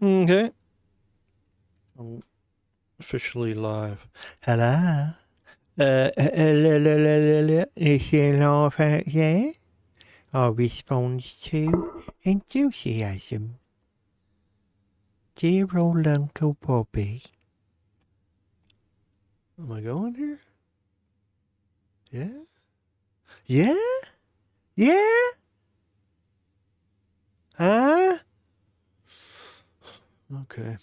Okay. I'm officially live. Hello. Is it all there? Or responds to enthusiasm. Zero Uncle Bobby. Am I going here? Yeah? Yeah? Yeah? Huh? Okay.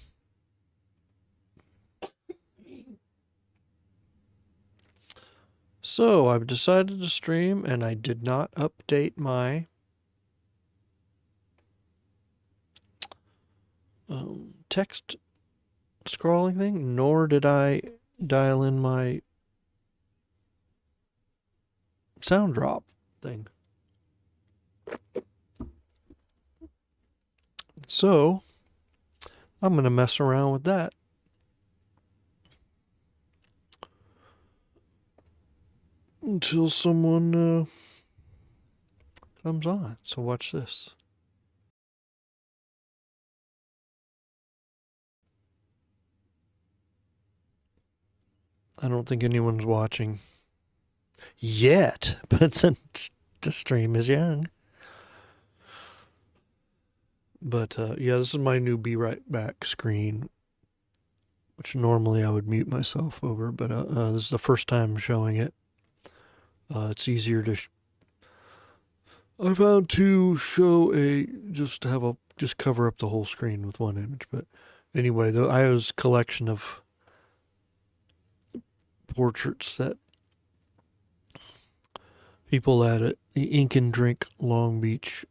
So I've decided to stream and I did not update my text scrolling thing, nor did I dial in my sound drop thing. So I'm going to mess around with that until someone comes on. So watch this. I don't think anyone's watching yet, but the stream is young. But yeah, this is my new Be Right Back screen, which normally I would mute myself over, but this is the first time showing it. It's easier to. I found to show just cover up the whole screen with one image. But anyway, I have a collection of portraits that people at the Ink and Drink Long Beach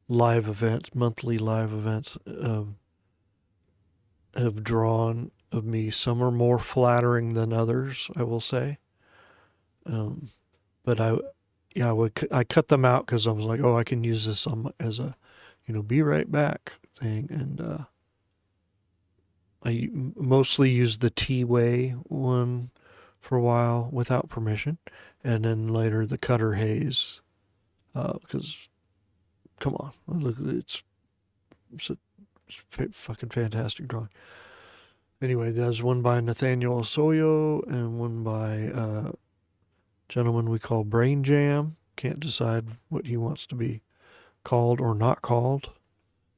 live events, monthly live events, have drawn of me. Some are more flattering than others, I will say. But I cut them out because I was like, oh, I can use this as a, be right back thing. And I mostly used the T-Way one for a while without permission, and then later the Cutter Haze, because come on, look, it's a fucking fantastic drawing. Anyway, there's one by Nathaniel Osoyo and one by a gentleman we call Brain Jam. Can't decide what he wants to be called or not called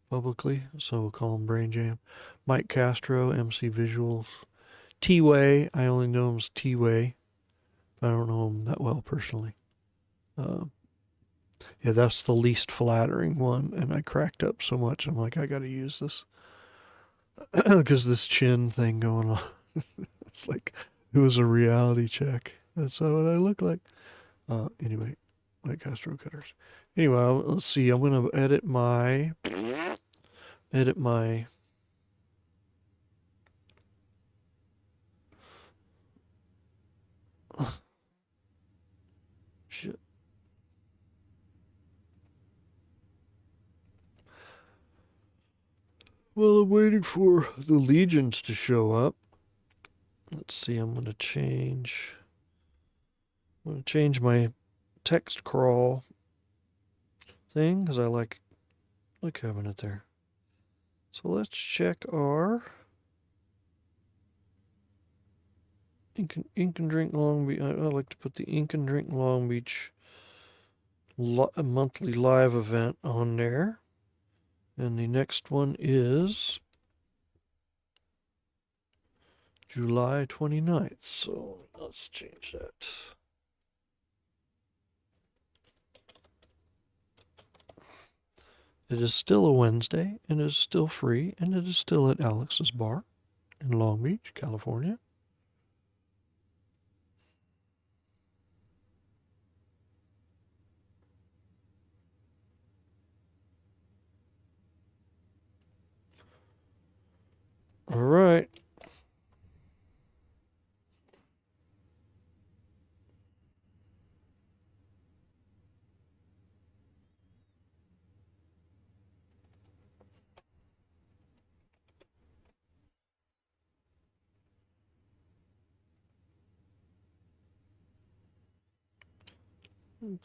publicly, so we'll call him Brain Jam. Mike Castro, MC Visuals. T-Way, I only know him as T-Way. I don't know him that well personally. Yeah, that's the least flattering one, and I cracked up so much. I'm like, I gotta use this because this chin thing going on. It's like it was a reality check. That's what I look like. Anyway, like Castro Cutters. Anyway, let's see. I'm gonna edit my shit. Well, I'm waiting for the legions to show up. Let's see. I'm gonna change my text crawl thing because I like having it there. So let's check our Ink and Drink Long Beach. I like to put the Ink and Drink Long Beach monthly live event on there. And the next one is July 29th. So let's change that. It is still a Wednesday, and it is still free, and it is still at Alex's Bar in Long Beach, California. All right.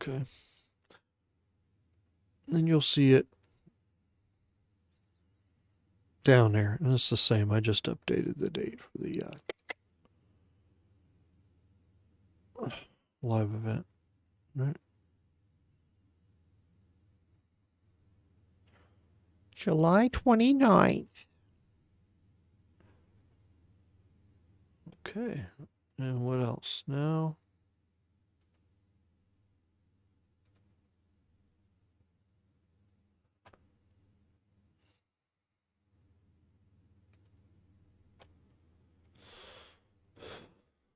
Okay. Then you'll see it down there, and it's the same. I just updated the date for the live event. Right. July 29th. Okay. And what else now?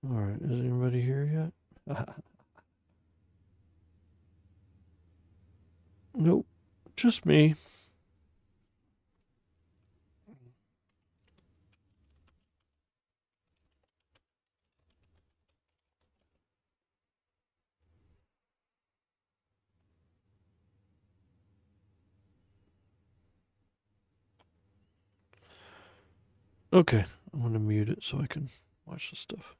All right. Is anybody here yet? Nope. Just me. Okay. I'm going to mute it so I can watch the stuff.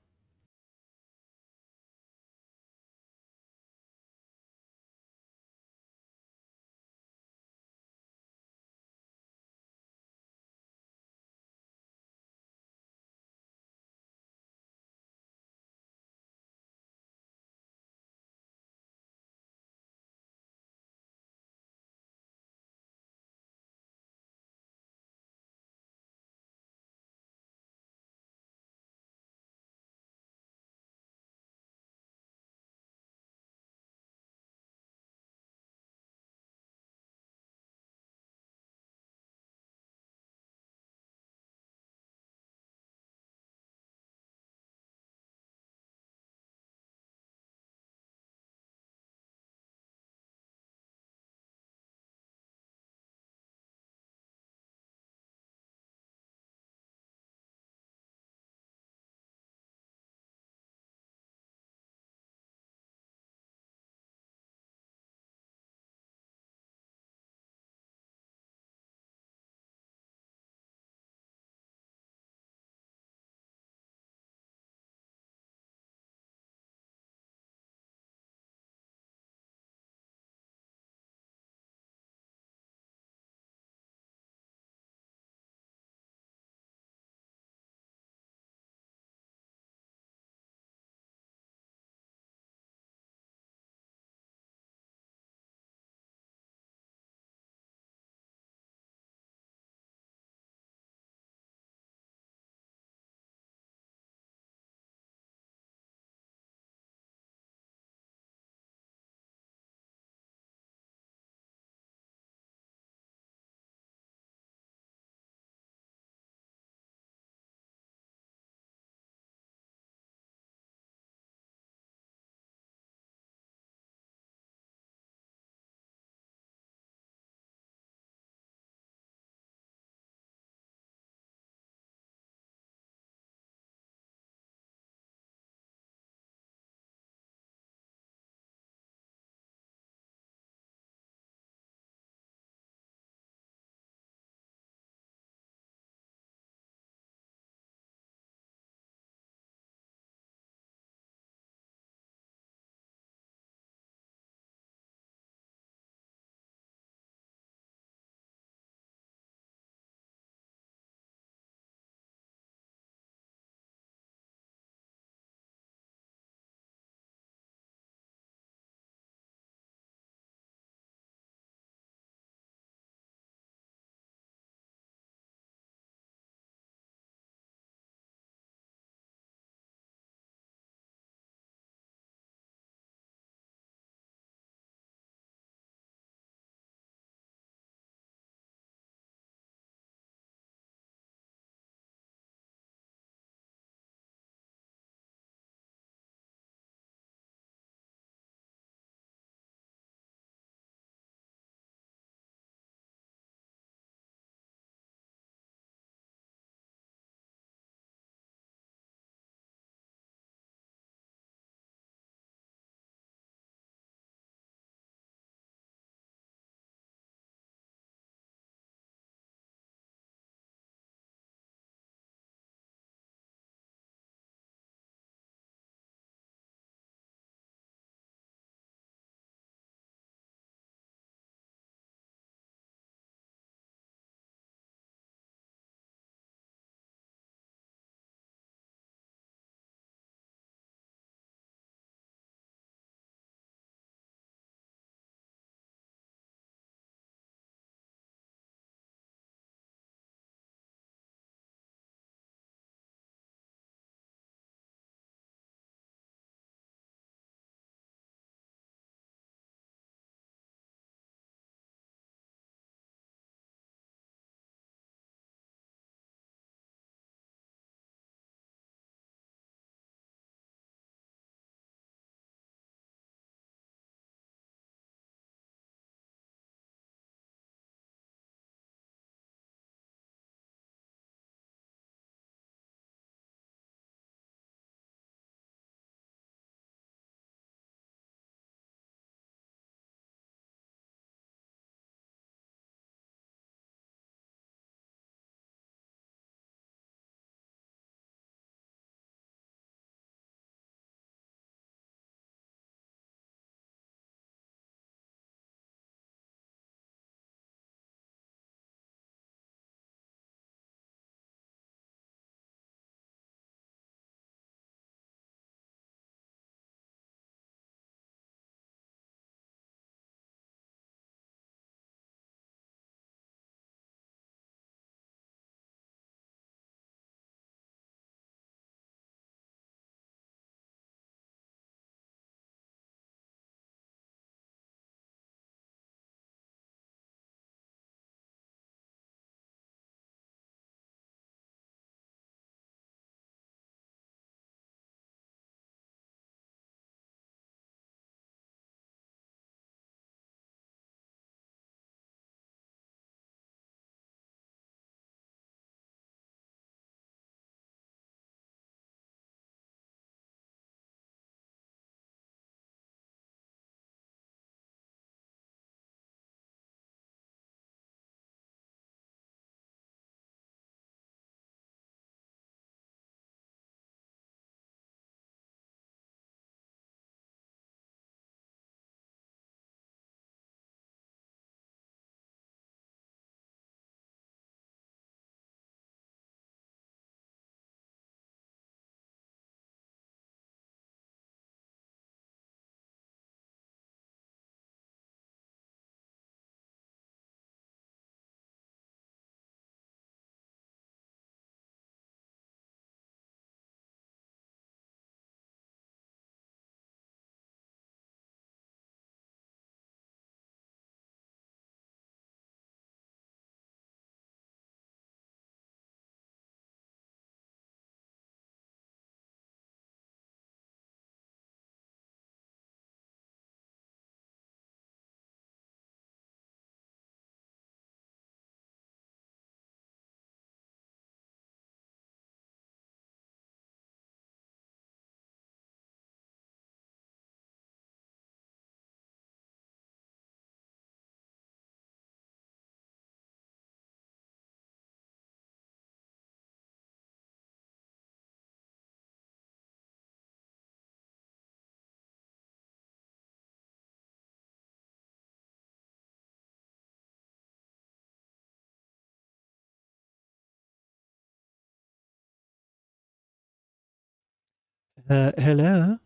Hello?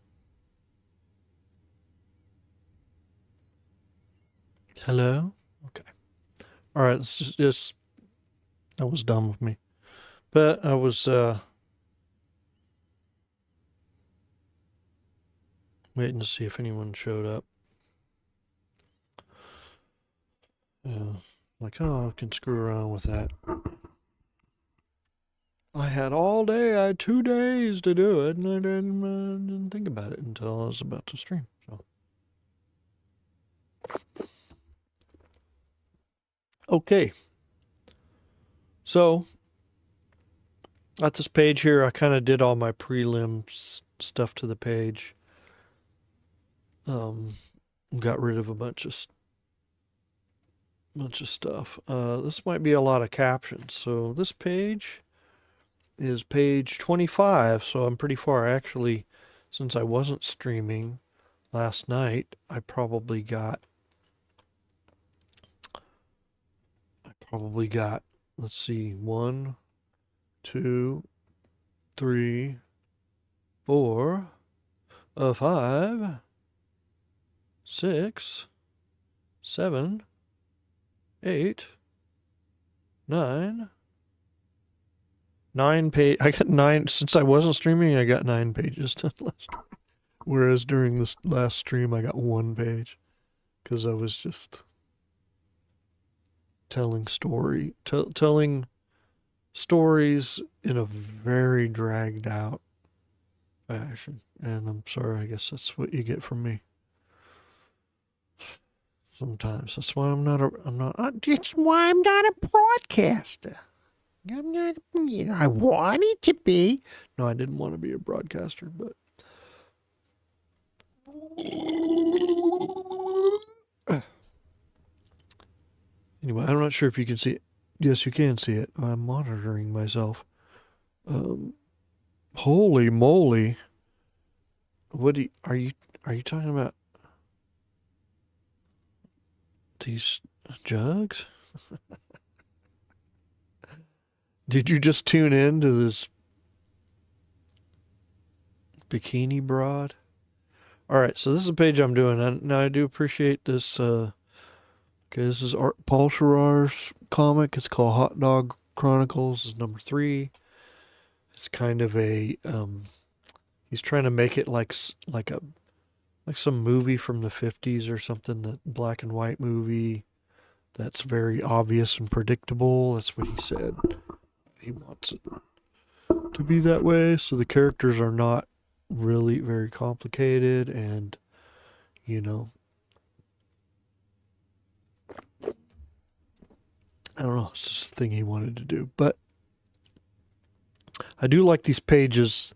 Hello? Okay. All right, this is just that was dumb of me. But I was waiting to see if anyone showed up. Like, oh, I can screw around with that. I had all day. I had 2 days to do it, and I didn't think about it until I was about to stream. So, okay. So, at this page here, I kind of did all my prelim stuff to the page. Got rid of a bunch of stuff. This might be a lot of captions. So this page is page 25. So I'm pretty far. Actually, since I wasn't streaming last night, I probably got, let's see, 1, 2, 3, 4, 5, 6, 7, 8, 9 page. I got 9 since I wasn't streaming. I got 9 pages done last night. Whereas during this last stream, I got 1 page because I was just telling stories in a very dragged out fashion. And I'm sorry. I guess that's what you get from me. Sometimes that's why it's why I'm not a broadcaster. I'm not, I wanted to be. No, I didn't want to be a broadcaster, but. Anyway, I'm not sure if you can see it. Yes, you can see it. I'm monitoring myself. Holy moly. Are you talking about? These jugs? Did you just tune in to this bikini broad? All right, so this is the page I'm doing. Now I do appreciate this. Okay, this is Paul Sharar's comic. It's called Hot Dog Chronicles. It's number 3. It's kind of a he's trying to make it like some movie from the 50s or something, that black and white movie that's very obvious and predictable. That's what he said. He wants it to be that way, so the characters are not really very complicated, and I don't know, it's just a thing he wanted to do. But I do like these pages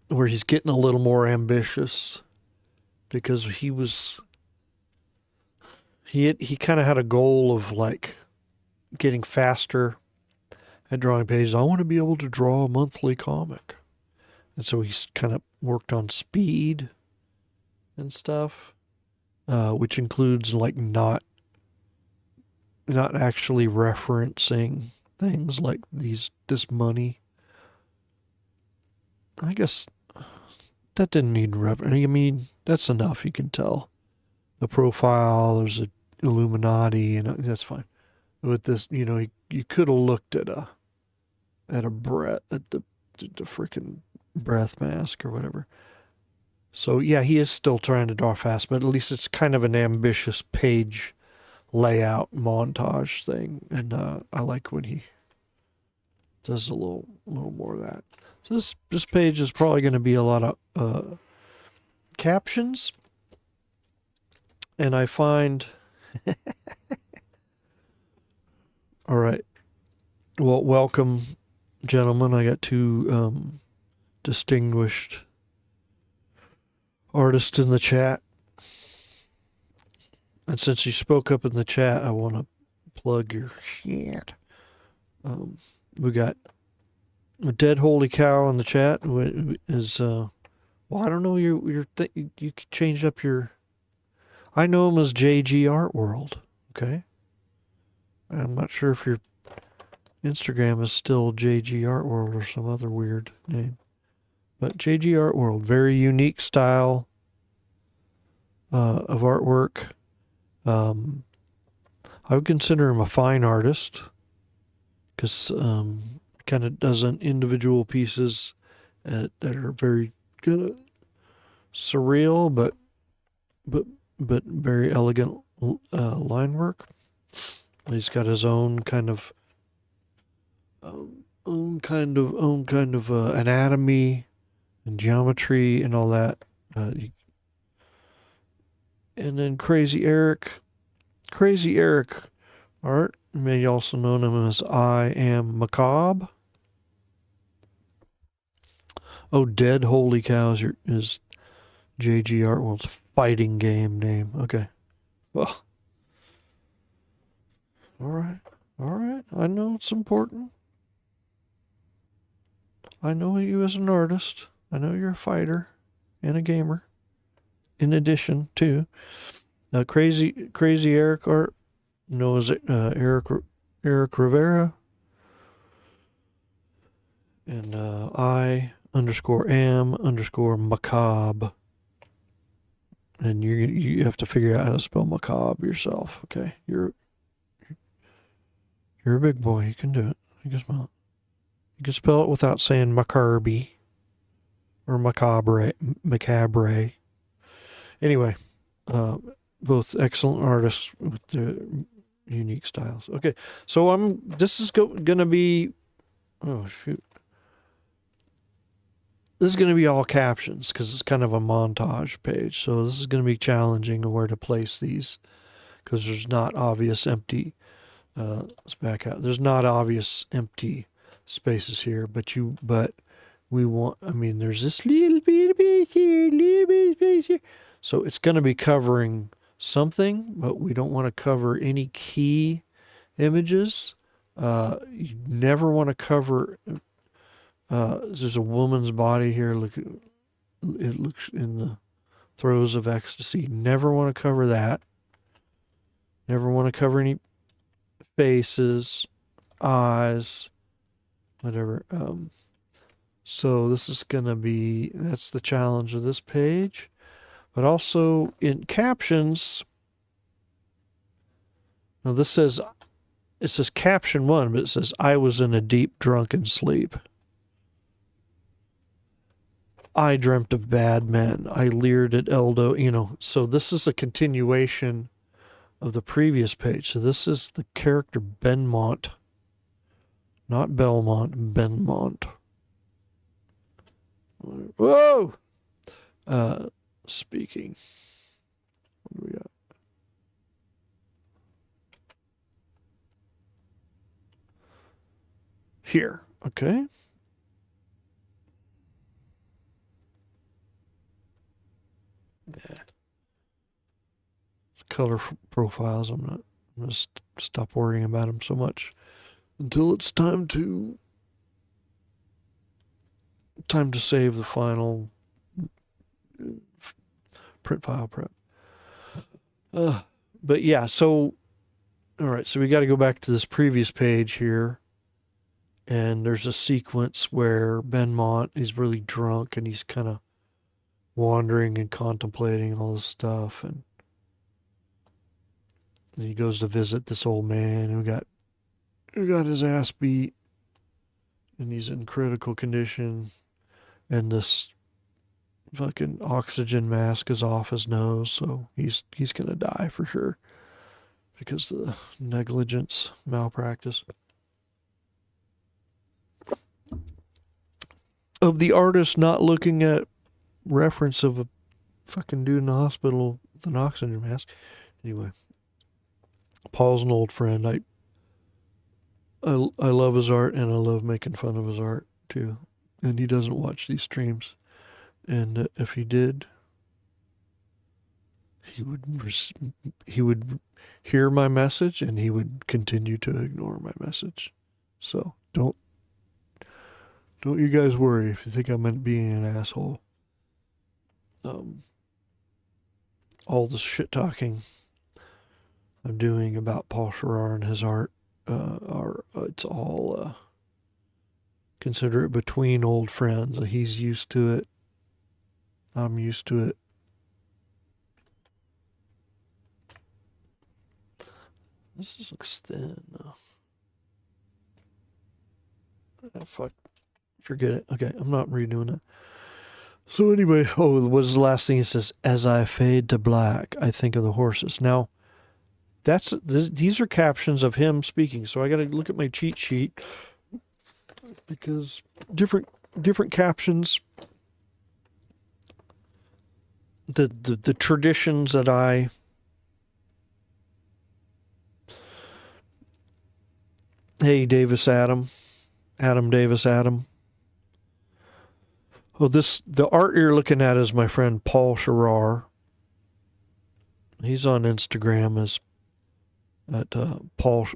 where he's getting a little more ambitious, because he kind of had a goal of like getting faster at drawing pages. I want to be able to draw a monthly comic. And so he's kind of worked on speed and stuff, which includes like not actually referencing things like this money. I guess that didn't need reference. I mean, that's enough. You can tell the profile. There's a Illuminati, and that's fine. With this, you could have looked at the freaking breath mask or whatever. So yeah, he is still trying to draw fast, but at least it's kind of an ambitious page layout montage thing, and I like when he does a little more of that. So this page is probably going to be a lot of captions, and I find. All right. Well, welcome, gentlemen. I got 2 distinguished artists in the chat. And since you spoke up in the chat, I want to plug your shit. We got a Dead Holy Cow in the chat. Is well, I don't know. You changed up your. I know him as JG Art World. Okay. I'm not sure if your Instagram is still JG Art World or some other weird name. But JG Art World, very unique style of artwork. I would consider him a fine artist because kind of does individual pieces that are very kind of surreal, but very elegant line work. He's got his own kind of anatomy and geometry and all that. And then Crazy Eric art. You may also know him as I Am Macabre. Oh, Dead Holy Cows is JG Artworld's fighting game name. Okay. Well. All right. I know it's important. I know you as an artist. I know you're a fighter and a gamer. In addition to Crazy Eric art, known as Eric Rivera, and I_am_macabre, and you have to figure out how to spell macabre yourself. Okay, you're a big boy. You can do it. You can spell it. You can spell it without saying macabre or macabre. Anyway, both excellent artists with their unique styles. Okay, so this is gonna be, oh shoot. This is going to be all captions because it's kind of a montage page. So this is going to be challenging where to place these because there's not obvious empty. Let's back out. There's not obvious empty spaces here, but we want. I mean, there's this little bit of space here, little bit of space here. So it's going to be covering something, but we don't want to cover any key images. You never want to cover. There's a woman's body here. Look, it looks in the throes of ecstasy. Never want to cover that. Never want to cover any faces, eyes, whatever. So this is going to be, that's the challenge of this page. But also in captions, now it says caption 1, but it says, I was in a deep drunken sleep. I dreamt of bad men. I leered at Eldo, so this is a continuation of the previous page. So this is the character Benmont, not Belmont, Benmont. Whoa! Speaking. What do we got? Here, okay. Yeah. Color profiles. I'm going to stop worrying about them so much until it's time to save the final print file prep. But yeah, so all right, so we got to go back to this previous page here, and there's a sequence where Benmont is really drunk and he's kind of wandering and contemplating all this stuff, and he goes to visit this old man who got his ass beat, and he's in critical condition, and this fucking oxygen mask is off his nose, so he's gonna die for sure because of the negligence, malpractice of the artist not looking at reference of a fucking dude in the hospital with an oxygen mask. Anyway, Paul's an old friend. I love his art, and I love making fun of his art too. And he doesn't watch these streams. And if he did, he would hear my message, and he would continue to ignore my message. So don't you guys worry if you think I'm being an asshole. All the shit talking I'm doing about Paul Sharar and his art it's all consider it between old friends. He's used to it. I'm used to it. This is looks thin. Fuck. Forget it. Okay, I'm not redoing it. So anyway, what was the last thing? It says, "As I fade to black, I think of the horses." Now, these are captions of him speaking. So I got to look at my cheat sheet because different captions. The traditions that Hey, Adam Davis. Oh, the art you're looking at is my friend Paul Sharar. He's on Instagram as at Paul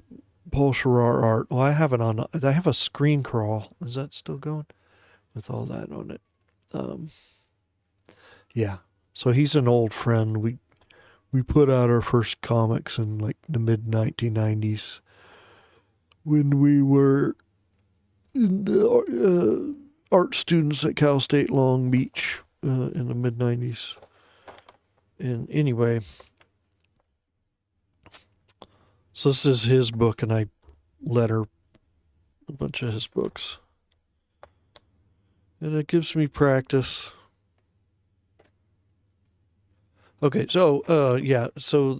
Sharar Art. Oh, I have it on. I have a screen crawl. Is that still going? With all that on it. Yeah. So he's an old friend. We put out our first comics in like the mid 1990s when we were in the art students at Cal State Long Beach in the mid 90s. And anyway, so this is his book, and I letter a bunch of his books. And it gives me practice. Okay, so yeah, so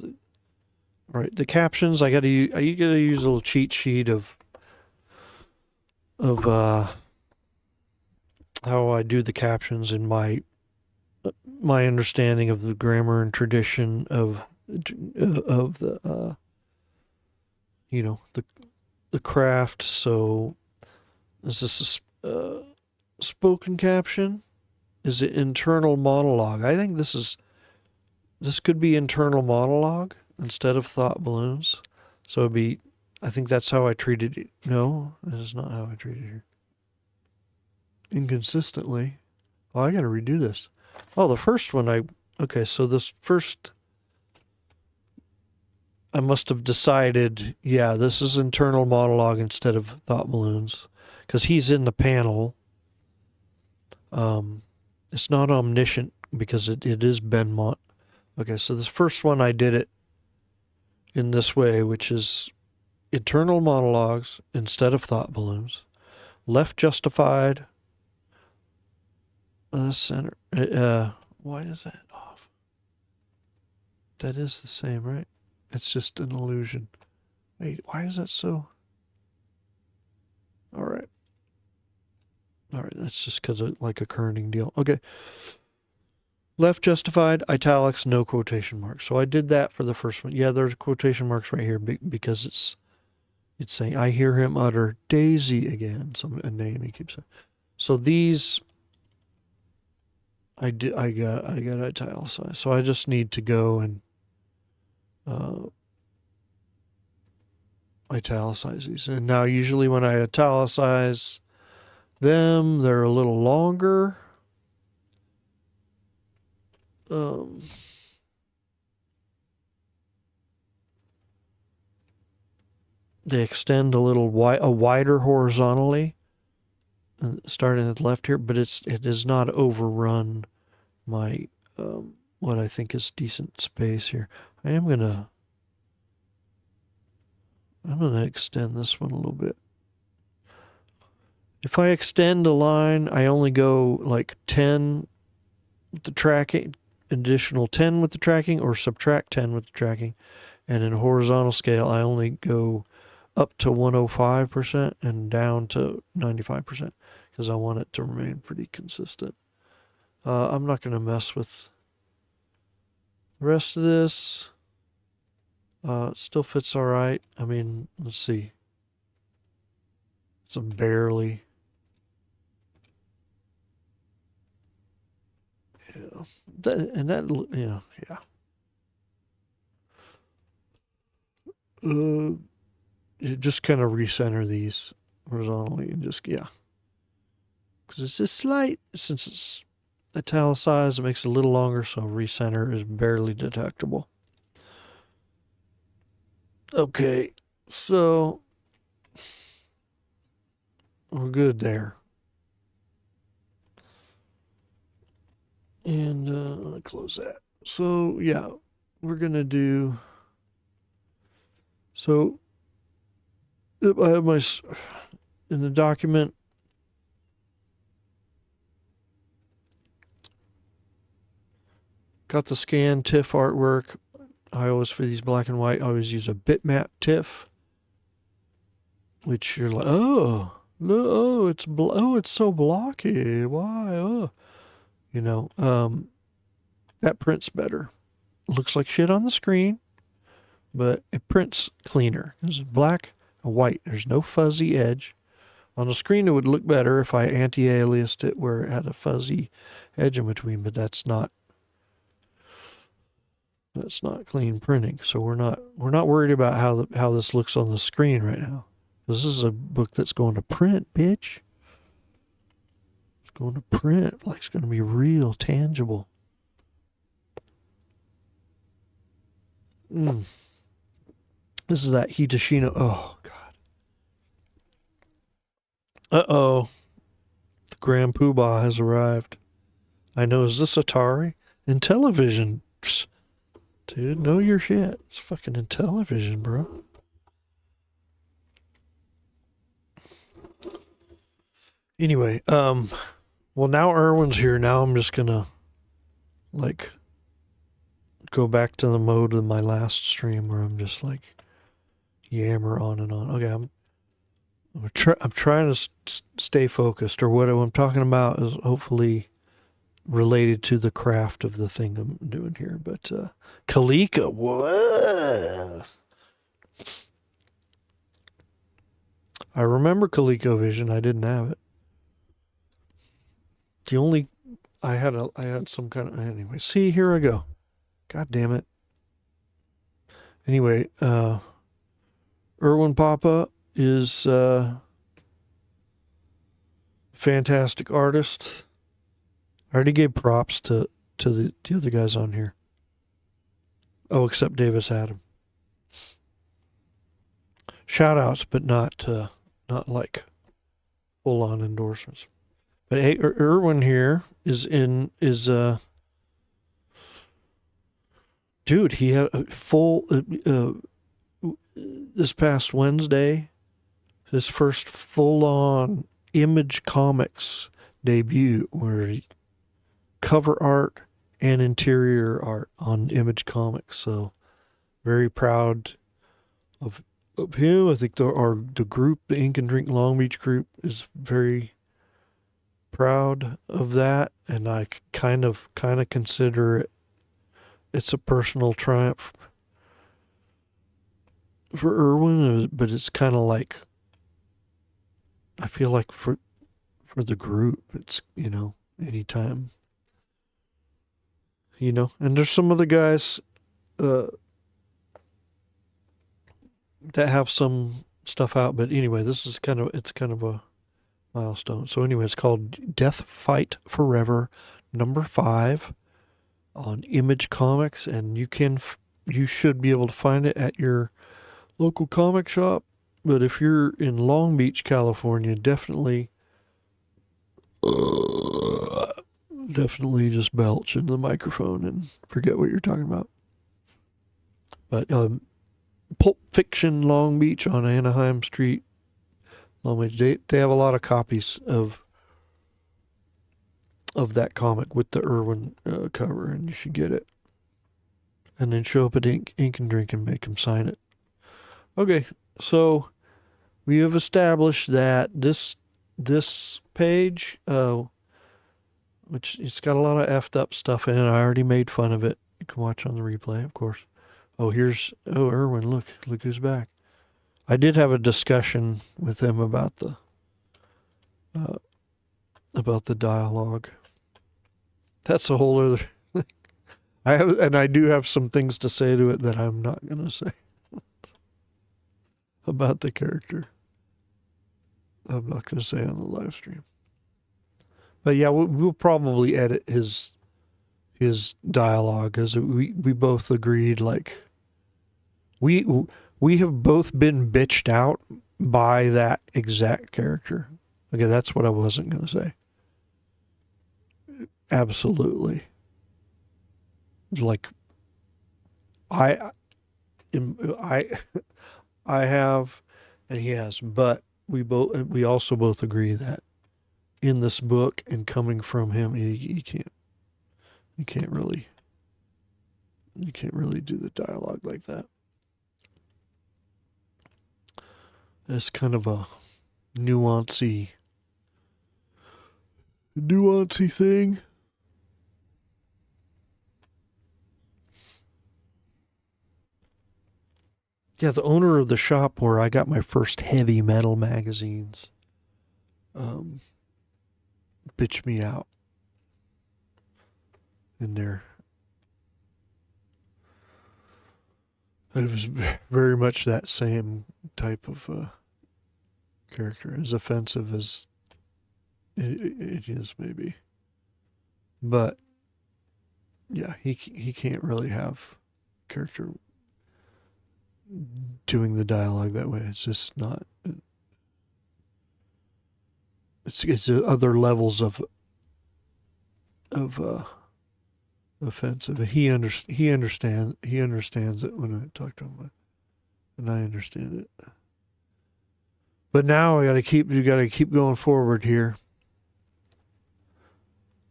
all right, the captions I gotta use a little cheat sheet of how I do the captions in my understanding of the grammar and tradition of the the craft. So is this a spoken caption? Is it internal monologue? I think this could be internal monologue instead of thought balloons. So it'd be, I think that's how I treated it. No, this is not how I treated it here. Inconsistently. Oh, I got to redo this. Oh, the first one okay, so this first, I must have decided, yeah, this is internal monologue instead of thought balloons. Because he's in the panel. It's not omniscient because it is Benmont. Okay, so this first one I did it in this way, which is internal monologues instead of thought balloons. Left justified. Center. Why is that off? That is the same, right? It's just an illusion. Wait, why is that so? All right. That's just because of like a kerning deal. Okay. Left justified, italics, no quotation marks. So I did that for the first one. Yeah, there's quotation marks right here because it's saying, I hear him utter Daisy again. A name he keeps saying. So these, I got italicized. So I just need to go and italicize these. And now usually when I italicize them, they're a little longer. They extend a wider horizontally, starting at the left here, but it does not overrun my what I think is decent space here. I'm gonna extend this one a little bit. If I extend a line, I only go like 10 with the tracking, additional 10 with the tracking, or subtract 10 with the tracking. And in a horizontal scale, I only go up to 105% and down to 95% because I want it to remain pretty consistent. I'm not going to mess with the rest of this. It still fits all right. I mean, let's see. It's barely. Yeah. You just kind of recenter these horizontally and just, yeah. Because it's just slight, since it's italicized, it makes it a little longer, so recenter is barely detectable. Okay, so we're good there. And let me close that. So, yeah, we're going to do. So, I have my. In the document, got the scan TIFF artwork. I always, for these black and white, I always use a bitmap TIFF, which you're like, oh, it's so blocky. Why? Oh, that prints better. Looks like shit on the screen, but it prints cleaner. It's black and white. There's no fuzzy edge. On the screen, it would look better if I anti-aliased it where it had a fuzzy edge in between, but that's not clean printing. So we're not worried about how this looks on the screen right now. This is a book that's going to print, bitch. It's going to print, like it's going to be real, tangible. This is that Hitachino. Oh, God. Uh-oh. The Grand Poobah has arrived. I know, is this Atari? Intellivision. Psst. Dude, know your shit. It's fucking Intellivision, bro. Anyway, well, now Erwin's here. Now I'm just gonna, like, go back to the mode of my last stream where I'm just, like, yammer on and on. Okay, I'm trying to stay focused, or what I'm talking about is hopefully related to the craft of the thing I'm doing here. But Kalika, what? I remember ColecoVision. I didn't have it. The only I had some kind of anyway. See, here I go. God damn it. Anyway, Erwin Papa is fantastic artist. I already gave props to the other guys on here. Oh, except Davis Adam. Shout outs, but not like full on endorsements. But hey, Erwin here dude, he had a full this past Wednesday, his first full-on Image Comics debut, where cover art and interior art on Image Comics. So very proud of him. I think the group, the Ink and Drink Long Beach group, is very proud of that, and I kind of consider it's a personal triumph for Erwin, but it's kind of like, I feel like for the group, it's, anytime, and there's some other guys that have some stuff out, but anyway, this is kind of a milestone. So anyway, it's called Death Fight Forever #5 on Image Comics, and you should be able to find it at your local comic shop. But if you're in Long Beach, California, definitely just belch into the microphone and forget what you're talking about. But Pulp Fiction Long Beach on Anaheim Street, Long Beach, they have a lot of copies of that comic with the Erwin cover, and you should get it. And then show up at Ink and Drink and make them sign it. Okay, so we have established that this page, which it's got a lot of effed up stuff in it. I already made fun of it. You can watch on the replay, of course. Erwin, look who's back. I did have a discussion with him about the dialogue. That's a whole other thing. I do have some things to say to it that I'm not going to say about the character. I'm not going to say on the live stream. But yeah, we'll probably edit his dialogue, because we both agreed, like, we have both been bitched out by that exact character. Okay, that's what I wasn't going to say. Absolutely. Like I I I have, and he has, but we also both agree that in this book and coming from him, you can't really do the dialogue like that. It's kind of a nuancy thing. Yeah, the owner of the shop where I got my first heavy metal magazines bitched me out in there. It was very much that same type of character, as offensive as it is, maybe. But yeah, he can't really have character doing the dialogue that way. It's just not. It's other levels of offensive. He understands it when I talk to him, and I understand it. But now you gotta keep going forward here.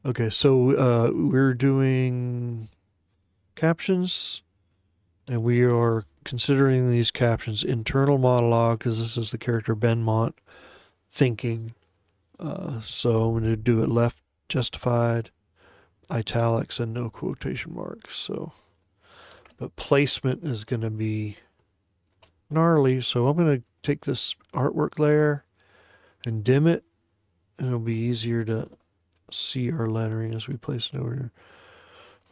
Okay, so we're doing captions, and we are considering these captions internal monologue, because this is the character Benmont thinking. So I'm going to do it left justified, italics, and no quotation marks. So, but placement is going to be gnarly. So I'm going to take this artwork layer and dim it, and it'll be easier to see our lettering as we place it over here.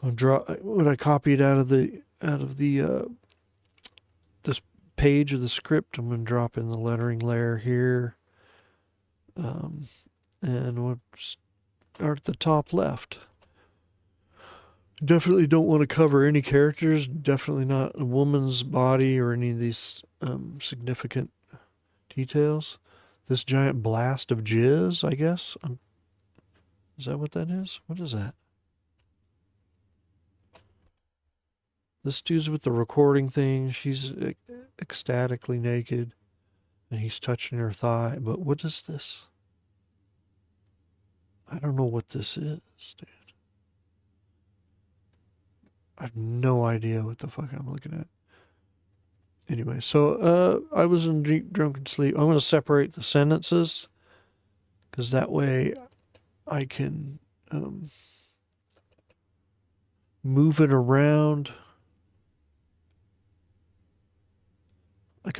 I'll draw what I copied out of the this page of the script. I'm going to drop in the lettering layer here. And we'll start at the top left. Definitely don't want to cover any characters. Definitely not a woman's body or any of these significant details. This giant blast of jizz, I guess. Is that what that is? What is that? This dude's with the recording thing. She's ecstatically naked, and he's touching her thigh. But what is this? I don't know what this is, dude. I have no idea what the fuck I'm looking at. Anyway, so I was in deep drunken sleep. I'm going to separate the sentences, because that way I can move it around. I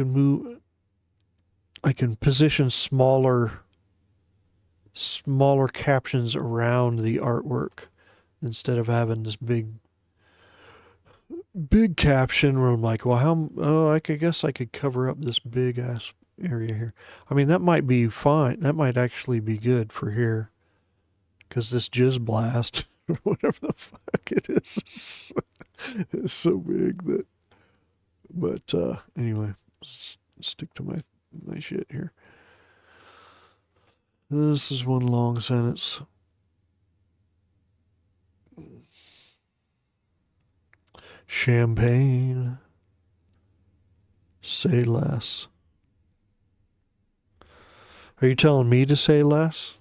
can position smaller captions around the artwork instead of having this big caption where I'm like, well, I guess I could cover up this big ass area here. I mean, that might be fine. That might actually be good for here, because this jizz blast or whatever the fuck it is so big that. But anyway, stick to my shit here. This is one long sentence. Champagne. Say less. Are you telling me to say less?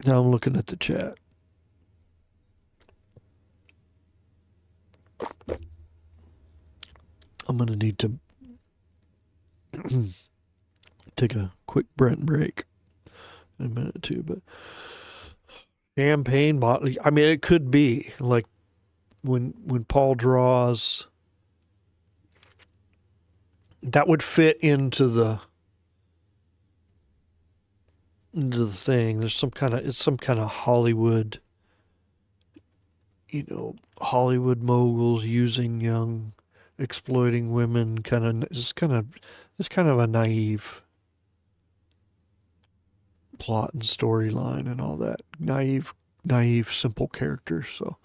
Now I'm looking at the chat. I'm going to need to take a quick Brent break in a minute or two, but champagne bottle. I mean, it could be like when Paul draws, that would fit into the thing. There's some kind of Hollywood, Hollywood moguls using young, exploiting women. It's kind of a naive plot and storyline and all that. Naive, simple characters. So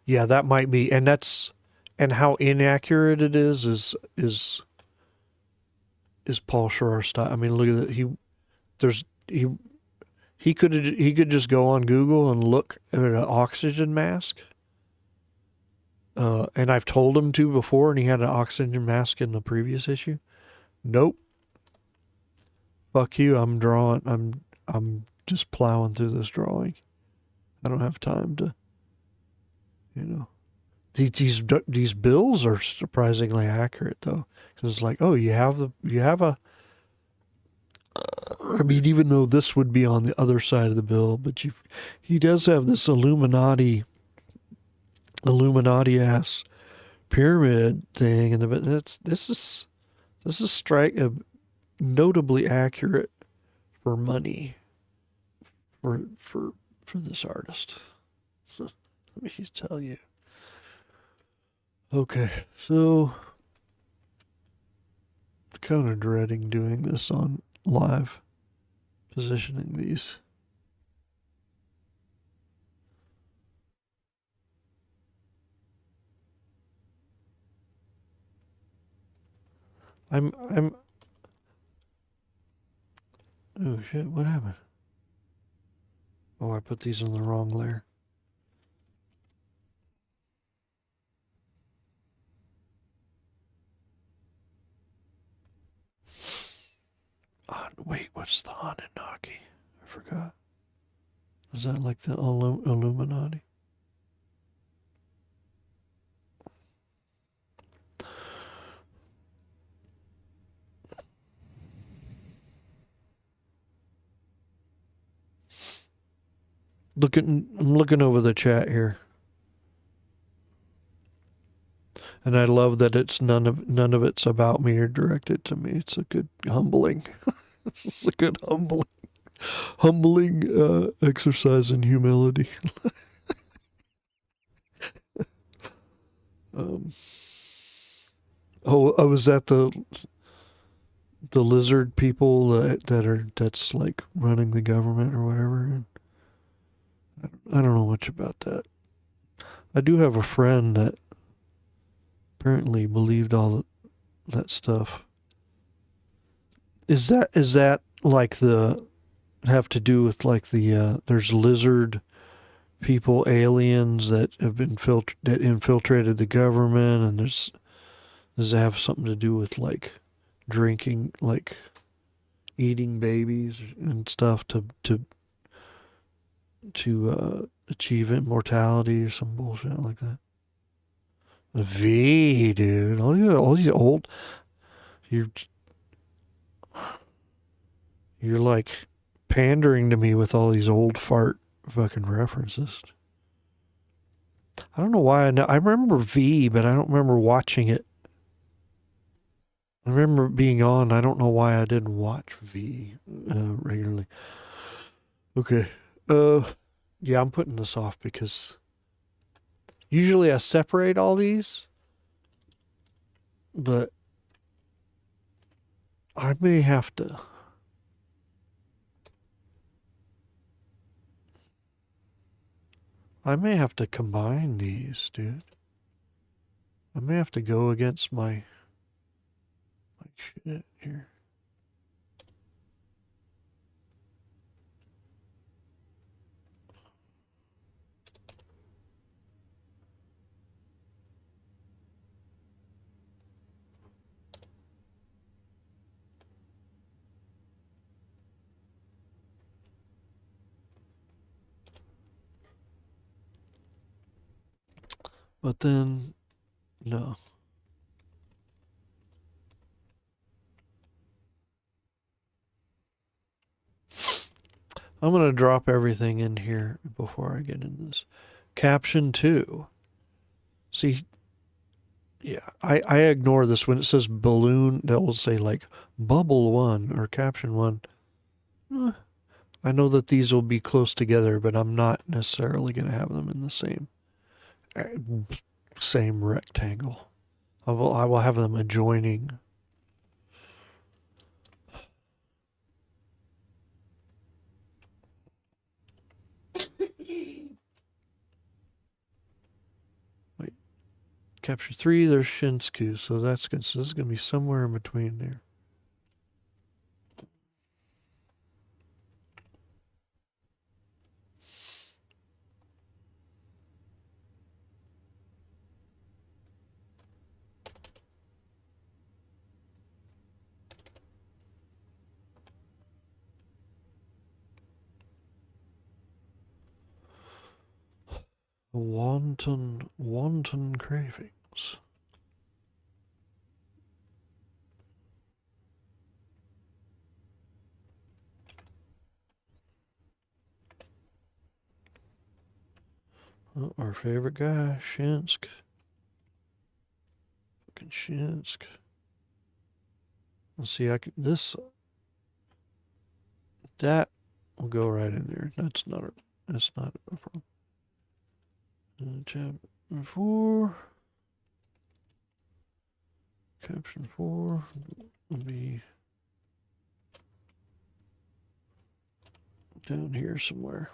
yeah, that might be, and and how inaccurate it is Paul Sharar style. I mean, look at that. He could just go on Google and look at an oxygen mask. And I've told him to before, and he had an oxygen mask in the previous issue. Nope. Fuck you. I'm just plowing through this drawing. I don't have time to, you know. These bills are surprisingly accurate though, because it's like, oh, you have a. I mean, even though this would be on the other side of the bill, but he does have this Illuminati ass pyramid thing, and this is notably accurate for money for this artist. So, let me tell you. Okay, so kind of dreading doing this on live, positioning these. I'm oh shit, what happened? Oh, I put these on the wrong layer. Wait, what's the Anunnaki? I forgot. Is that like the Illuminati? I'm looking over the chat here. And I love that it's none of it's about me or directed to me. It's a good humbling. This is a good humbling exercise in humility. I was at the lizard people that's like running the government or whatever. And I don't know much about that. I do have a friend that apparently believed all that stuff. Is that like have to do with like there's lizard people, aliens that have been that infiltrated the government, and does it have something to do with like drinking, like eating babies and stuff to achieve immortality or some bullshit like that? V, dude, all these old, you're like pandering to me with all these old fart fucking references. I don't know why I remember V, but I don't remember watching it. I remember being on. I don't know why I didn't watch V regularly. Okay. Yeah, I'm putting this off because usually I separate all these, but I may have to. I may have to combine these, dude. I may have to go against my shit here. But then, no. I'm going to drop everything in here before I get into this. Caption 2. See, yeah, I ignore this when it says balloon. That will say like bubble 1 or caption 1. I know that these will be close together, but I'm not necessarily going to have them in the same rectangle. I will have them adjoining. capture 3. There's Shinsku, so that's good. So this is going to be somewhere in between there. Wanton cravings. Oh, our favorite guy, Shinsk. Fucking Shinsk. Let's see, that will go right in there. That's not a problem. Chapter 4. Caption 4 will be down here somewhere.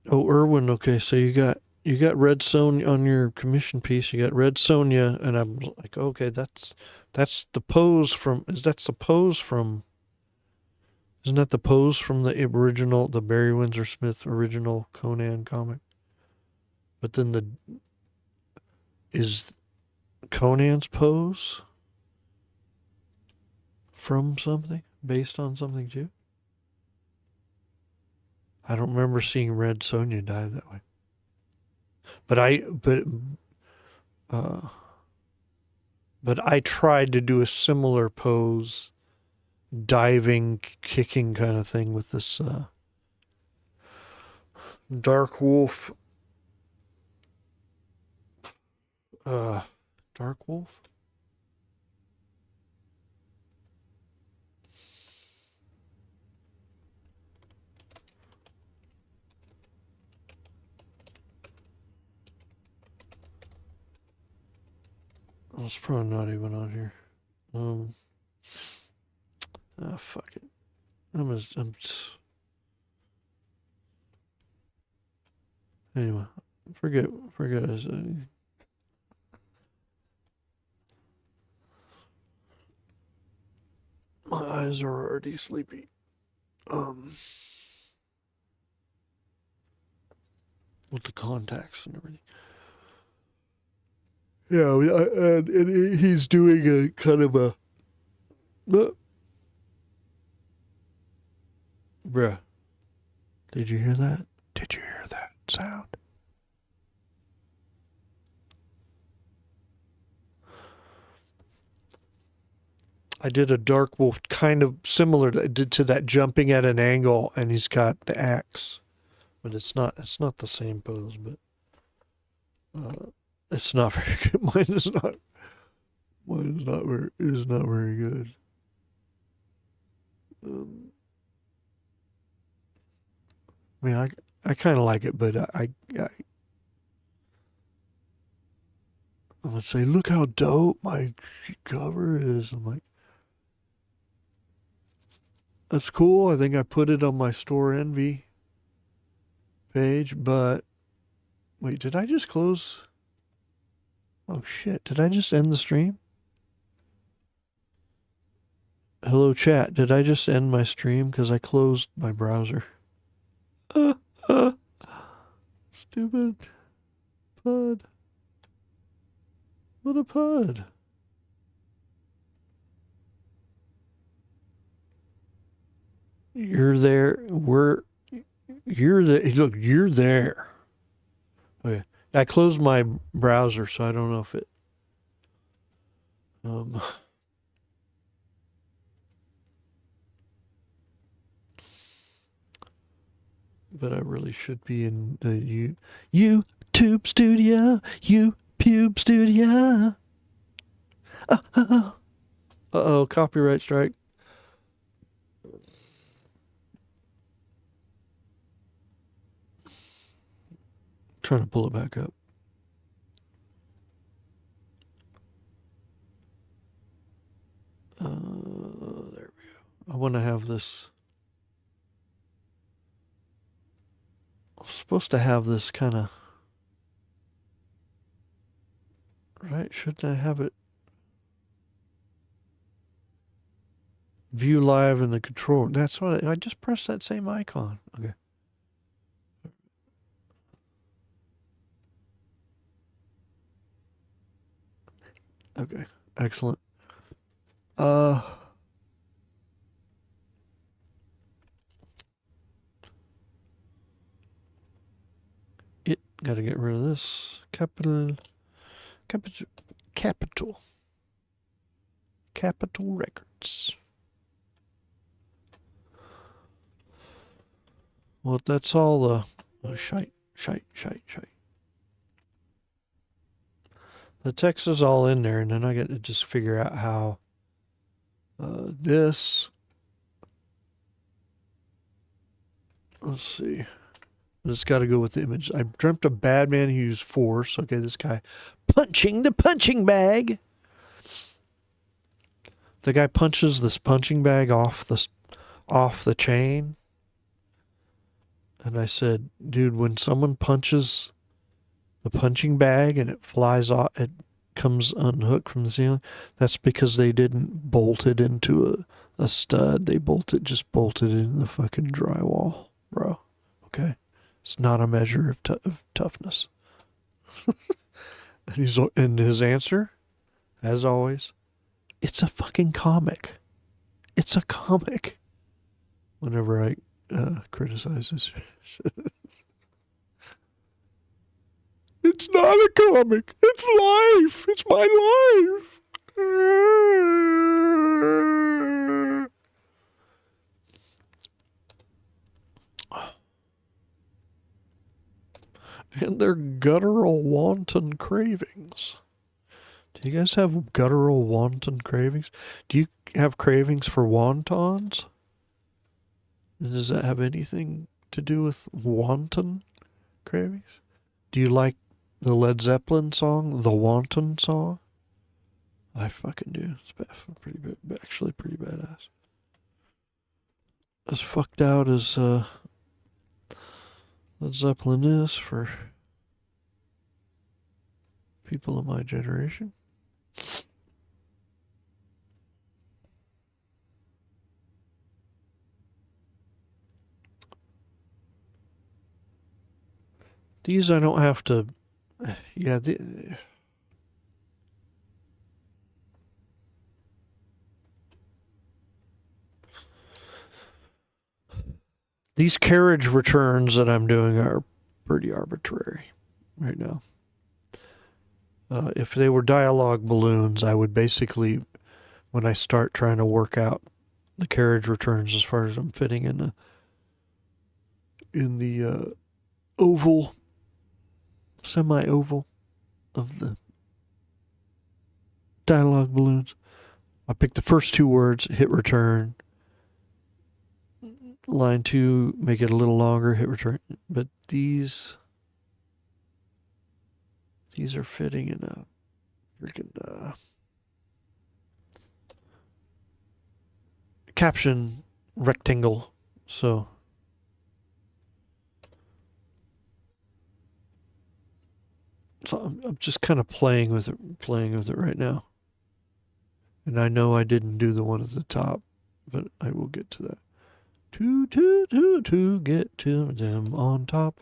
Oh, Irwin. Okay, so you got Red Sonja on your commission piece. You got Red Sonja, and I'm like, okay, that's the pose from. Isn't that the pose from the original, the Barry Windsor Smith original Conan comic? But then is Conan's pose from something, based on something too? I don't remember seeing Red Sonja dive that way. But I tried to do a similar pose, diving, kicking kind of thing with this Dark Wolf. Dark Wolf? Oh, it's probably not even on here. Fuck it. Anyway, forget it. My eyes are already sleepy. With the contacts and everything. Yeah, and he's doing a kind of a... Bruh. Did you hear that? Did you hear that sound? I did a Dark Wolf kind of similar to that, jumping at an angle, and he's got the axe. But it's not the same pose, but it's not very good. Mine is not very good. I mean, I kind of like it, but I would say, look how dope my cover is. I'm like, that's cool. I think I put it on my Store Envy page, but wait, did I just close? Oh shit, did I just end the stream? Hello chat, did I just end my stream because I closed my browser? Stupid pud. What a pud. You're there. You're there. Look, you're there. Okay. I closed my browser, so I don't know if it... But I really should be in the YouTube studio. YouTube studio. Uh-oh, copyright strike. Trying to pull it back up. There we go. I want to have this. I'm supposed to have this kind of. Right? Shouldn't I have it? View live in the control. That's what I just pressed that same icon. Okay. Okay. Excellent. It got to get rid of this. Capital Records. Well, that's all the shite. The text is all in there, and then I got to just figure out how this. Let's see. It's got to go with the image. I dreamt a bad man who used force. Okay, this guy punching the punching bag. The guy punches this punching bag off the chain. And I said, dude, when someone punches the punching bag and it flies off, it comes unhooked from the ceiling, that's because they didn't bolt it into a stud. They just bolted it in the fucking drywall, bro. Okay? It's not a measure of toughness. And his answer, as always, it's a fucking comic. It's a comic. Whenever I criticize this shit. It's not a comic. It's life. It's my life. And their guttural wanton cravings. Do you guys have guttural wanton cravings? Do you have cravings for wontons? Does that have anything to do with wanton cravings? Do you like the Led Zeppelin song, the Wanton song? I fucking do. It's actually pretty badass. As fucked out as Led Zeppelin is for people of my generation. These I don't have to. Yeah. These carriage returns that I'm doing are pretty arbitrary right now. If they were dialogue balloons, I would basically, when I start trying to work out the carriage returns as far as I'm fitting in the oval, semi-oval of the dialogue balloons, I pick the first two words, hit return. Line 2, make it a little longer, hit return. But these are fitting in a freaking caption rectangle. So I'm just kind of playing with it right now. And I know I didn't do the one at the top, but I will get to that. To get to them on top.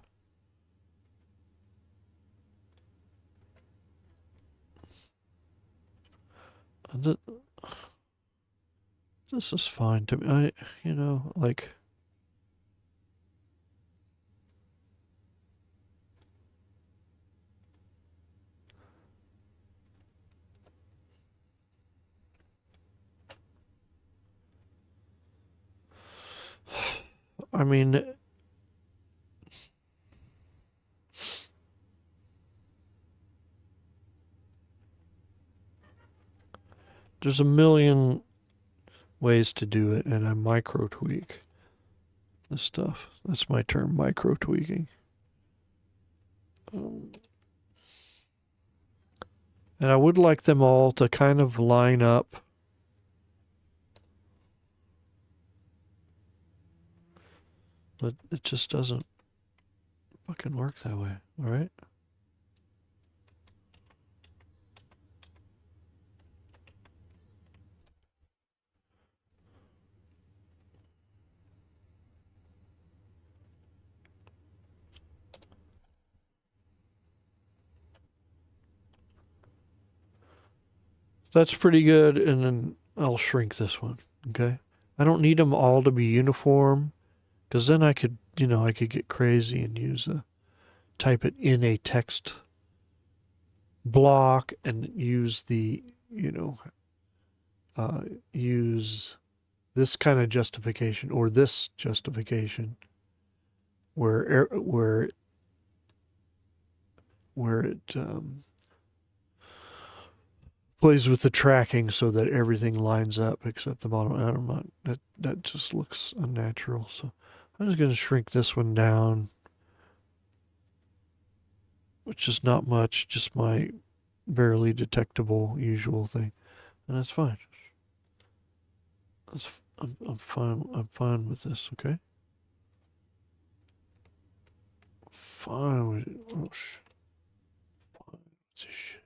This is fine to me. Like. I mean, There's a million ways to do it, and I micro tweak this stuff. That's my term, micro tweaking. And I would like them all to kind of line up. But it just doesn't fucking work that way, all right? That's pretty good, and then I'll shrink this one, okay? I don't need them all to be uniform, because then I could, I could get crazy and type it in a text block and use use this kind of justification or this justification where it plays with the tracking so that everything lines up except the bottom. I'm not, that just looks unnatural. So I'm just going to shrink this one down, which is not much, just my barely detectable usual thing. And that's fine. I'm fine. I'm fine with this, okay? Fine with it. Oh, shit. Fine with this shit.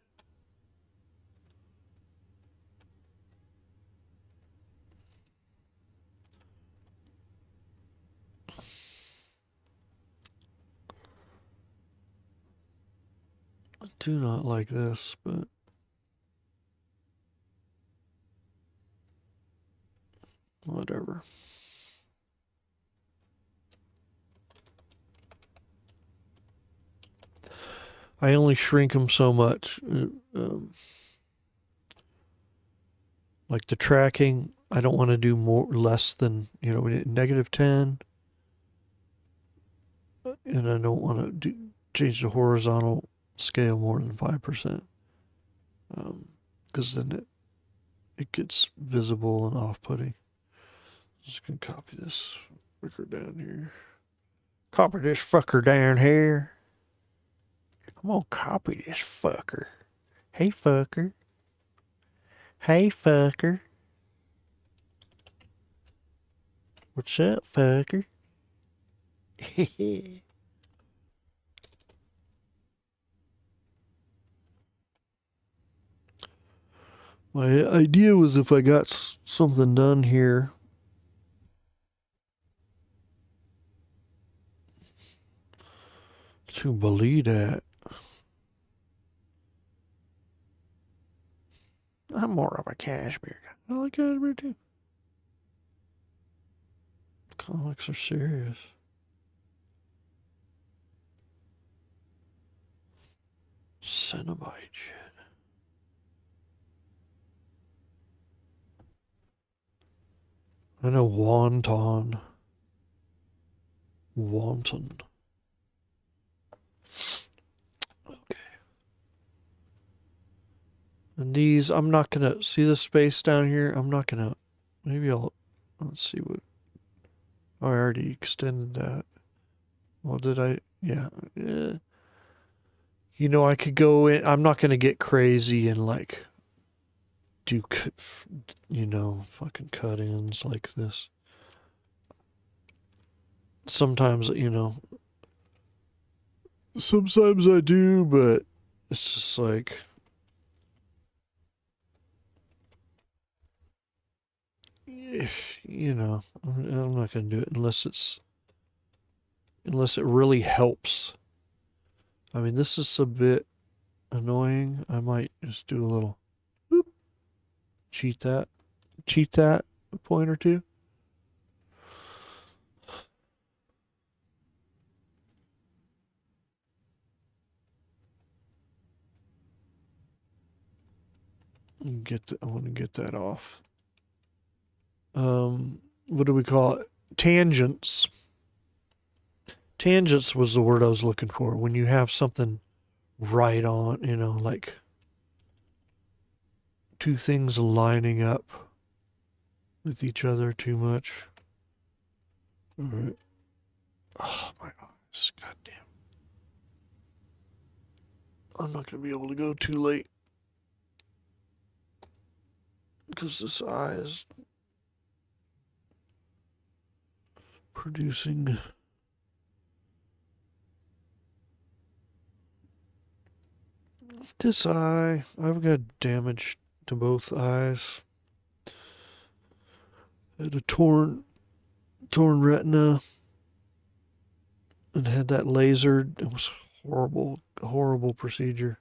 I do not like this, but whatever. I only shrink them so much. Like the tracking, I don't want to do less than, -10. And I don't want to change the horizontal scale more than 5%. Because then it gets visible and off-putting. Just gonna copy this fucker down here. Copy this fucker down here. I'm gonna copy this fucker. Hey fucker. Hey fucker. What's up, fucker? My idea was if I got something done here to believe that. I'm more of a cashmere guy. I like cashmere too. Comics are serious. Cenobite shit. I know wonton. Wanton. Okay. And these, I'm not gonna see the space down here. I'm not gonna. Maybe let's see what. Oh, I already extended that. Well, did I? Yeah. I could go in. I'm not gonna get crazy and like do, fucking cut-ins like this. Sometimes, sometimes I do, but it's just like, I'm not going to do it unless it really helps. I mean, this is a bit annoying. I might just do a little whoop, cheat that a point or two. I want to get that off. What do we call it? Tangents. Tangents was the word I was looking for. When you have something right on, like two things lining up with each other too much. All right. Oh, my eyes. Goddamn. I'm not going to be able to go too late because this eye is producing. This eye, I've got damage to both eyes. I had a torn retina and had that lasered. It was horrible, horrible procedure.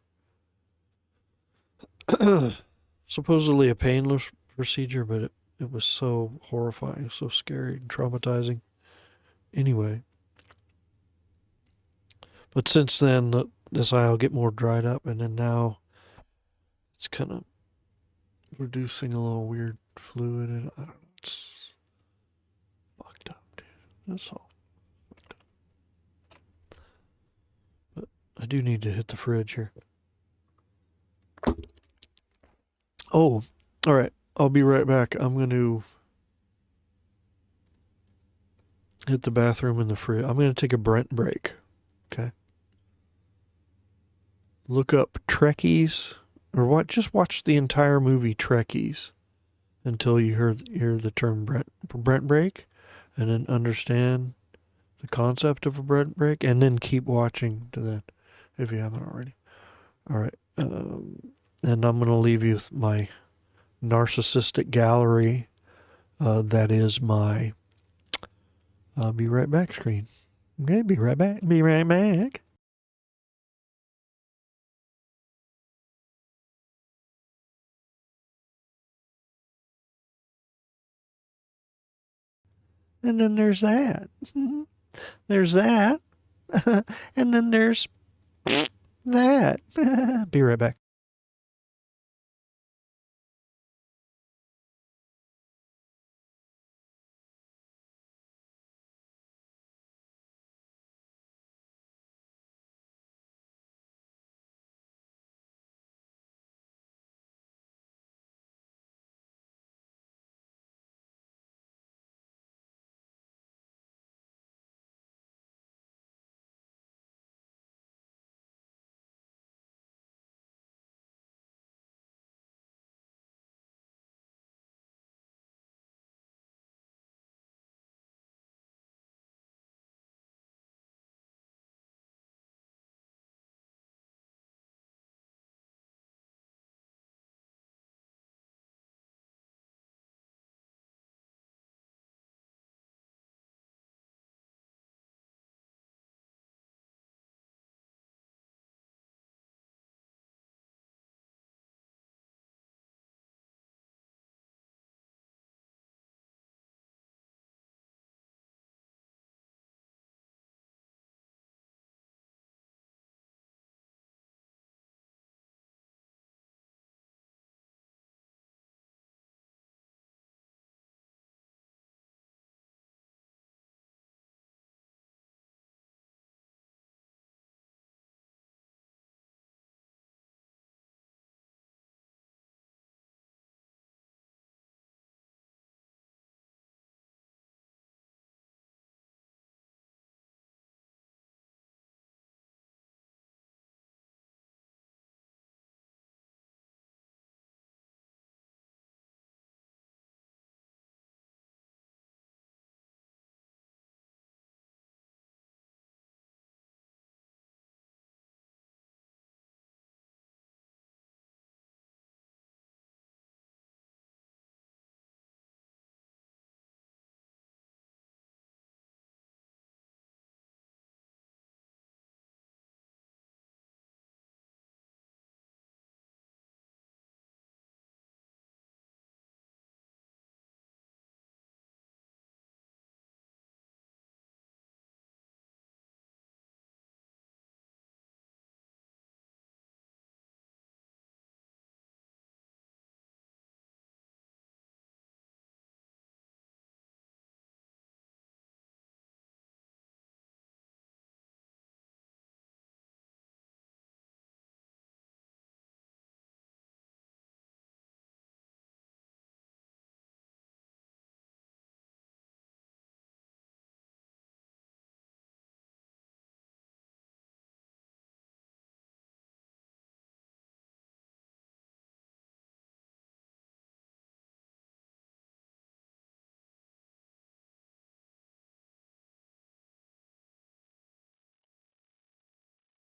Supposedly a painless procedure, but it was so horrifying, so scary and traumatizing. Anyway, but since then, this eye will get more dried up, and then now it's kind of producing a little weird fluid, and I don't know. It's fucked up, dude. That's all fucked up. But I do need to hit the fridge here. Oh, all right. I'll be right back. I'm going to hit the bathroom and the fridge. I'm going to take a Brent break. Okay. Look up Trekkies, or what? Just watch the entire movie Trekkies until you hear the term Brent break, and then understand the concept of a Brent break, and then keep watching to that if you haven't already. All right. And I'm going to leave you with my narcissistic gallery. That is my be right back screen. Okay, be right back. Be right back. And then there's that. There's that. And then there's that. Be right back.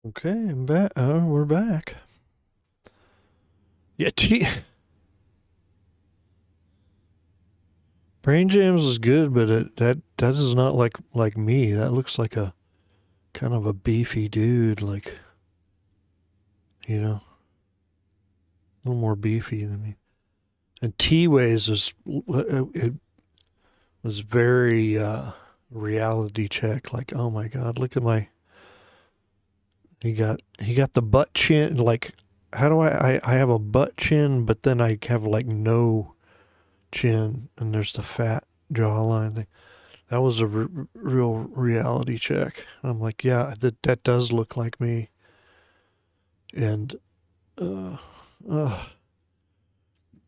Okay, I'm back. We're back. Yeah, Brain Jams is good, but that is not like me. That looks like a kind of a beefy dude, like, you know, a little more beefy than me. And T-Ways it was very reality check. Like, oh my god, look at my he got the butt chin. Like, how do I have a butt chin, but then I have like no chin, and there's the fat jawline thing. That was a real reality check. I'm like, yeah, that does look like me. And uh, uh,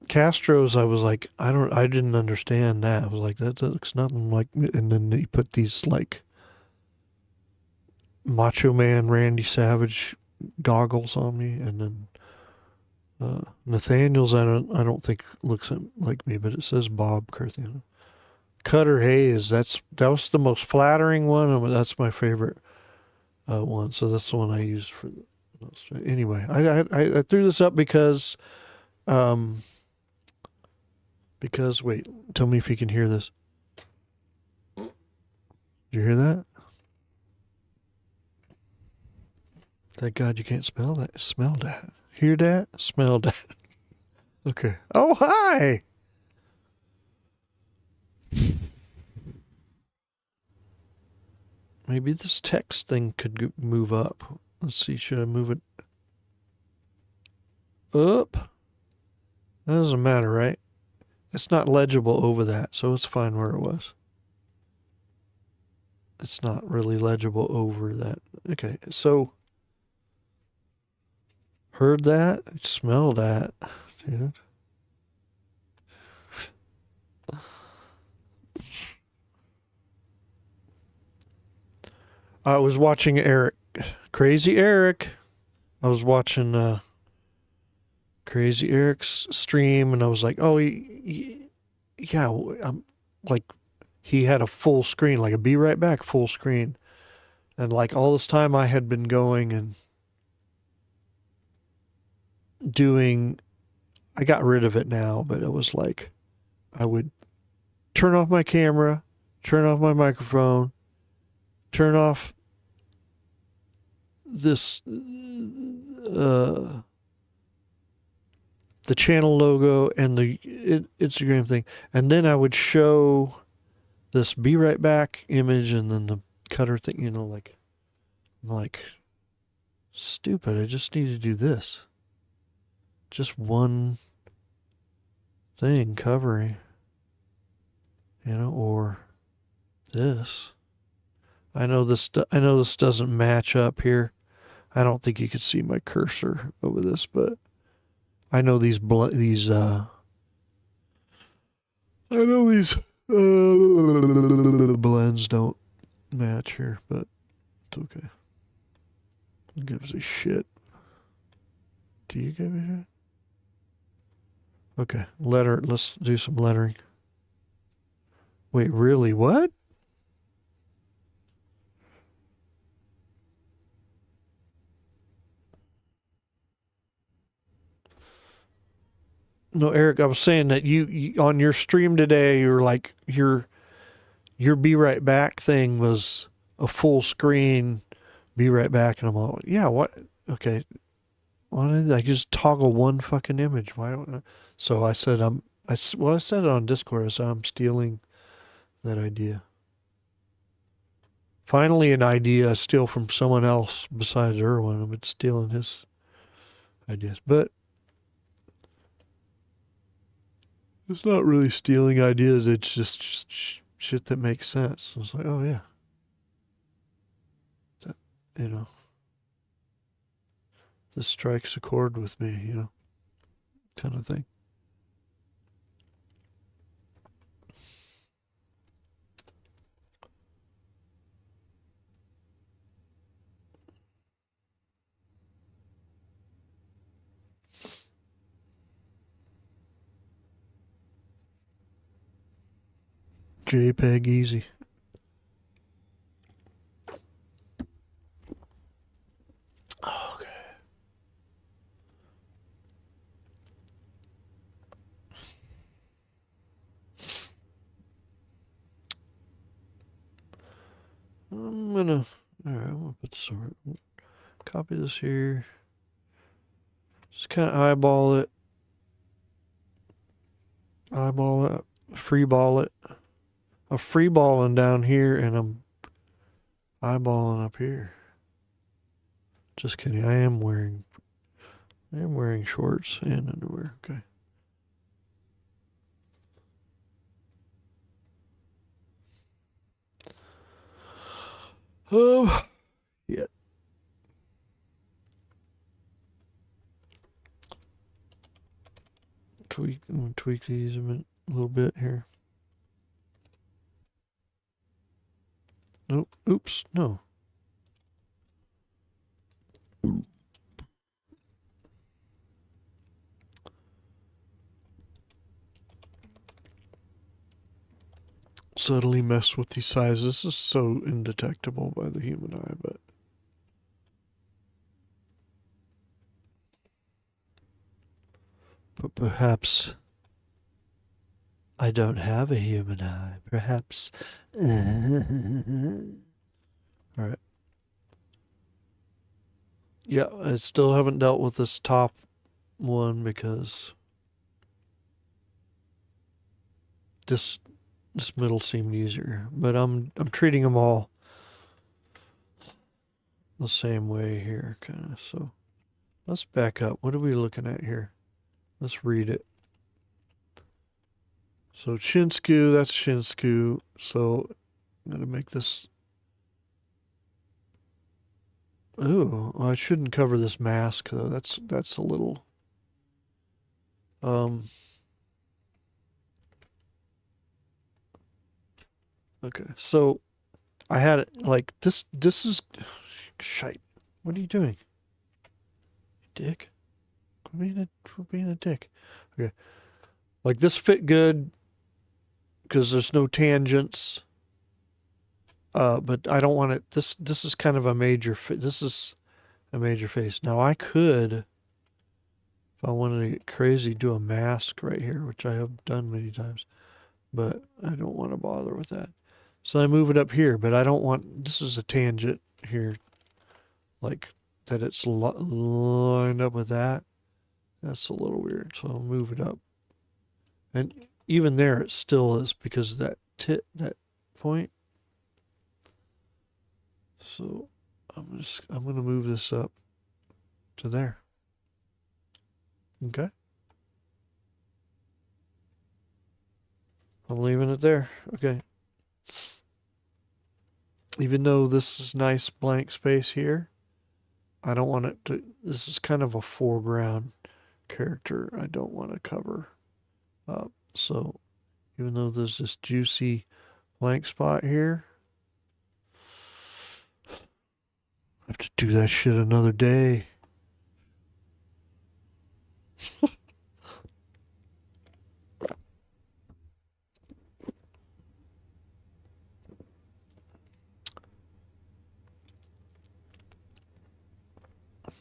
Castro's, I was like, I didn't understand that. I was like, that looks nothing like me. And then he put these like Macho Man Randy Savage goggles on me, and then Nathaniel's, I don't think looks like me, but it says Bob Kurthy. Cutter Hayes, that was the most flattering one, and that's my favorite one. So that's the one I used for. Anyway, I threw this up um, because wait, tell me if you can hear this. Did you hear that? Thank God you can't smell that. Smell that. Hear that? Smell that. Okay. Oh, hi. Maybe this text thing could move up. Let's see. Should I move it up? That doesn't matter, right? It's not legible over that, so it's fine where it was. It's not really legible over that. Okay, so heard that, smelled that, dude. I was watching Crazy Eric. I was watching Crazy Eric's stream, and I was like, oh, yeah, like, he had a full screen, like a Be Right Back full screen. And like all this time I had been going and doing, I got rid of it now, but it was like I would turn off my camera, turn off my microphone, turn off this the channel logo and the Instagram thing, and then I would show this Be Right Back image and then the cutter thing, like, I'm like, stupid, I just need to do this. Just one thing covering, or this. I know this doesn't match up here. I don't think you can see my cursor over this, but I know these blends don't match here, but it's okay. Who gives a shit? Do you give a shit? Okay, let's do some lettering. Wait, really? What? No, Eric, I was saying that you on your stream today, you're like your Be Right Back thing was a full screen Be Right Back, and I'm all, yeah, what? Okay, why did I just toggle one fucking image? Why don't I? So I said I said it on Discord. I said I'm stealing that idea. Finally, an idea I steal from someone else besides Erwin. I've been stealing his ideas, but it's not really stealing ideas. It's just shit that makes sense. I was like, oh yeah, that, this strikes a chord with me, kind of thing. JPEG easy. I'm gonna put this over. Copy this here. Just kind of eyeball it, free ball it. I'm free balling down here, and I'm eyeballing up here. Just kidding. I am wearing shorts and underwear. Okay. Yeah. I'm gonna tweak these a little bit here. Nope. Oops. No. Subtly mess with these sizes. This is so indetectable by the human eye, but perhaps I don't have a human eye. Perhaps. All right. Yeah, I still haven't dealt with this top one because this middle seemed easier. But I'm treating them all the same way here, kind of. So let's back up. What are we looking at here? Let's read it. So Shinsku, that's Shinsku. So I'm gonna make this. Oh, I shouldn't cover this mask though. That's a little. Okay, so I had it like this. This is shite. What are you doing, dick? Quit being a dick. Okay, like this fit good because there's no tangents. But I don't want it. This is kind of a major. This is a major face. Now I could, if I wanted to get crazy, do a mask right here, which I have done many times. But I don't want to bother with that. So I move it up here, but I don't want. This is a tangent here, like that. It's lined up with that. That's a little weird. So I'll move it up, and even there, it still is because of that point. So I'm gonna move this up to there. Okay. I'm leaving it there. Okay. Even though this is nice blank space here, I don't want it to. This is kind of a foreground character. I don't want to cover up. So even though there's this juicy blank spot here, I have to do that shit another day.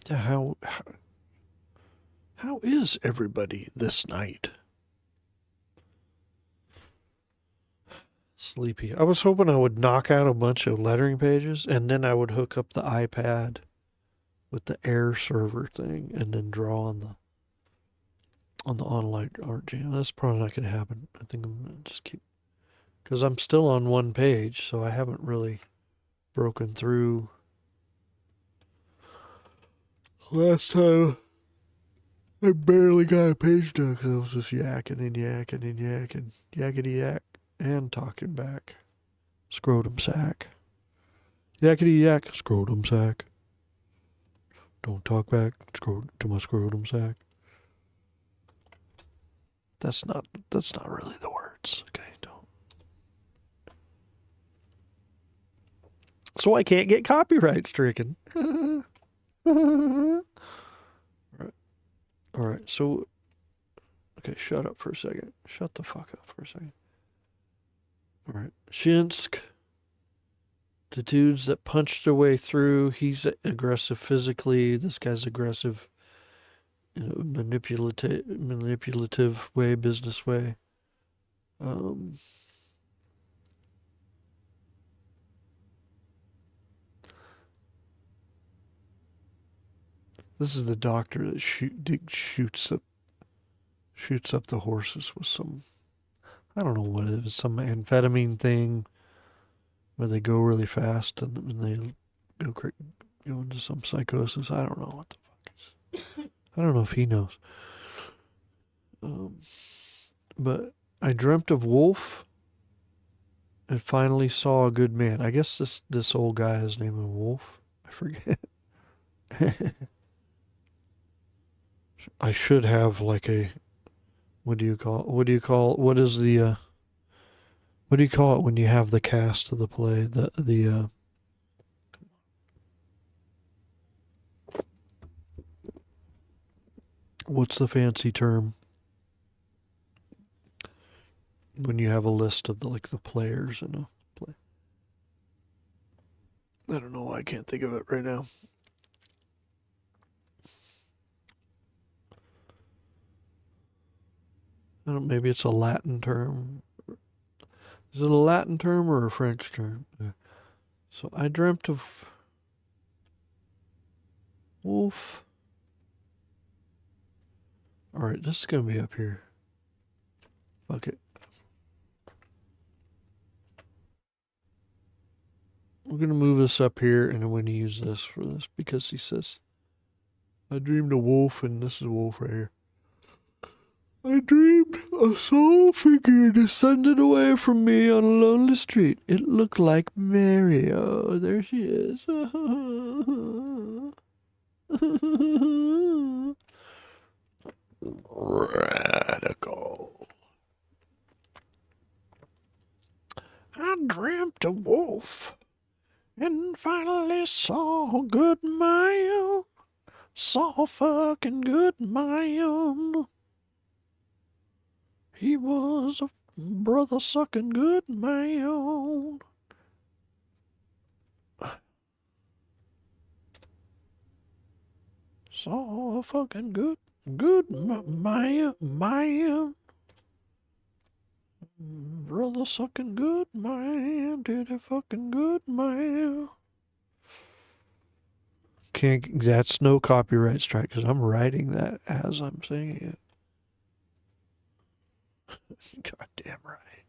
How is everybody this night? Sleepy. I was hoping I would knock out a bunch of lettering pages and then I would hook up the iPad with the air server thing and then draw on the online art jam. That's probably not going to happen. I think I'm going to just keep, because I'm still on one page, so I haven't really broken through. Last time I barely got a page done because I was just yakking and yakking and yakking, yakety yak, and talking back. Scrotum sack. Yakety yak, scrotum sack. Don't talk back to my scrotum sack. That's not really the words. Okay, don't. So I can't get copyright stricken. All right. So, okay, shut up for a second. Shut the fuck up for a second. All right. Shinsk. The dudes that punched their way through. He's aggressive physically. This guy's aggressive, manipulative way, business way. This is the doctor that shoots up the horses with some, I don't know what it is, some amphetamine thing where they go really fast and they go into some psychosis. I don't know what the fuck is. I don't know if he knows. But I dreamt of Wolf and finally saw a good man. I guess this old guy is named Wolf. I forget. I should have like a, what do you call it when you have the cast of the play? What's the fancy term? When you have a list of the players in a play. I don't know why I can't think of it right now. I don't, maybe it's a Latin term. Is it a Latin term or a French term? So I dreamt of Wolf. All right, this is going to be up here. Fuck it. We're going to move this up here, and I'm going to use this for this because he says, I dreamed a wolf, and this is a wolf right here. I dreamed a soul figure descended away from me on a lonely street. It looked like Mary. Oh, there she is. Radical. I dreamt a wolf and finally saw a good man. Saw a fucking good man. He was a brother sucking good man. Saw a fucking good man. Brother sucking good man. Did a fucking good man. That's no copyright strike because I'm writing that as I'm singing it. Goddamn right.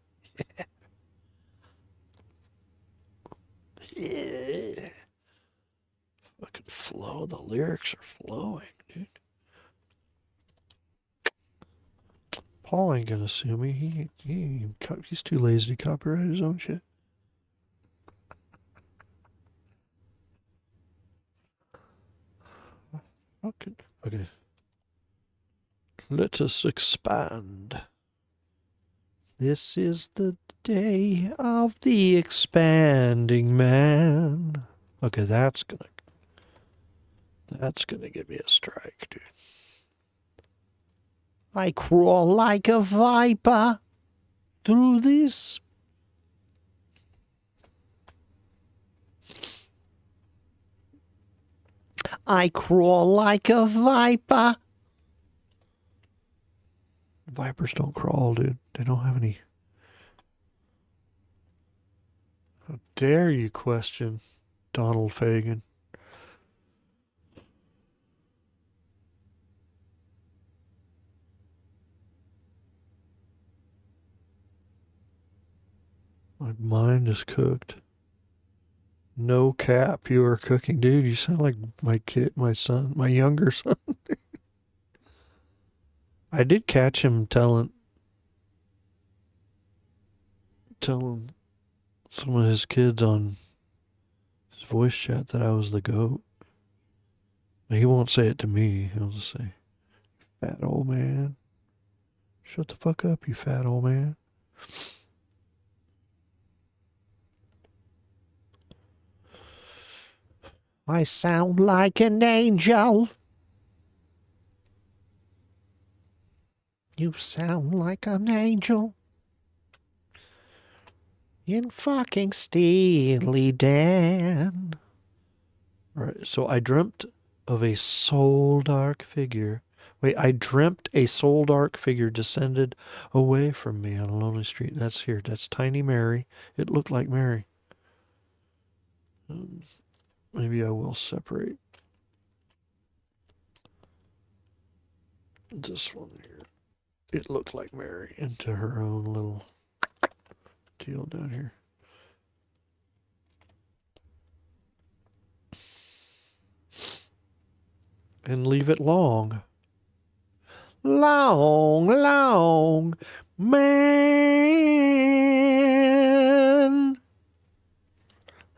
Yeah. Fucking flow. The lyrics are flowing, dude. Paul ain't gonna sue me. He's too lazy to copyright his own shit. Okay. Let us expand. This is the day of the expanding man. Okay, that's gonna give me a strike, dude. I crawl like a viper through this. I crawl like a viper. Vipers don't crawl, dude. They don't have any. How dare you question Donald Fagen? My mind is cooked. No cap, you are cooking. Dude, you sound like my son, my younger son. I did catch him telling some of his kids on his voice chat that I was the GOAT. He won't say it to me. He'll just say, fat old man. Shut the fuck up, you fat old man. I sound like an angel. You sound like an angel. In fucking Steely Dan. Alright, so I dreamt of a soul dark figure. Wait, I dreamt a soul dark figure descended away from me on a lonely street. That's here. That's Tiny Mary. It looked like Mary. Maybe I will separate. This one here. It looked like Mary into her own little deal down here. And leave it long. Long, long, man.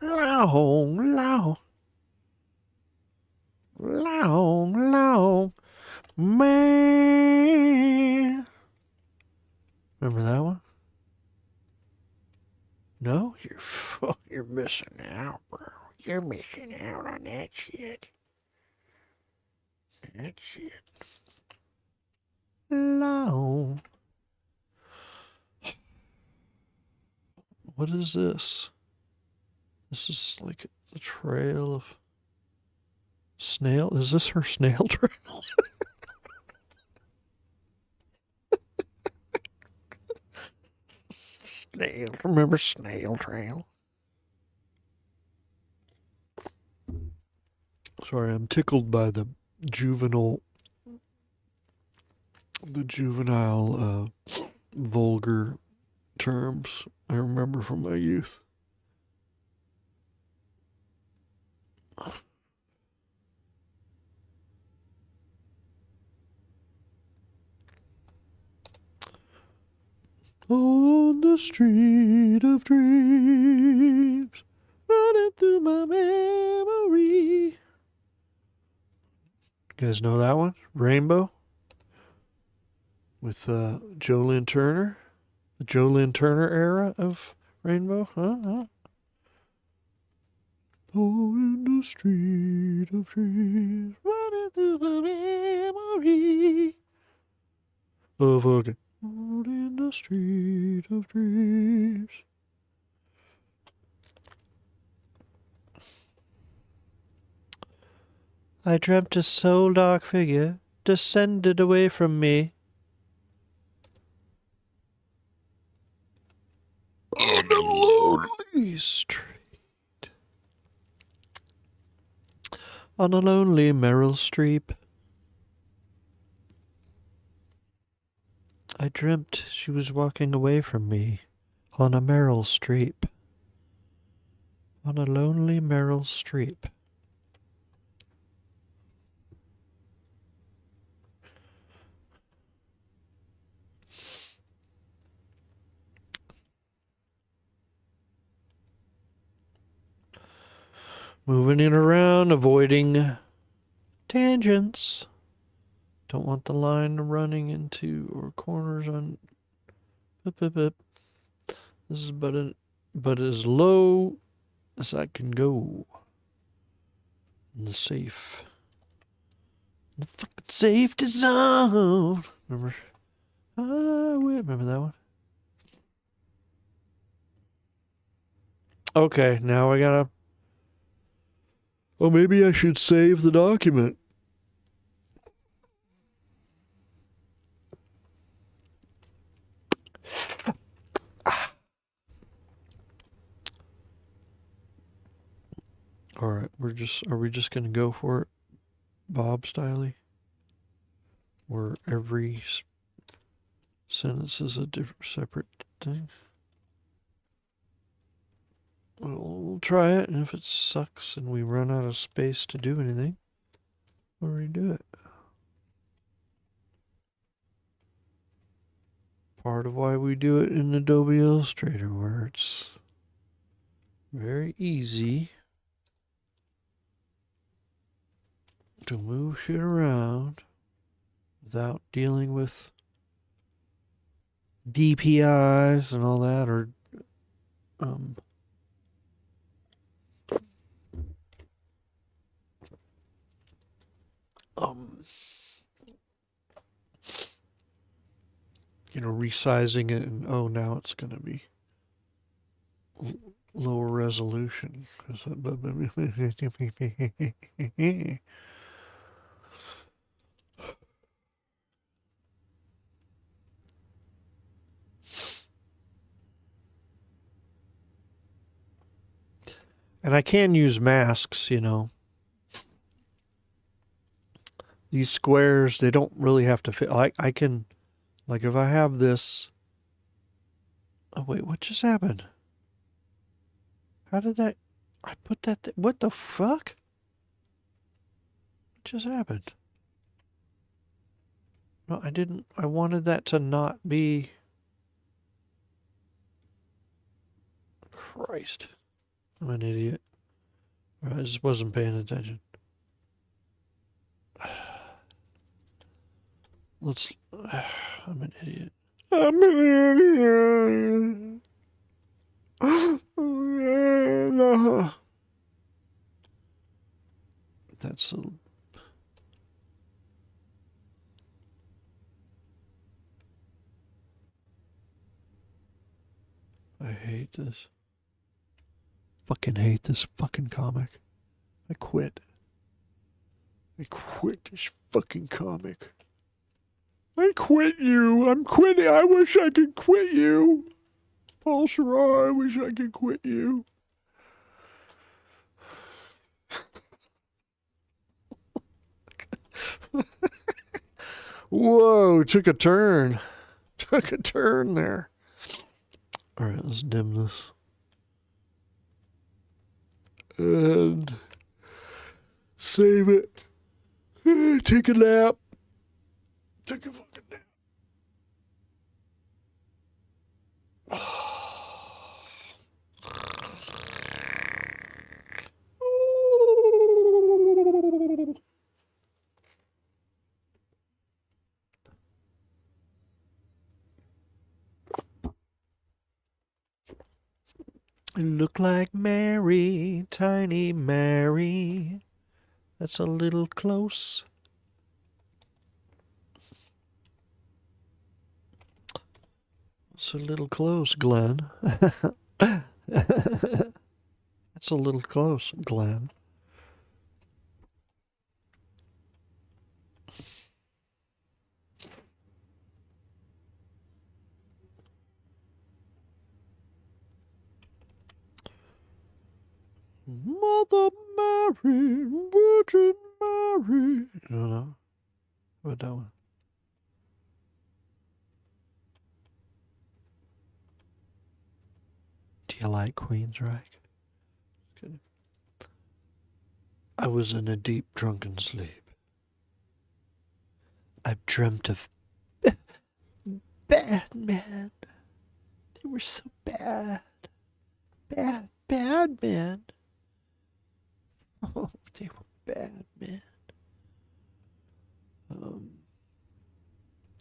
Long, long, long, long, man. Remember that one? No? You're missing out, bro. You're missing out on that shit. That shit. Long. What is this? This is like the trail of snail. Is this her snail trail? Snail. Remember Snail Trail? Sorry, I'm tickled by the juvenile vulgar terms I remember from my youth. On the street of dreams, running through my memory. You guys know that one? Rainbow? With Jolynn Turner? The Jolynn Turner era of Rainbow? Huh? Oh, in the street of dreams, running through my memory. Oh, fuck it. Out in the street of dreams. I dreamt a soul dark figure descended away from me. On a lonely street. On a lonely Meryl Streep. I dreamt she was walking away from me on a Meryl Streep. On a lonely Meryl Streep. Moving it around, avoiding tangents. Don't want the line running into or corners on. This is but as low as I can go. In the safe. In the fucking safety zone. Remember? Remember that one? Okay, now I gotta. Oh, maybe I should save the document. All right, are we just gonna go for it, Bob Styley? Where every sentence is a different, separate thing? We'll try it, and if it sucks and we run out of space to do anything, we'll redo it. Part of why we do it in Adobe Illustrator, where it's very easy to move shit around without dealing with DPIs and all that, or resizing it, and now it's going to be lower resolution. And I can use masks, these squares, they don't really have to fit. I can, like if I have this, oh wait, what just happened? How did I put that, what the fuck? What just happened? No, I didn't, I wanted that to not be, Christ. I'm an idiot. I just wasn't paying attention. Let's, I'm an idiot. I'm an idiot. That's a, I hate this. Fucking hate this fucking comic. I quit. I quit this fucking comic. I quit you. I'm quitting. I wish I could quit you. Paul Sharar, I wish I could quit you. Whoa, took a turn. Took a turn there. All right, let's dim this. And save it. Take a nap. Take a fucking nap. Look like Mary, tiny Mary. That's a little close. It's a little close, Glenn. That's a little close, Glenn. Mother Mary, Virgin Mary. I don't know. What that one? Do you like Queensryche? I was in a deep drunken sleep. I've dreamt of bad men. They were so bad. Bad men. Oh, they were bad men.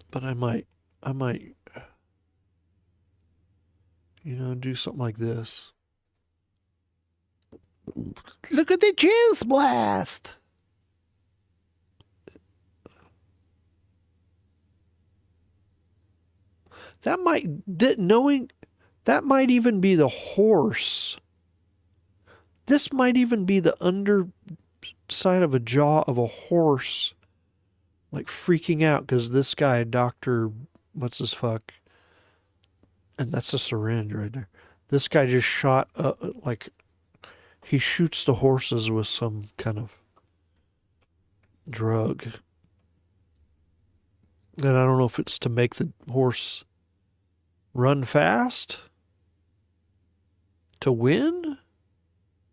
But I might, do something like this. Look at the juice blast. That might even be the horse. This might even be the underside of a jaw of a horse, like freaking out because this guy, Dr. What's his fuck? And that's a syringe right there. This guy just shot, he shoots the horses with some kind of drug. And I don't know if it's to make the horse run fast to win.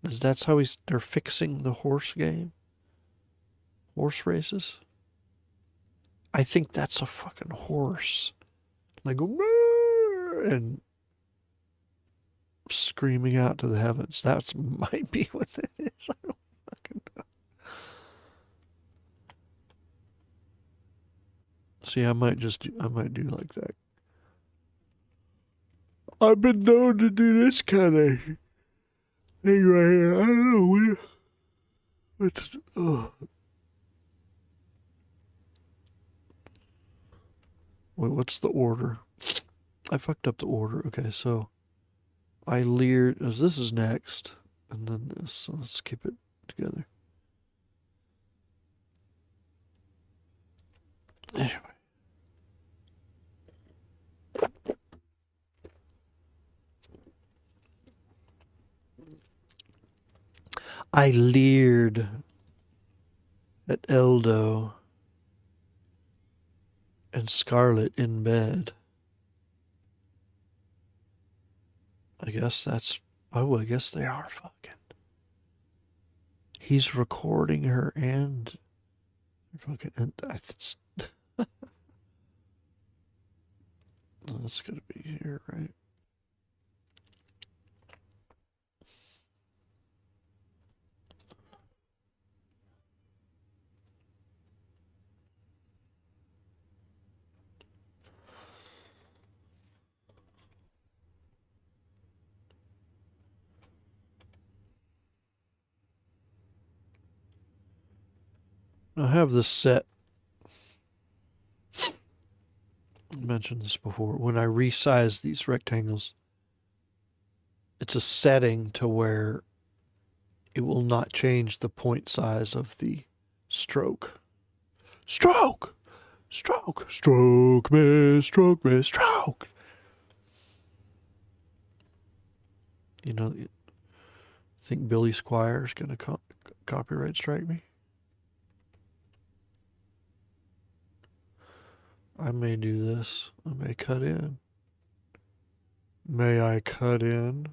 That's how they're fixing the horse game? Horse races? I think that's a fucking horse. Like, and screaming out to the heavens. That might be what that is. I don't fucking know. See, I might do like that. I've been known to do this kind of thing right here. I don't know. Wait, what's the order? I fucked up the order. Okay, so I leered. This is next. And then this. So let's keep it together. Anyway. I leered at Eldo and Scarlet in bed. I guess that's... Oh, I guess they are fucking. He's recording her and... Fucking... And that's... That's gotta be here, right? I have this set. I mentioned this before. When I resize these rectangles, it's a setting to where it will not change the point size of the stroke. Stroke! Stroke! Stroke me, stroke me, stroke! You know, I think Billy Squire's going to copyright strike me. I may do this. I may cut in. May I cut in?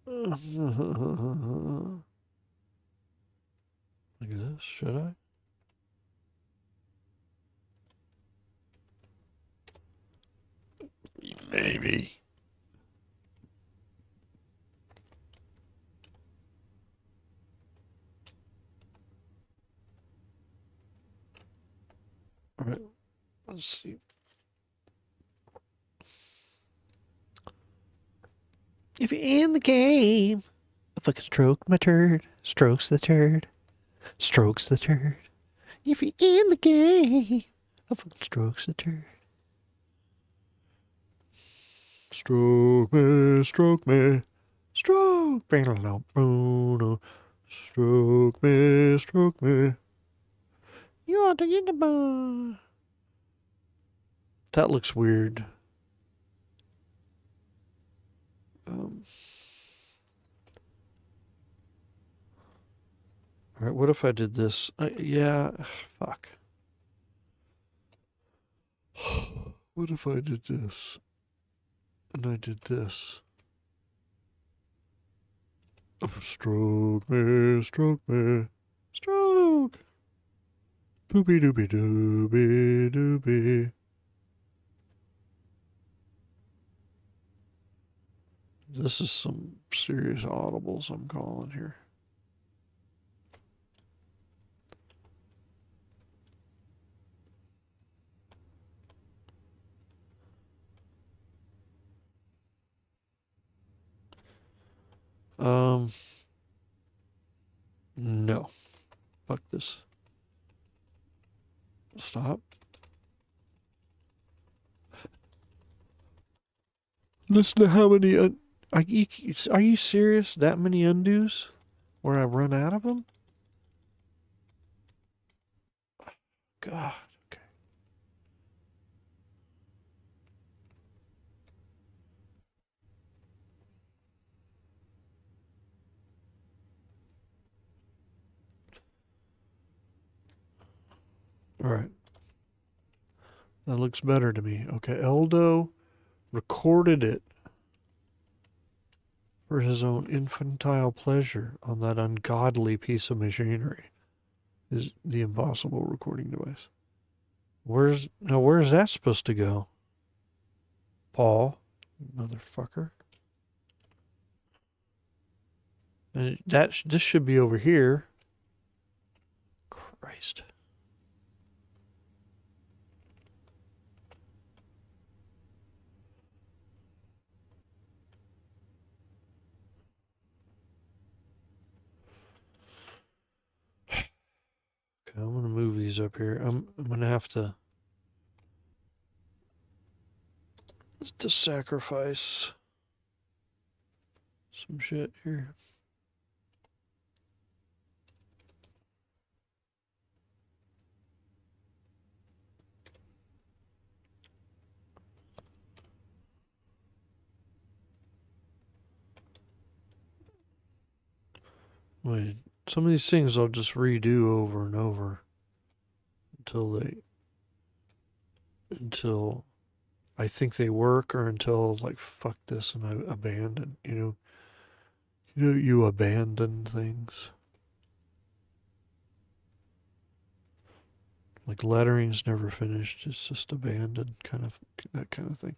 Like this, should I? Maybe. All right, let's see. If you're in the game, I fucking stroke my turd. Strokes the turd. Strokes the turd. If you're in the game, I fucking strokes the turd. Stroke me, stroke me. Stroke me, stroke me, stroke me. You ought to get the bar. That looks weird. All right, what if I did this? Yeah, fuck. What if I did this? And I did this. Oh, stroke me, stroke me, stroke. Boopy doopy doopy doopy. This is some serious audibles I'm calling here. No. Fuck this. Stop. Listen to how many... are you serious? That many undos? Where I run out of them? God. Okay. All right. That looks better to me. Okay, Eldo recorded it for his own infantile pleasure on that ungodly piece of machinery. Is the impossible recording device. Where's that supposed to go? Paul, motherfucker. And this should be over here. Christ. Okay, I'm gonna move these up here. I'm gonna have to sacrifice some shit here. Wait, some of these things I'll just redo over and over until they until I think they work, or until like fuck this and I abandon. You abandon things. Like lettering's never finished; it's just abandoned, that kind of thing.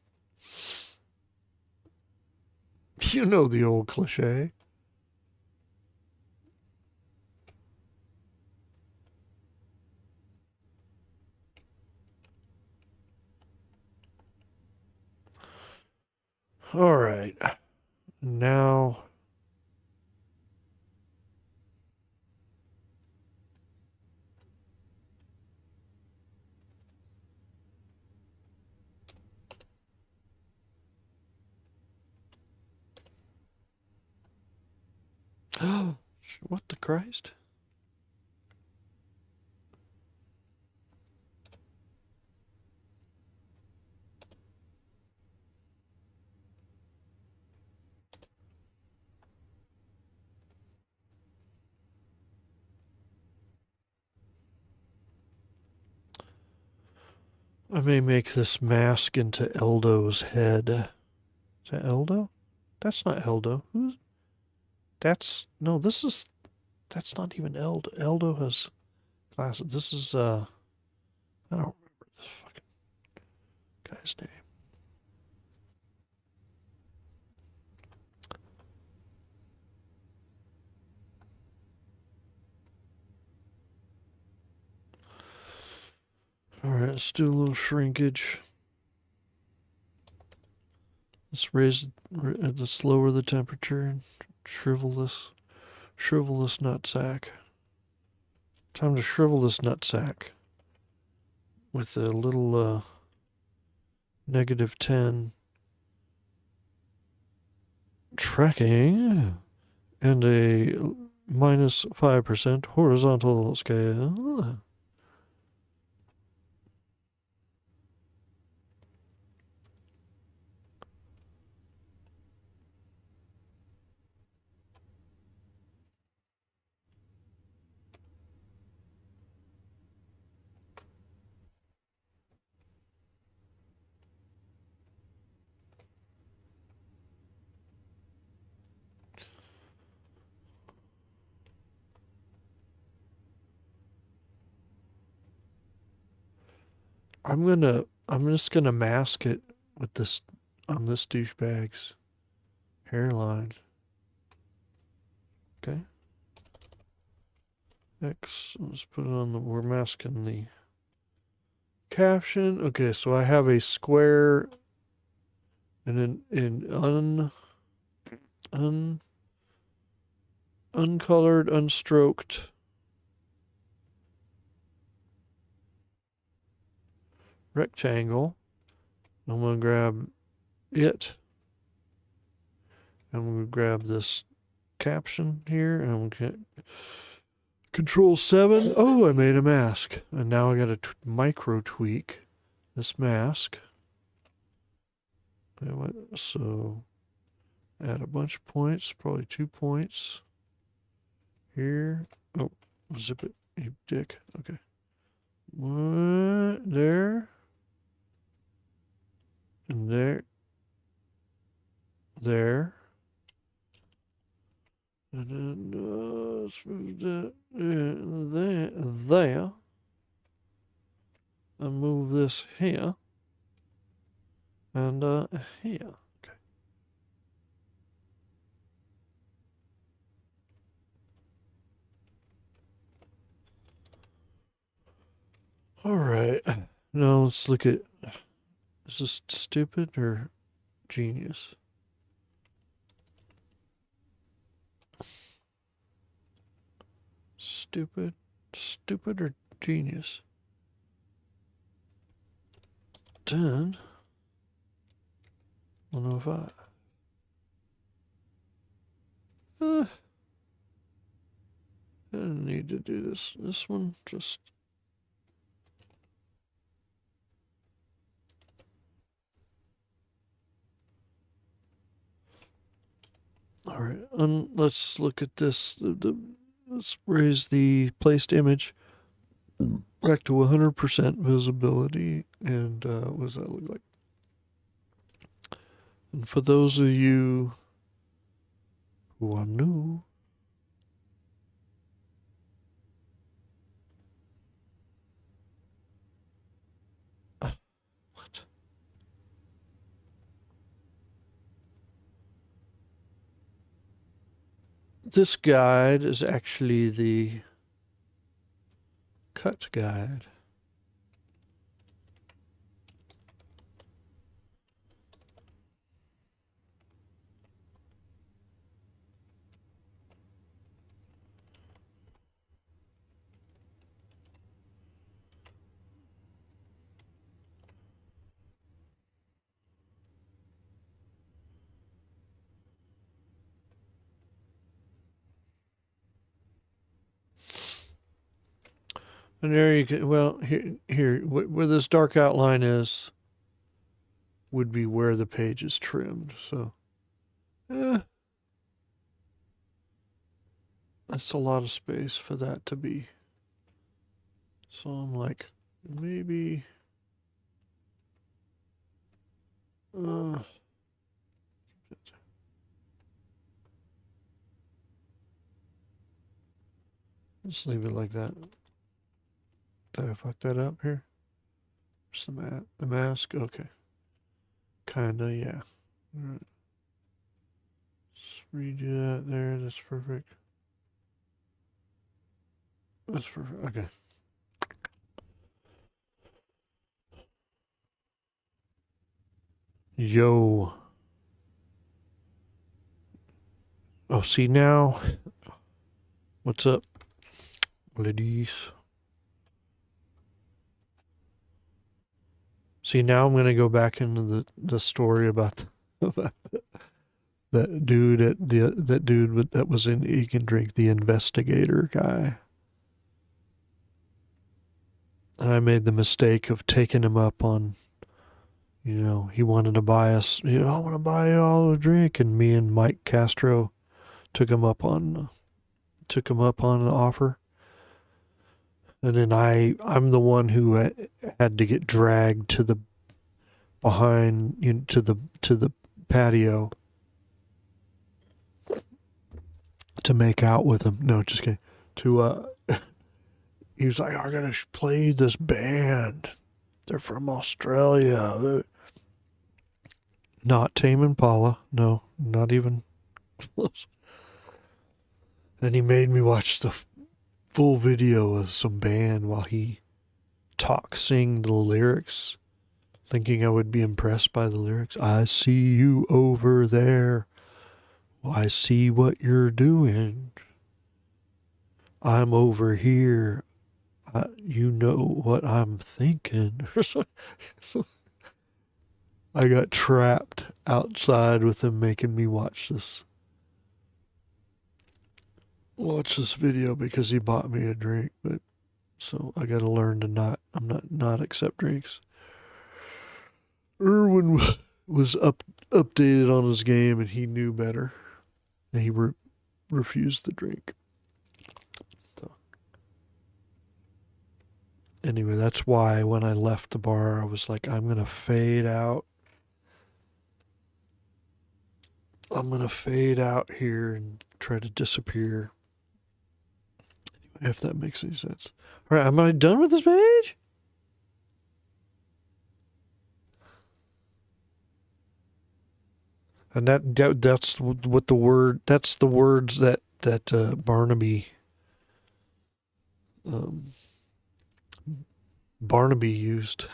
You know the old cliche. All right, now. What the Christ? I may make this mask into Eldo's head. Is that Eldo? That's not Eldo. Who's? That's not even Eldo. Eldo has glasses. This is, I don't remember this fucking guy's name. All right, let's do a little shrinkage. Let's lower the temperature and shrivel this nutsack. Time to shrivel this nutsack with a little -10 tracking and a -5% horizontal scale. I'm just gonna mask it with this on this douchebag's hairline. Okay. X. Let's put it on the. We're masking the caption. Okay, so I have a square and an uncolored, unstroked rectangle. I'm gonna grab it. I'm gonna grab this caption here, and I'm gonna Control 7. Oh, I made a mask, and now I got to micro tweak this mask. So add a bunch of points, probably 2 points here. Oh, zip it, you dick. Okay. What? There. And there. There. And then let's move that there. And move this here. And here. Okay. All right. Now let's look at, is this stupid or genius? Stupid or genius? 10. 105. I didn't need to do this. This one just. All right. Let's look at this. Let's raise the placed image back to 100% visibility. And what does that look like? And for those of you who are new, what? This guide is actually the cut guide. And there you go. Well, here, where this dark outline is, would be where the page is trimmed. So, that's a lot of space for that to be. So I'm like, maybe, just leave it like that. Did I fuck that up here? Where's the mask? Okay. Kinda, yeah. All right. Let's redo that there. That's perfect. That's perfect. Okay. Yo. Oh, see now? What's up, ladies? See, now I'm going to go back into the story about that dude that was in Eat and Drink, the investigator guy. And I made the mistake of taking him up on, he wanted to buy us, I want to buy you all a drink. And me and Mike Castro took him up on the offer. And then I'm the one who had to get dragged to the behind, to the patio to make out with him. No, just kidding. He was like, I gotta play this band. They're from Australia. Not Tame Impala. No, not even close. And he made me watch the full video of some band while he sang the lyrics, thinking I would be impressed by the lyrics. I see you over there. I see what you're doing. I'm over here. You know what I'm thinking. So I got trapped outside with him making me watch this video because he bought me a drink. But so I got to learn to not accept drinks. Irwin was updated on his game and he knew better, and he refused the drink. So anyway, that's why when I left the bar, I was like, I'm gonna fade out. I'm gonna fade out here and try to disappear. Anyway, if that makes any sense. All right, am I done with this page? And that's what the word. That's the words that Barnaby used.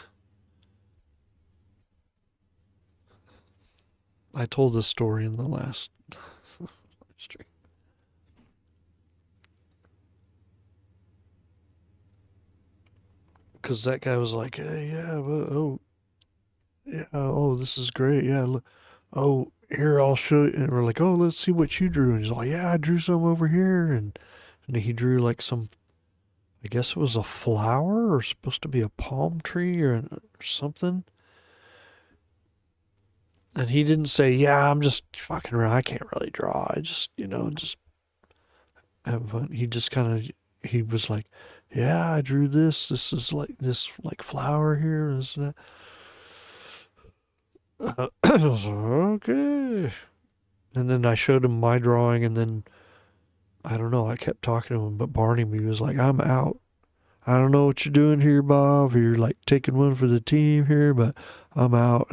I told this story in the last stream. Because that guy was like, hey, this is great. Yeah, look, here, I'll show you. And we're like, oh, let's see what you drew. And he's like, yeah, I drew some over here. And he drew like some, I guess it was a flower or supposed to be a palm tree or something. And he didn't say, yeah, I'm just fucking around. I can't really draw. I just, just have fun. He just kind of, he was like, Yeah, I drew this. This is like this like flower here. This and that. I was like, okay. And then I showed him my drawing, and then I don't know. I kept talking to him, but Barnaby was like, "I'm out. I don't know what you're doing here, Bob. You're like taking one for the team here, but I'm out."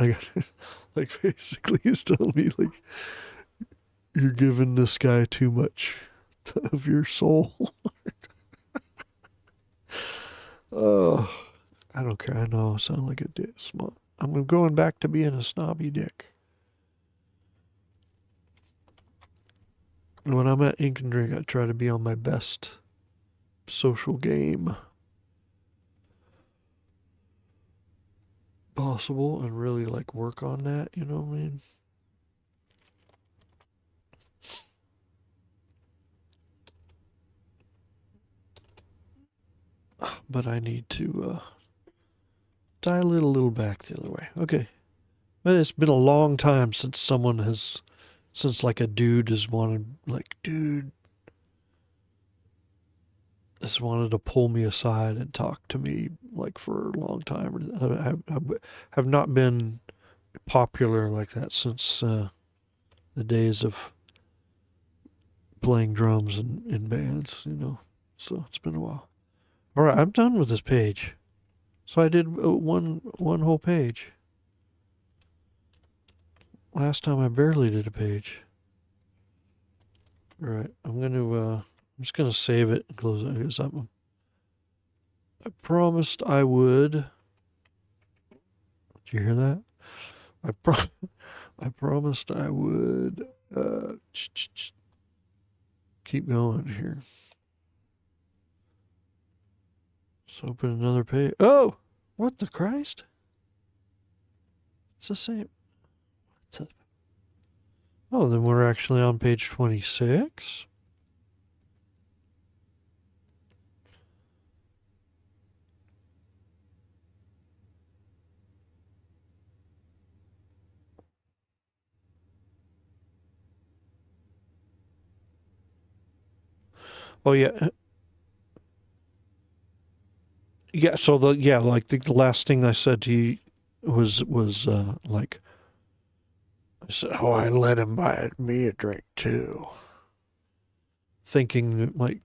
Like basically, he's telling me like you're giving this guy too much of your soul. Oh, I don't care. I know I sound like a dick. I'm going back to being a snobby dick. When I'm at Ink and Drink, I try to be on my best social game possible and really like work on that, you know what I mean? But I need to dial it a little back the other way. Okay. But it's been a long time since since like a dude has wanted, like, dude has wanted to pull me aside and talk to me like for a long time. Have not been popular like that since the days of playing drums in bands, you know. So it's been a while. All right, I'm done with this page. So I did one whole page. Last time I barely did a page. All right, I'm just gonna save it and close it because I promised I would. Did you hear that? I promised I would keep going here. Let's open another page. Oh, what the Christ? It's the same. Oh, then we're actually on page 26. Oh yeah, yeah. So like the last thing I said to you was like I said, oh, I let him buy me a drink too, thinking that might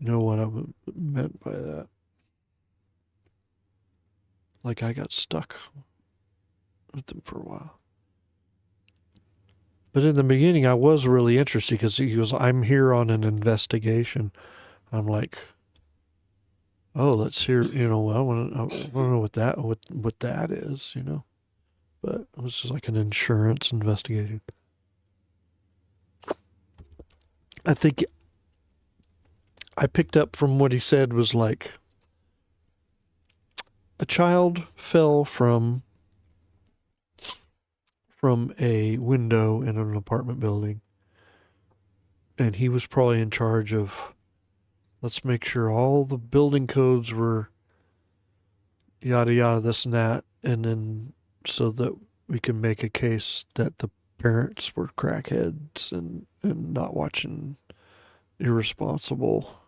know what I meant by that. Like I got stuck with him for a while. But in the beginning, I was really interested because he was, I'm here on an investigation. I'm like, oh, let's hear, you know, I want to know what that is, you know. But it was just like an insurance investigation. I think I picked up from what he said was like a child fell from a window in an apartment building, and he was probably in charge of let's make sure all the building codes were yada yada this and that, and then so that we can make a case that the parents were crackheads and not watching irresponsible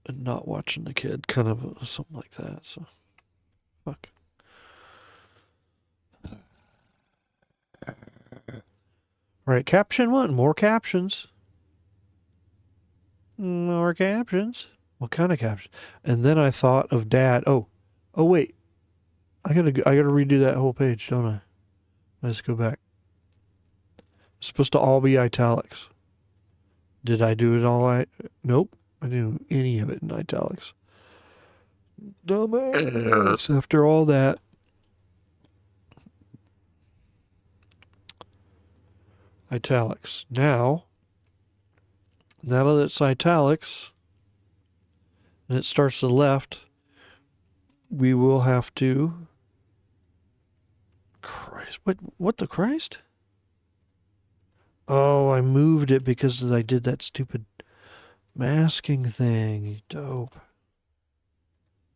and not watching the kid, kind of something like that. So fuck. All right, caption one. More captions. More captions. What kind of captions? And then I thought of Dad. Oh wait. I gotta redo that whole page, don't I? Let's go back. It's supposed to all be italics. Did I do it all right? Nope. I didn't do any of it in italics. Dumbass. After all that. Italics. Now that it's italics and it starts to the left, we will have to. Christ. What the Christ? Oh, I moved it because I did that stupid masking thing. You dope.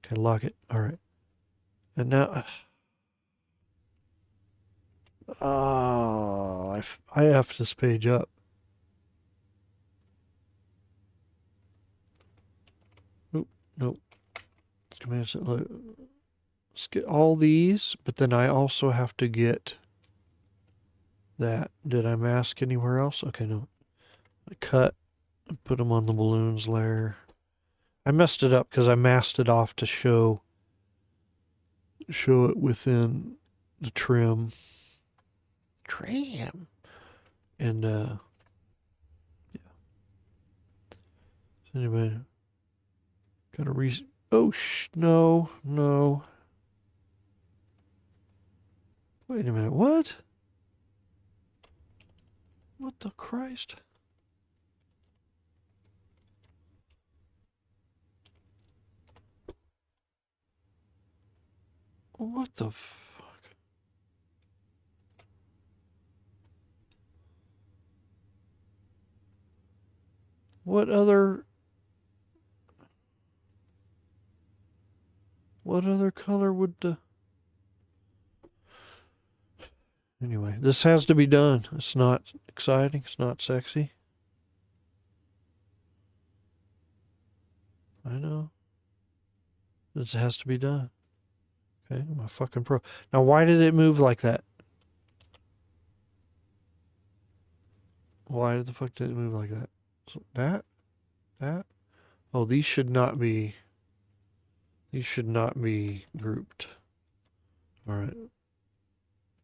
Okay, lock it. All right. And now. Oh, I have this page up. Nope. Let's get all these, but then I also have to get that. Did I mask anywhere else? Okay, no. I cut and put them on the balloons layer. I messed it up because I masked it off to show it within the trim. And yeah. Anyway, gotta oh no. Wait a minute, what? What the Christ? What the fuck? What other color would the... Anyway, this has to be done. It's not exciting. It's not sexy. I know. This has to be done. Okay, I'm a fucking pro. Now, why did it move like that? Why the fuck did it move like that? So that? Oh, these should not be grouped. All right.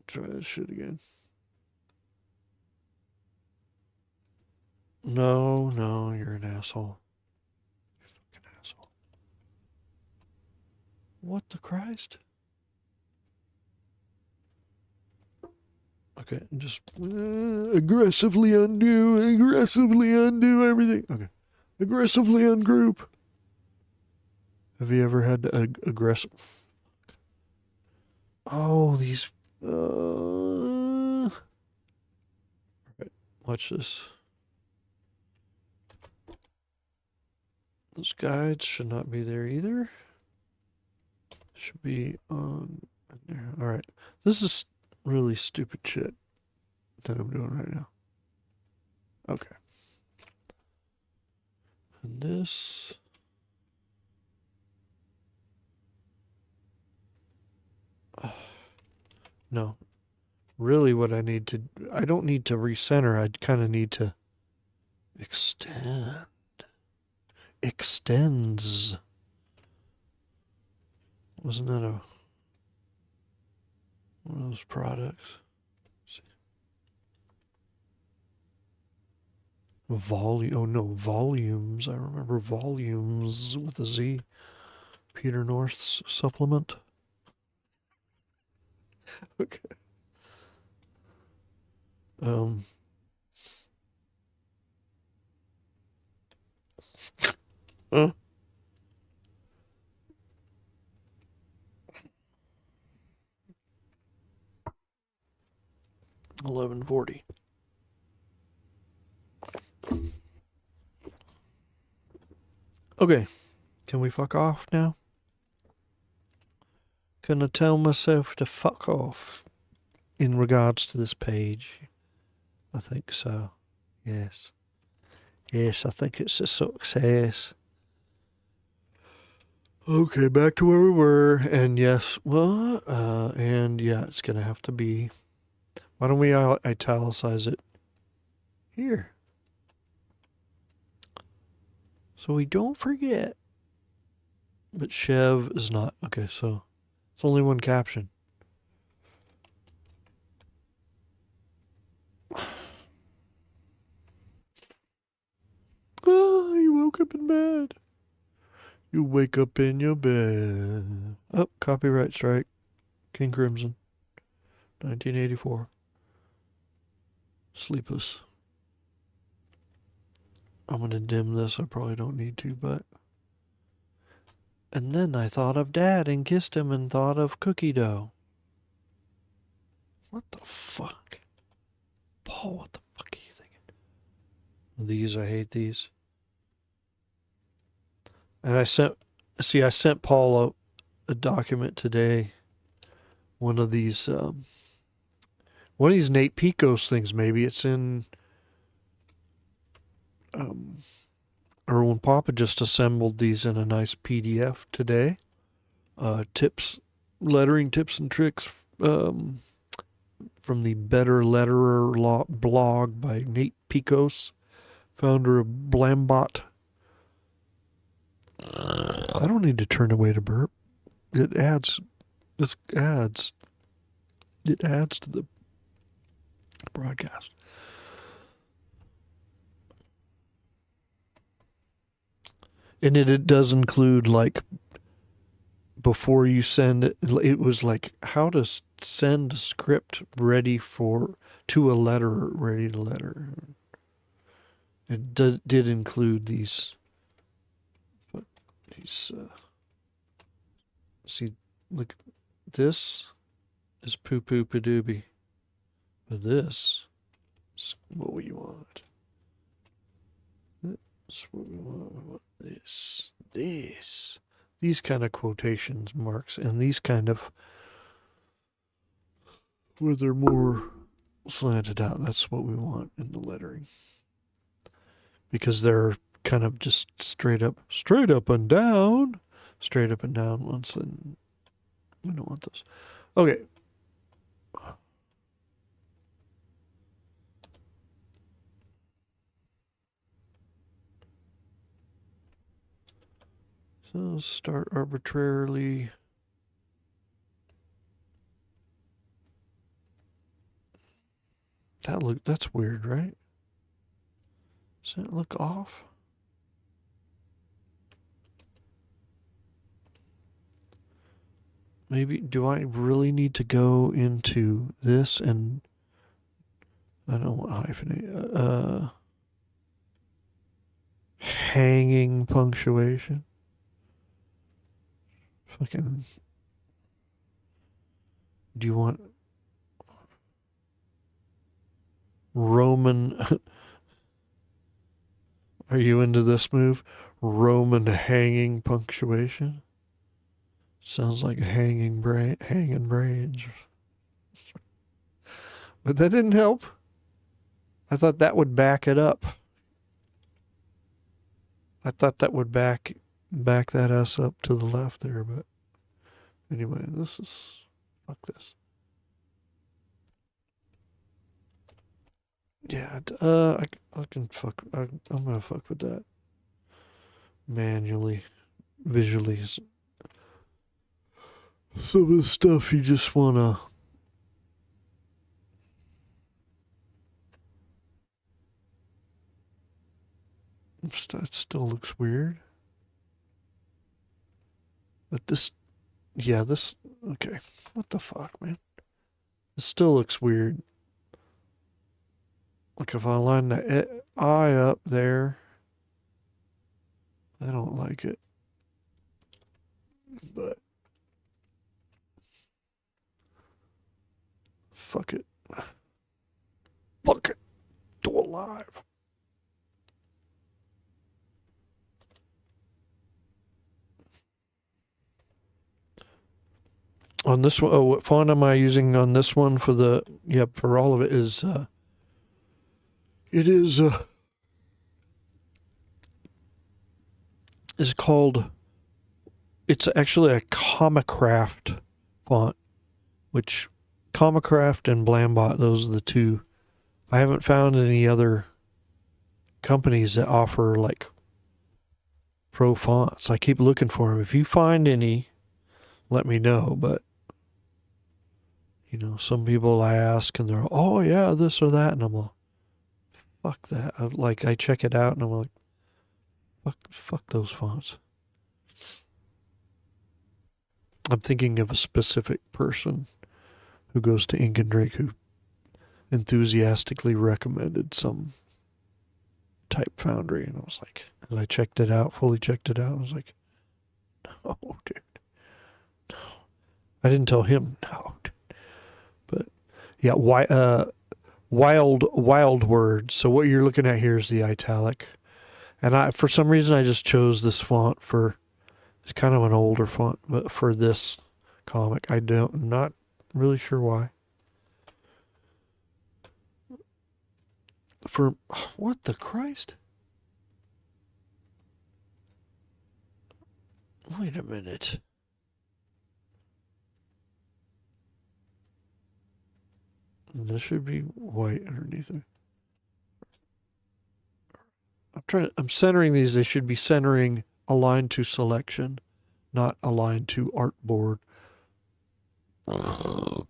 Try this shit again. No, you're an asshole. You're a fucking asshole. What the Christ? Okay, just aggressively undo everything. Okay. Aggressively ungroup. Have you ever had to aggressive... Oh, these... Alright, watch this. Those guides should not be there either. Should be on there. Alright. This is really stupid shit that I'm doing right now. Okay. And this... No. Really what I need to... I don't need to recenter. I kind of need to extend. Extends. Wasn't that one of those products? Volumes. I remember Volumes with a Z. Peter North's supplement. Okay. 1140. Okay, can we fuck off now? Can I tell myself to fuck off in regards to this page? I think so. Yes. Yes, I think it's a success. Okay, back to where we were. And yes, well, and yeah, it's going to have to be. Why don't we italicize it here? So we don't forget. But Chev is not. Okay, so it's only one caption. Oh, you woke up in bed. You wake up in your bed. Oh, copyright strike. King Crimson. 1984. Sleepless. I'm going to dim this. I probably don't need to, but... And then I thought of Dad and kissed him and thought of cookie dough. What the fuck? Paul, what the fuck are you thinking? These, I hate these. And I sent Paul a document today. One of these Nate Picos things, maybe. It's in or when Papa just assembled these in a nice PDF today. Lettering tips and tricks from the Better Letterer blog by Nate Picos, founder of Blambot. I don't need to turn away to burp. It adds to the broadcast. And it does include, like, before you send it was like how to send a script to a letterer, ready to letter. It did include these. But see, look, this is poo-poo padoobie. But this is what we want. This is what we want. This. These kind of quotations marks and these kind of where they're more slanted out. That's what we want in the lettering. Because they're kind of just straight up and down ones, and we don't want those. Okay. So start arbitrarily. That's weird, right? Does that look off? Maybe, do I really need to go into this and I don't want hyphenate. Hanging punctuation. Fucking. Do you want Roman? Are you into this move? Roman hanging punctuation? Sounds like hanging brains. But that didn't help. I thought that would back it up. I thought that would back that ass up to the left there, but anyway, fuck this. Yeah, I can fuck. I'm gonna fuck with that manually, visually. Some of the stuff you just wanna. That still looks weird. But okay. What the fuck, man? This still looks weird. Like if I line the eye up there, I don't like it. But fuck it. Fuck it. Do it live. On this one, what font am I using on this one for for all of it is, it's actually a Comicraft font, which Comicraft and Blambot, those are the two. I haven't found any other companies that offer like pro fonts. I keep looking for them. If you find any, let me know, but some people I ask and they're, oh yeah, this or that. And I'm like, fuck that. I check it out and I'm like, fuck those fonts. I'm thinking of a specific person who goes to Ink and Drake who enthusiastically recommended some type foundry. And I was like, and I fully checked it out. I was like, no, dude. No. I didn't tell him no, dude. But yeah, wild words. So what you're looking at here is the italic. And for some reason, I just chose this font it's kind of an older font, but for this comic, I'm not really sure why. What the Christ? Wait a minute. This should be white underneath it. I'm centering these. They should be centering aligned to selection, not aligned to artboard. For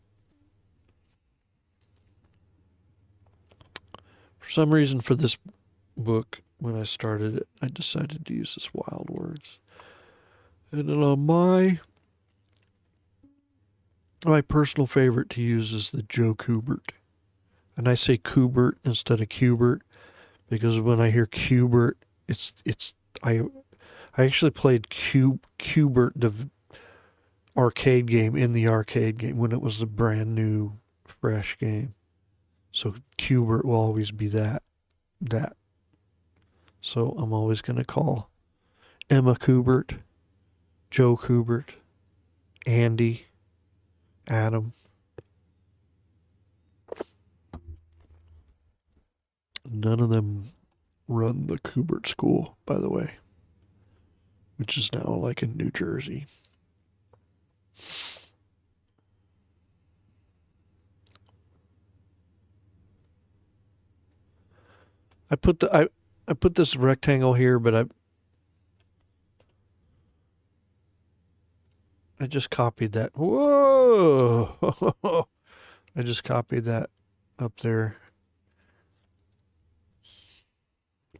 some reason, for this book, when I started it, I decided to use this Wild Words. And then on my personal favorite to use is the Joe Kubert. And I say Kubert instead of Kubert because when I hear Kubert, I actually played Kubert, the arcade game, in the arcade game when it was a brand new, fresh game. So Kubert will always be that. So I'm always going to call Emma Kubert, Joe Kubert, Andy, Adam. None of them run the Kubert School, by the way, which is now like in New Jersey. I put this rectangle here, but I just copied that. Whoa! I just copied that up there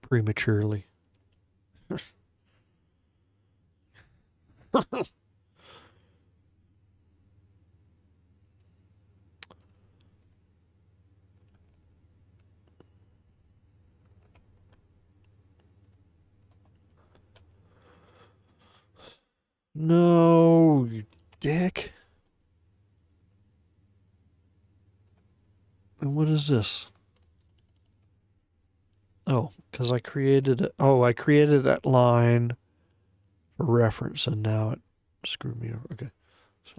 prematurely. No, you dick. And what is this? Oh, because I created that line for reference, and now it screwed me over. Okay. So,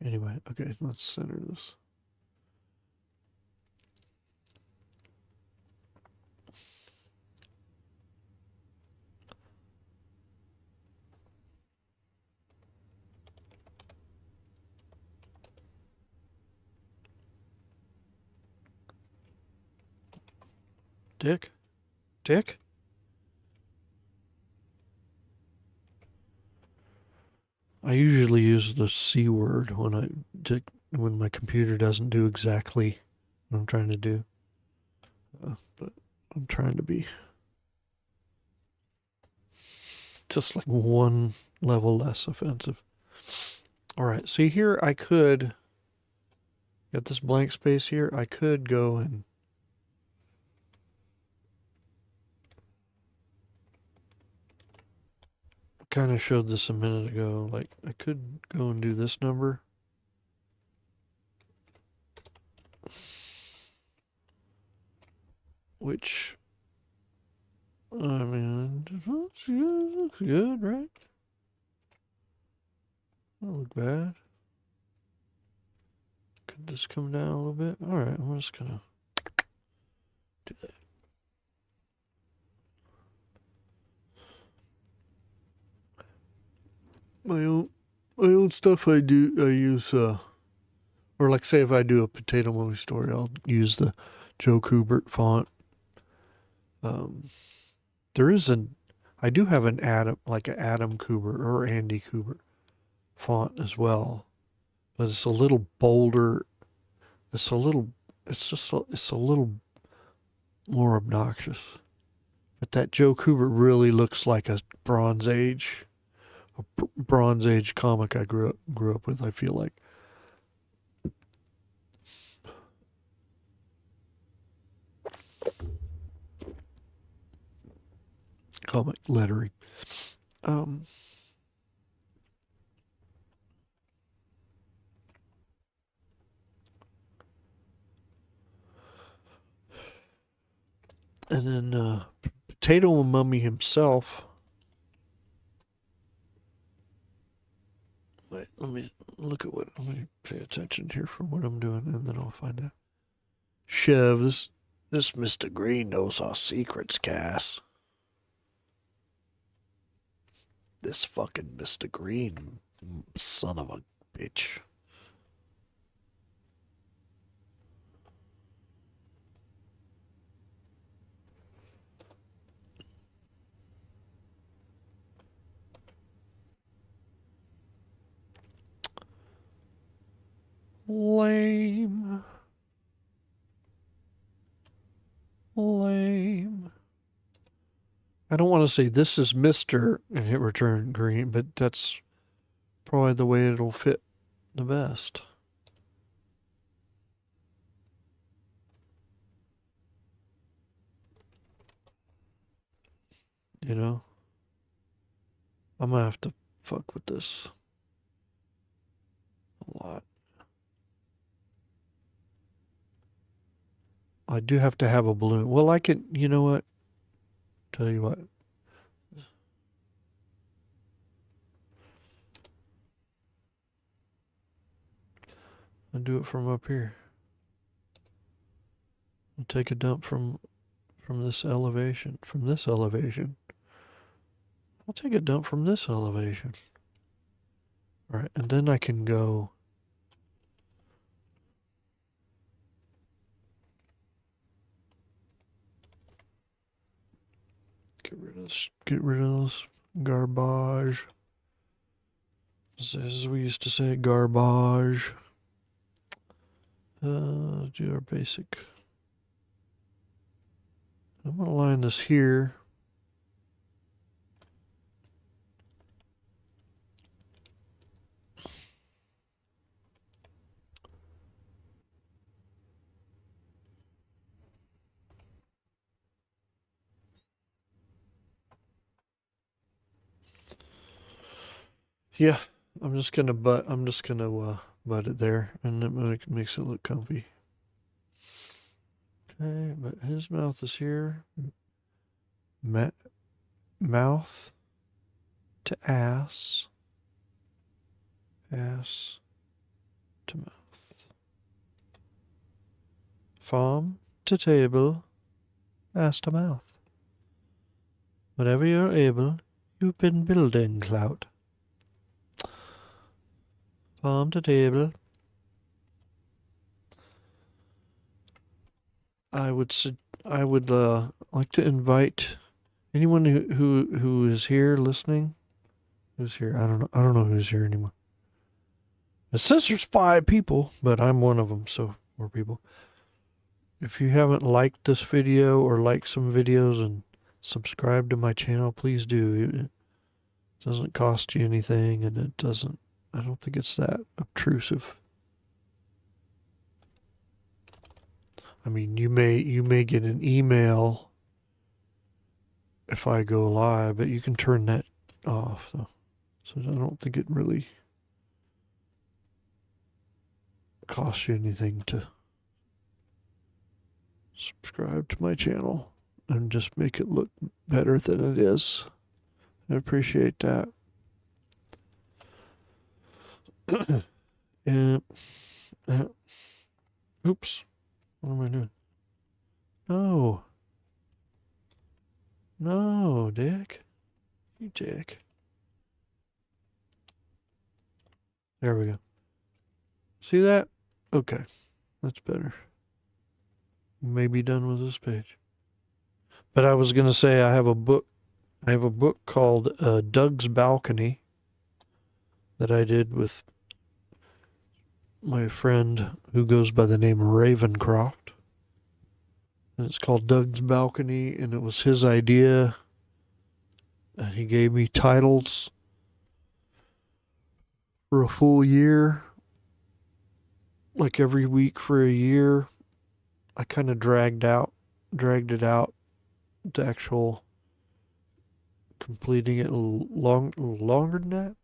anyway, okay, let's center this. Dick? I usually use the C word when my computer doesn't do exactly what I'm trying to do. But I'm trying to be just like one level less offensive. All right, see here I could get this blank space here. I could go and kind of showed this a minute ago. Like I could go and do this number. Which, I mean, looks good, right? Don't look bad. Could this come down a little bit? All right, I'm just gonna do that. My own stuff I use, or like say if I do a potato movie story, I'll use the Joe Kubert font. I do have an Adam Kubert or Andy Kubert font as well, but it's a little bolder. It's a little more obnoxious. But that Joe Kubert really looks like a Bronze Age comic I grew up with, I feel like. Comic lettering. And then Potato Mummy himself. Wait, let me pay attention here for what I'm doing, and then I'll find out. Chev, this Mr. Green knows our secrets, Cass. this fucking Mr. Green, son of a bitch. Lame. Lame. I don't want to say this is Mr. and hit return green, but that's probably the way it'll fit the best. You know? I'm gonna have to fuck with this a lot. I do have to have a balloon. Well, I can, you know what? Tell you what. I'll do it from up here. I'll take a dump from this elevation. From this elevation. I'll take a dump from this elevation. All right, and then I can go. Get rid of this garbage. As we used to say, garbage. Do our basic. I'm gonna line this here. Yeah, I'm just gonna butt it there, and it makes it look comfy. Okay, but his mouth is here. Mouth to ass. Ass to mouth. Farm to table. Ass to mouth. Whatever you're able, you've been building, Clout. Farm to table. I would like to invite anyone who is here listening. Who's here? I don't know who's here anymore. It says there's 5 people, but I'm one of them, so 4 people. If you haven't liked this video or liked some videos and subscribed to my channel, please do. It doesn't cost you anything, and I don't think it's that obtrusive. I mean, you may get an email if I go live, but you can turn that off, though. So I don't think it really costs you anything to subscribe to my channel and just make it look better than it is. I appreciate that. And oops. What am I doing? No, Dick. You dick. There we go. See that? Okay. That's better. May be done with this page. But I was going to say I have a book called Doug's Balcony that I did with my friend who goes by the name Ravencroft. And it's called Doug's Balcony, and it was his idea. And he gave me titles for a full year. Like every week for a year. I kind of dragged it out to actual completing it a little longer than that.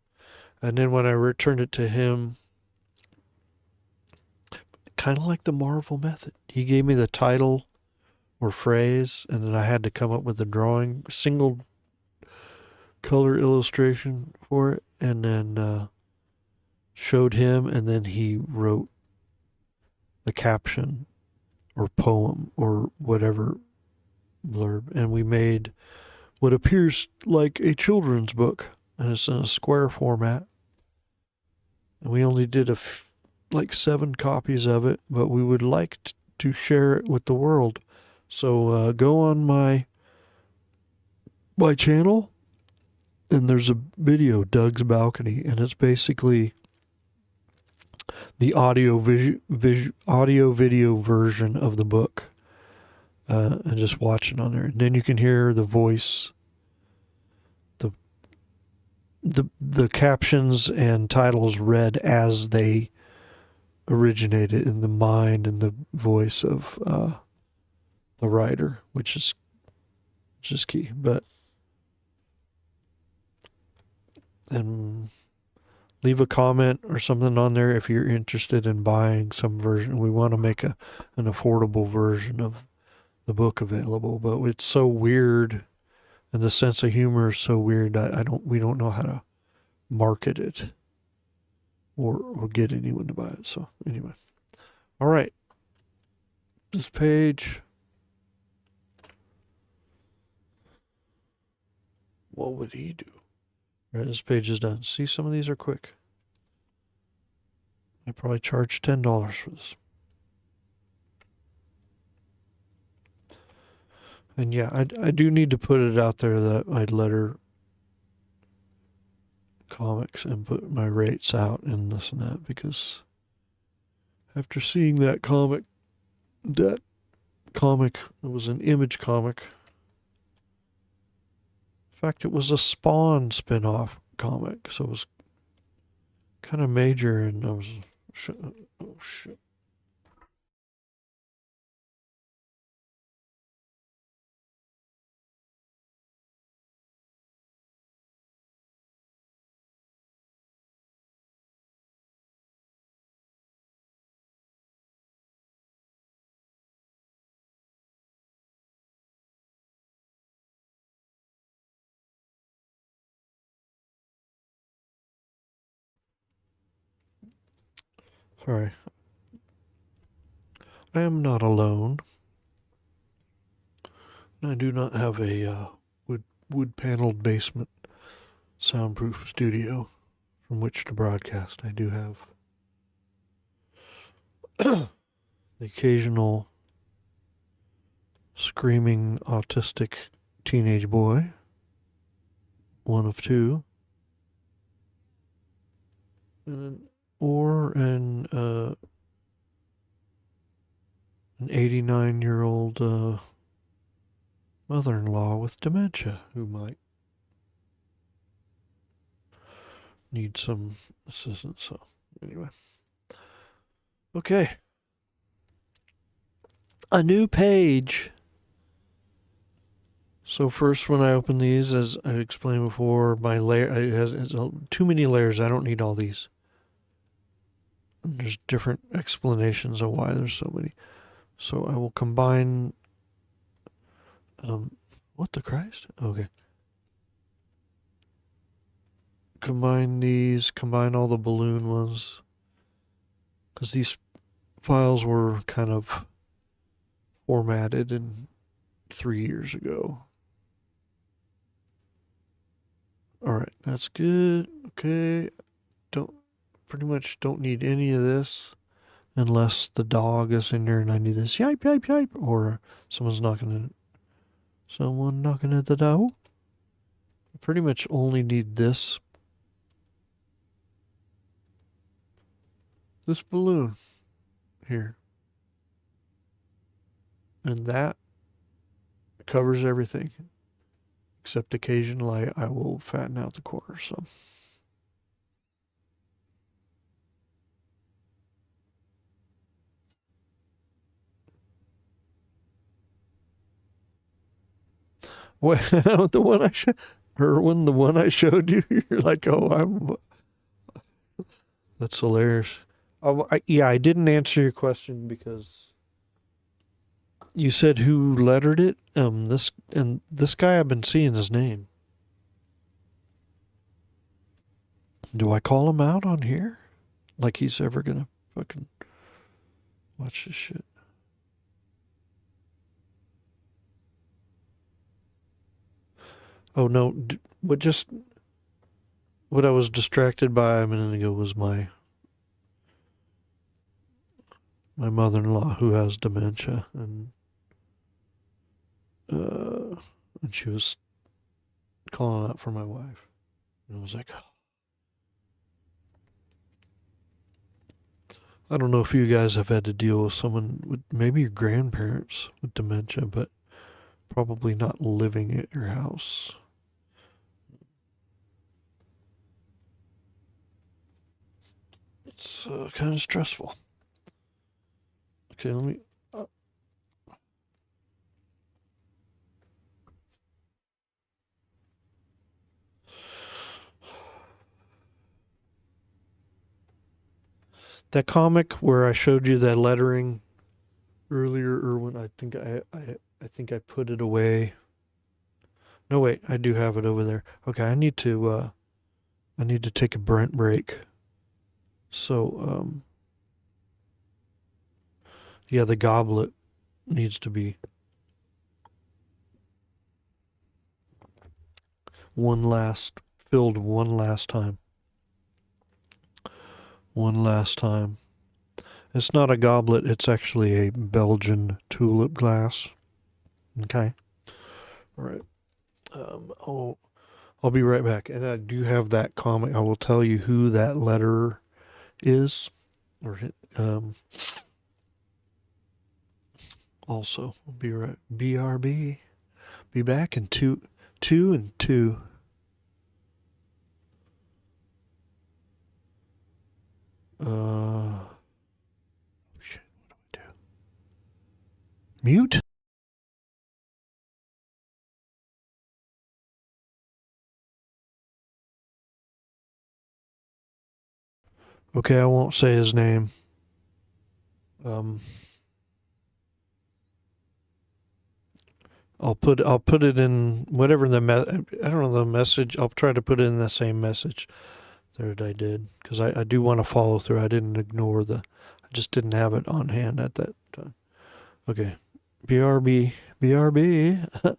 And then when I returned it to him, kind of like the Marvel method, he gave me the title or phrase, and then I had to come up with a drawing, single color illustration for it, and then showed him, and then he wrote the caption or poem or whatever blurb, and we made what appears like a children's book. and it's in a square format. And we only did like 7 copies of it, but we would like to share it with the world. So go on my channel, and there's a video, Doug's Balcony, and it's basically the audio video version of the book, and just watch it on there. And then you can hear the voice, the captions and titles read as they originated in the mind and the voice of the writer, which is key. And leave a comment or something on there if you're interested in buying some version. We want to make an affordable version of the book available, but it's so weird, and the sense of humor is so weird that we don't know how to market it or get anyone to buy it. So anyway, all right, this page. What would he do? All right, this page is done. See, some of these are quick. I probably charge $10 for this. And yeah, I do need to put it out there that I letter comics and put my rates out and this and that, because after seeing that comic, it was an Image comic. In fact, it was a Spawn spin-off comic, so it was kind of major, and I was, oh shit. Sorry. I am not alone. I do not have a wood-paneled basement soundproof studio from which to broadcast. I do have the occasional screaming autistic teenage boy, one of 2, or an 89-year-old mother-in-law with dementia who might need some assistance. So anyway, okay, a new page. So first, when I open these, as I explained before, my layer it has too many layers. I don't need all these. And there's different explanations of why there's so many. So I will combine. What the Christ? Okay. Combine all the balloon ones, because these files were kind of formatted 3 years ago. All right, that's good. Okay, pretty much don't need any of this unless the dog is in there and I need this yipe yipe yipe, or someone knocking at the door. I pretty much only need this balloon here, and that covers everything, except occasionally I will fatten out the corners. So the one I showed you, you're like, oh, that's hilarious. I didn't answer your question because you said who lettered it. This guy, I've been seeing his name. Do I call him out on here? Like he's ever gonna fucking watch this shit? Oh no! What just what I was distracted by a minute ago was my mother-in-law who has dementia, uh, and she was calling out for my wife, and I was like, I don't know if you guys have had to deal with someone with maybe your grandparents with dementia, but probably not living at your house. It's kind of stressful. Okay, let me. Uh, that comic where I showed you that lettering earlier, Erwin. I think I put it away. No, wait, I do have it over there. Okay, I need to take a Brent break. So yeah, the goblet needs to be one last filled one last time. One last time. It's not a goblet, it's actually a Belgian tulip glass. Okay. All right. I'll be right back. And I do have that comic. I will tell you who that letterer is. Or also, I'll be right. BRB. Be back in two and two. Shit. What do I do? Mute. Okay, I won't say his name. Um, I'll put it in whatever I don't know the message. I'll try to put it in the same message that I did because I do want to follow through. I didn't ignore I just didn't have it on hand at that time. Okay, BRB, BRB.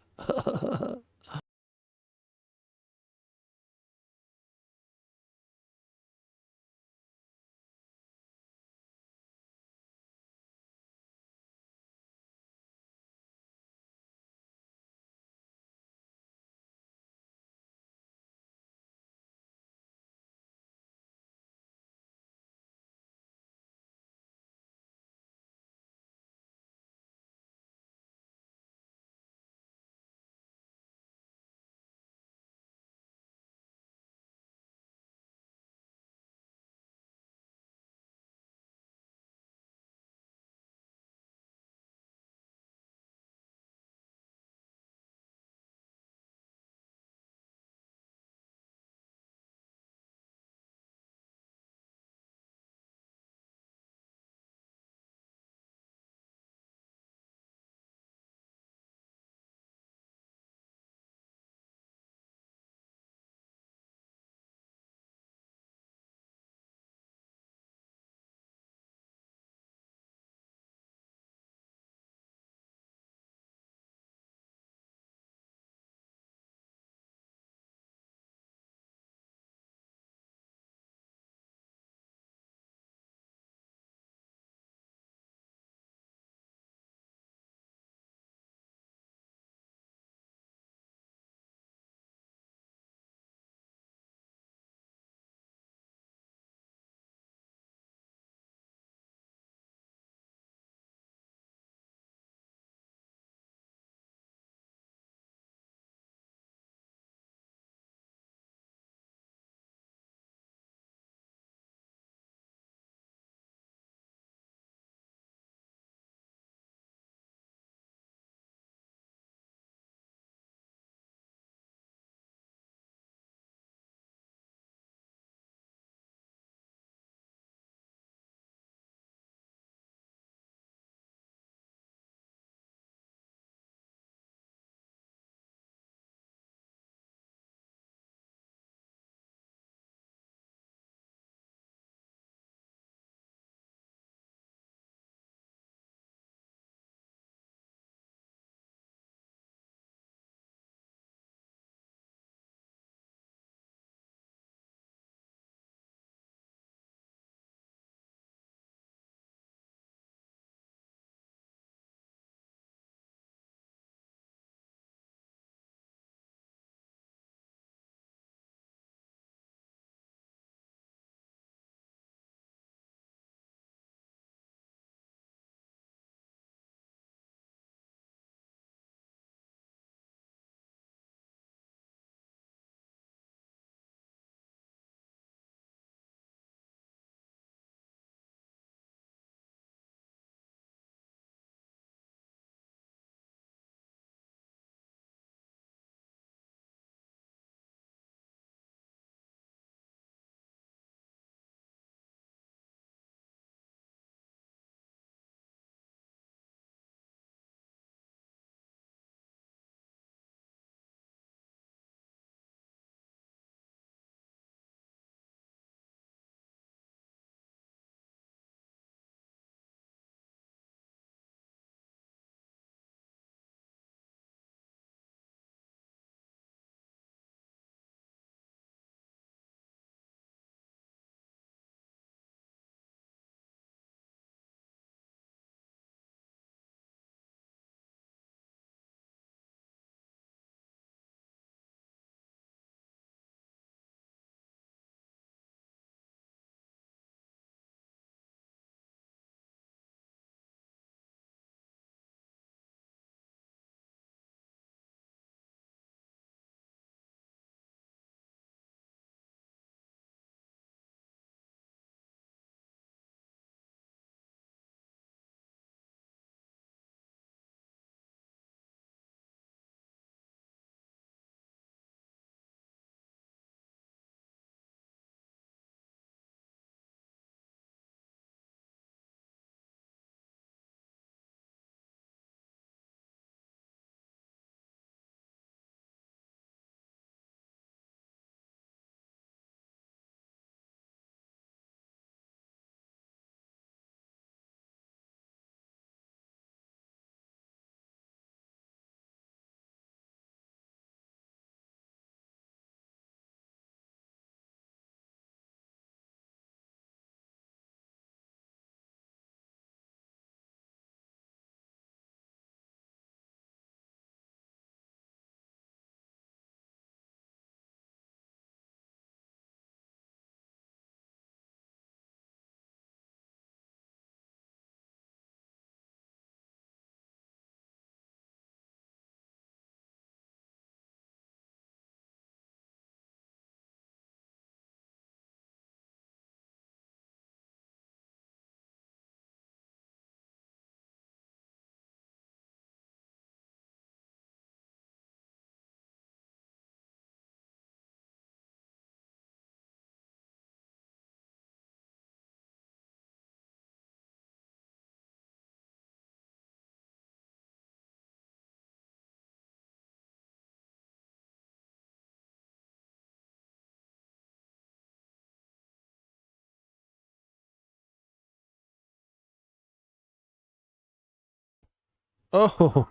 Oh,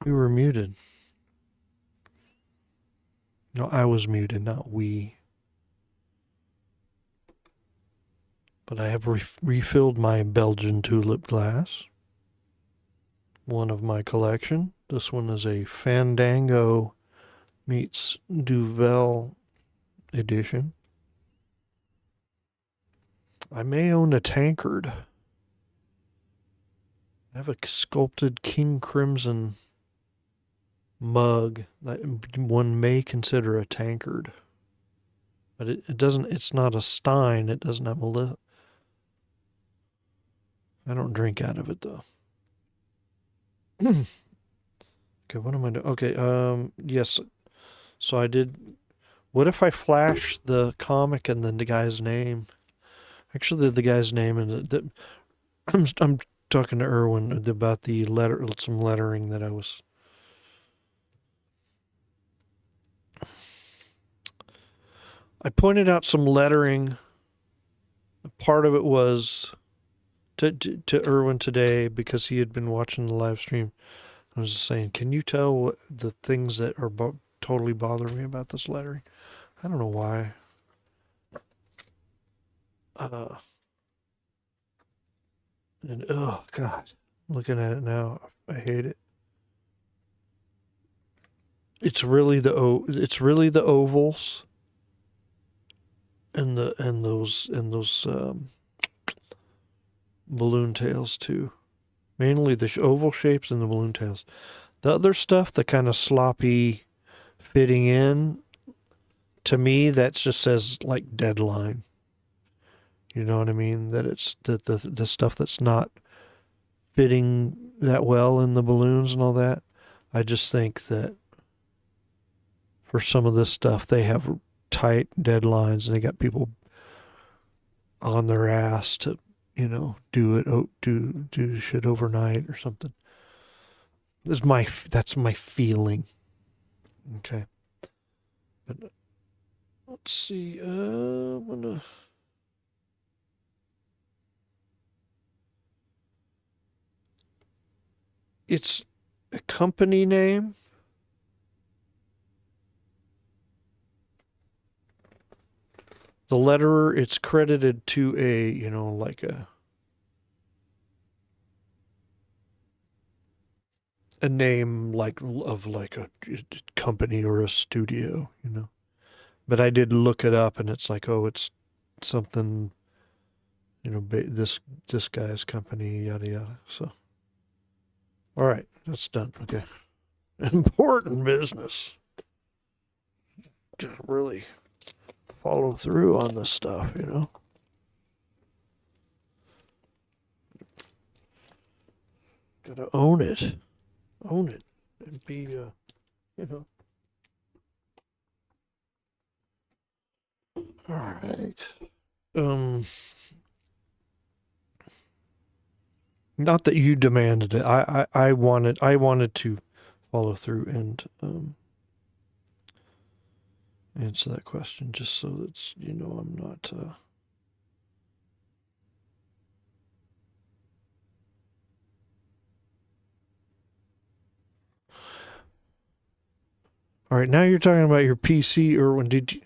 we were muted. No, I was muted, not we. But I have refilled my Belgian tulip glass. One of my collection. This one is a Fandango meets Duvel edition. I may own a tankard. I have a sculpted King Crimson mug that one may consider a tankard. But it doesn't, it's not a stein. It doesn't have a lid. I don't drink out of it though. Okay, what am I doing? Okay, yes. So I did. What if I flash the comic and then the guy's name? Actually, the guy's name and I'm talking to Erwin about the letter, some lettering that I was. I pointed out some lettering. Part of it was to Erwin today because he had been watching the live stream. I was just saying, can you tell what the things that are totally bothering me about this lettering? I don't know why. And oh God, looking at it now, I hate it. It's really the ovals and those balloon tails too. Mainly the oval shapes and the balloon tails. The other stuff, the kind of sloppy fitting in, to me that just says like deadline. You know what I mean? That it's the stuff that's not fitting that well in the balloons and all that. I just think that for some of this stuff, they have tight deadlines and they got people on their ass to, do shit overnight or something. That's my feeling. Okay. But let's see. I'm gonna. It's a company name. The letterer, it's credited to a name of a company or a studio. But I did look it up, and it's like, oh, it's something, this guy's company, yada yada. So, all right, that's done. Okay, important business. Just really follow through on this stuff. Gotta own it, and be, All right. Not that you demanded it. I wanted to follow through and answer that question just so that I'm not. All right, now you're talking about your PC, or when did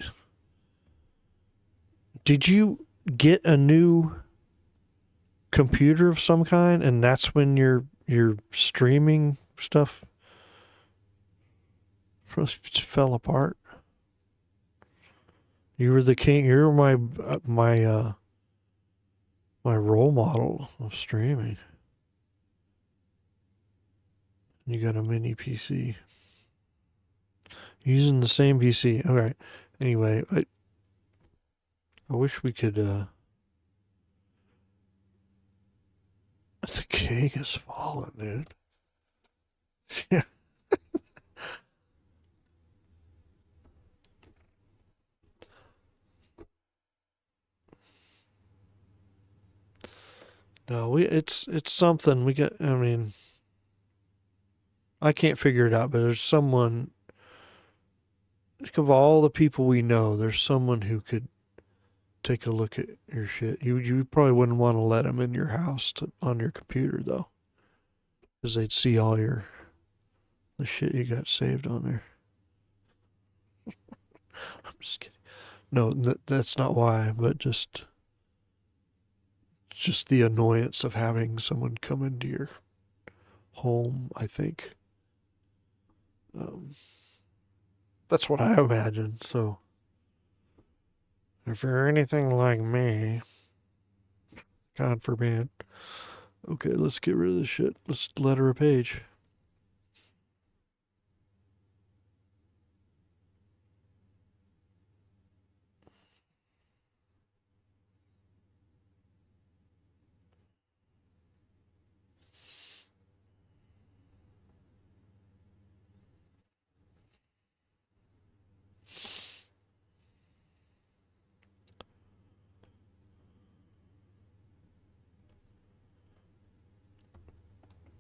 you get a new computer of some kind, and that's when your streaming stuff fell apart? You were the king. You're my role model of streaming. You got a mini PC. Using the same PC. All right. Anyway, I wish we could. The king has fallen, dude. Yeah. No, it's something we got. I mean, I can't figure it out, but there's someone. Think of all the people we know. There's someone who could take a look at your shit. You probably wouldn't want to let them in your house on your computer though. because they'd see all the shit you got saved on there. I'm just kidding. No, that's not why, but just the annoyance of having someone come into your home, I think. That's what I imagine. So, if you're anything like me, God forbid. Okay, let's get rid of this shit. Let's letter a page.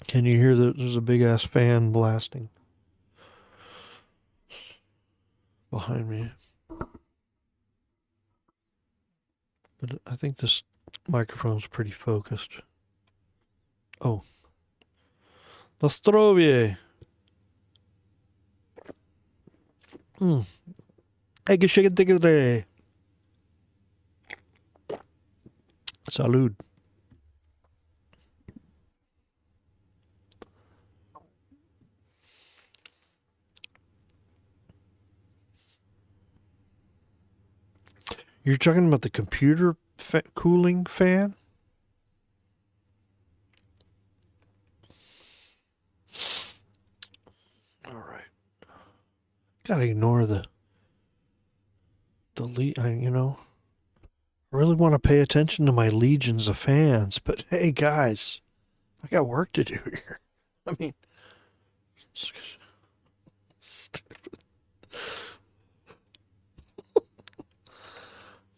Can you hear that there's a big ass fan blasting behind me? But I think this microphone's pretty focused. Oh. Nostrovie. Salud. You're talking about the computer cooling fan? All right. Gotta ignore the you know. I really want to pay attention to my legions of fans, but hey, guys, I got work to do here. I mean, stupid.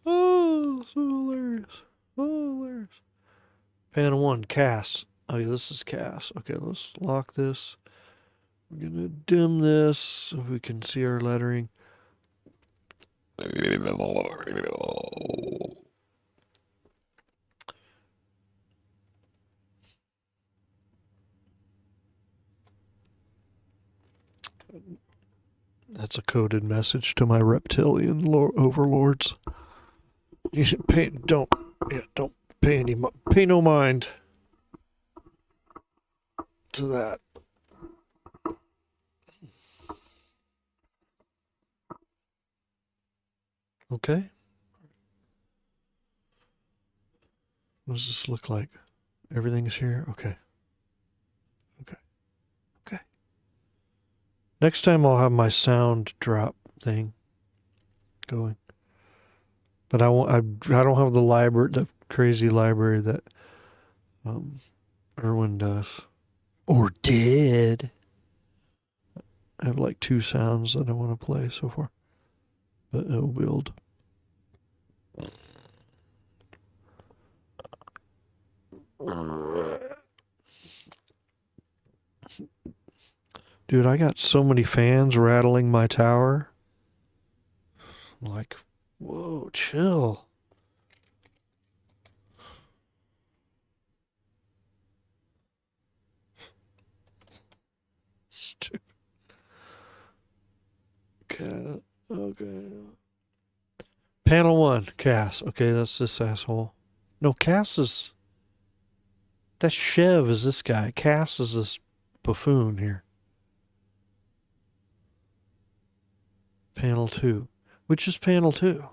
Oh, so hilarious. Oh, hilarious. Panel 1, Cass. Oh, yeah, this is Cass. Okay, let's lock this. We're going to dim this so we can see our lettering. That's a coded message to my reptilian overlords. You don't pay no mind to that. Okay. What does this look like? Everything's here? Okay. Okay. Next time I'll have my sound drop thing going. But I don't have the crazy library that Erwin does. Or did. I have like 2 sounds that I want to play so far. But it'll build. Dude, I got so many fans rattling my tower. I'm like, whoa, chill. Stupid. Okay. Panel 1, Cass. Okay, that's this asshole. No, Cass is... That Chev is this guy. Cass is this buffoon here. Panel 2. Which is panel 2?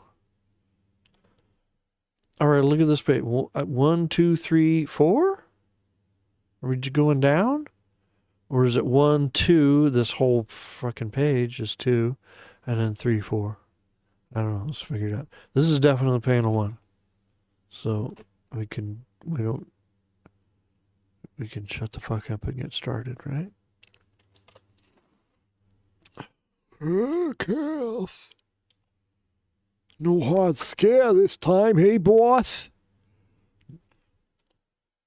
All right, look at this page. 1, 2, 3, 4? Are we going down? Or is it 1, 2? This whole fucking page is 2. And then 3, 4. I don't know. Let's figure it out. This is definitely panel 1. So we can shut the fuck up and get started, right? Cass. No hard scare this time, hey boss?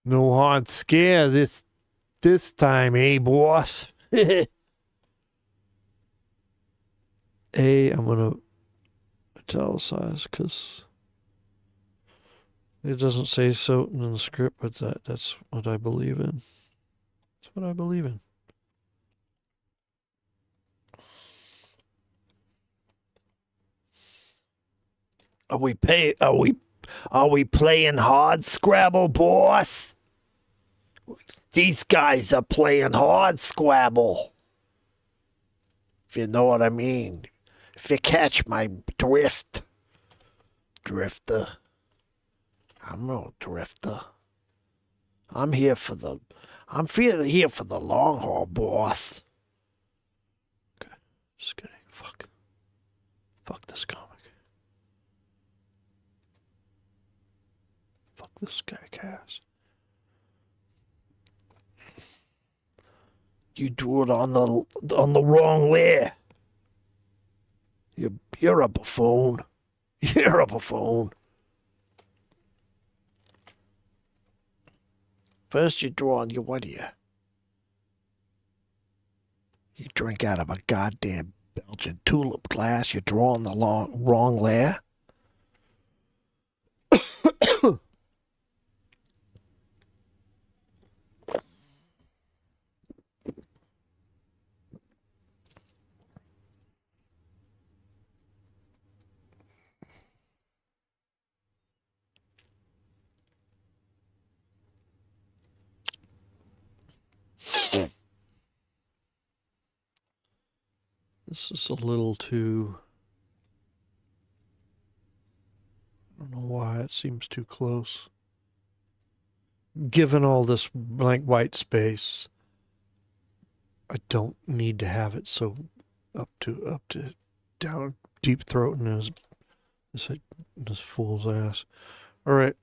No hard scare this time, hey boss? A, I'm gonna italicize because it doesn't say so in the script, but that's what I believe in. That's what I believe in. Are we playing hard Scrabble, boss? These guys are playing hard Scrabble. If you know what I mean. If you catch my drift. Drifter. I'm no drifter. I'm here for the long haul, boss. Okay. Just kidding. Fuck. Fuck this comic. Fuck this guy, Cass. You drew it on the wrong layer. You're a buffoon. You're a buffoon. First you draw on what are you? You drink out of a goddamn Belgian tulip glass. You draw on the wrong layer. This is a little too... I don't know why it seems too close. Given all this blank white space, I don't need to have it so up to down deep throat in this fool's ass. All right.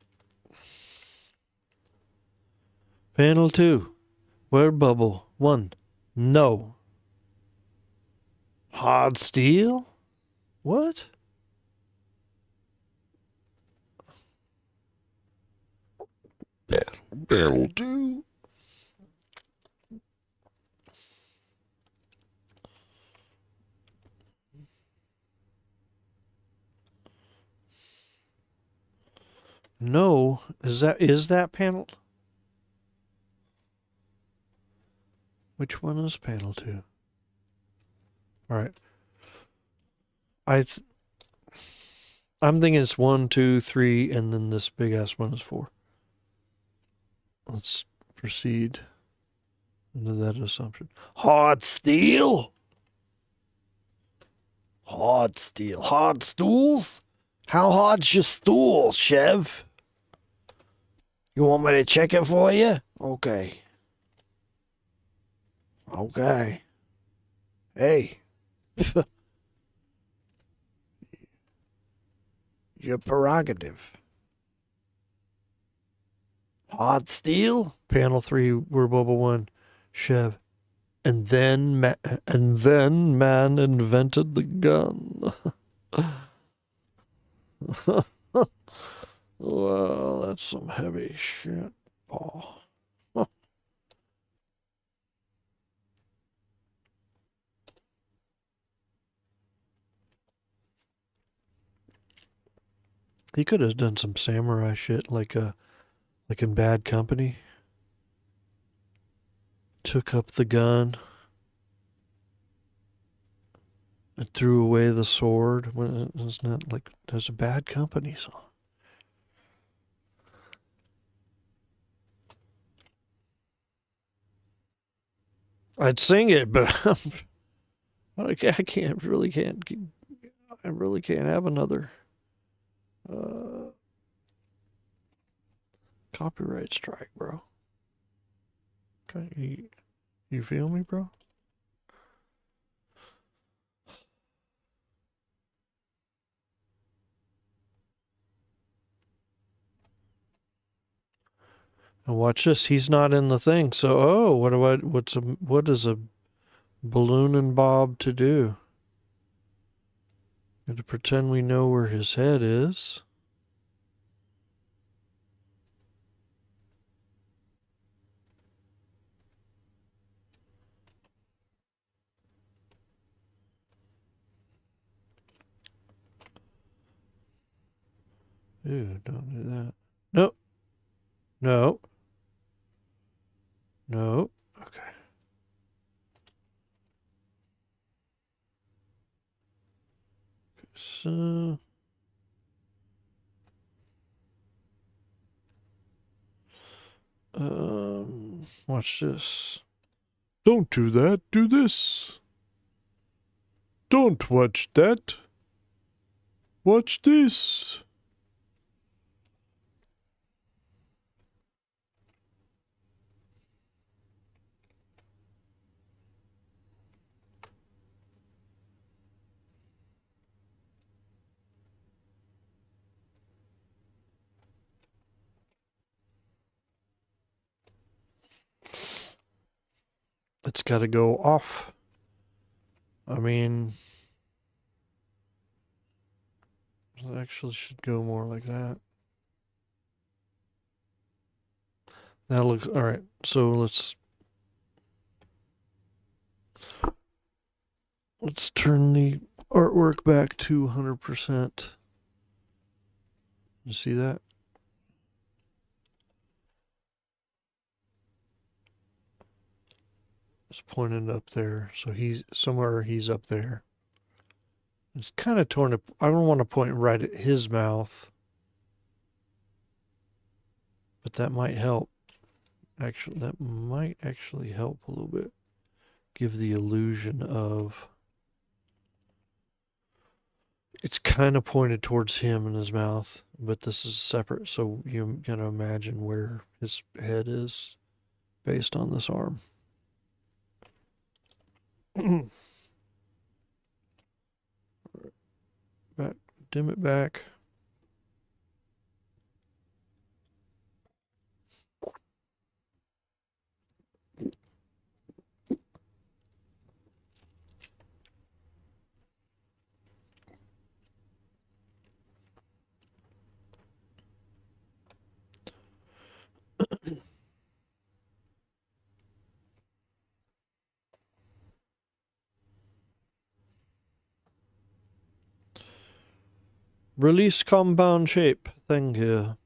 Panel 2. Word bubble 1. No. Hard steel? What? Panel 2. No. Is that panel? Which one is panel 2? All right. I'm thinking it's 1, 2, 3, and then this big ass one is 4. Let's proceed into that assumption. Hard steel? Hard steel. Hard stools? How hard's your stool, Chev? You want me to check it for you? Okay. Okay. Hey. Your prerogative. Hard steel? Panel 3, word bubble 1, Chev. And then man invented the gun. Well, that's some heavy shit, Paul. He could have done some samurai shit like in Bad Company. Took up the gun and threw away the sword. When it's not like there's a Bad Company song. I'd sing it, but I really can't have another copyright strike, bro. Okay, you feel me, bro? And watch this. He's not in the thing. So, what is a balloon and Bob to do? Got to pretend we know where his head is. Ew, don't do that. Nope. No. No. Okay. So watch this. Don't do that. Do this. Don't watch that. Watch this. It's got to go off. I mean, it actually should go more like that. That looks all right. So let's turn the artwork back to 100%. You see that? It's pointed up there. So he's somewhere, he's up there. It's kind of torn up. I don't want to point right at his mouth, but that might help. Actually, that might actually help a little bit. Give the illusion of it's kind of pointed towards him in his mouth, but this is separate. So you're going to imagine where his head is based on this arm. Back, dim it back. Release compound shape. Thank you.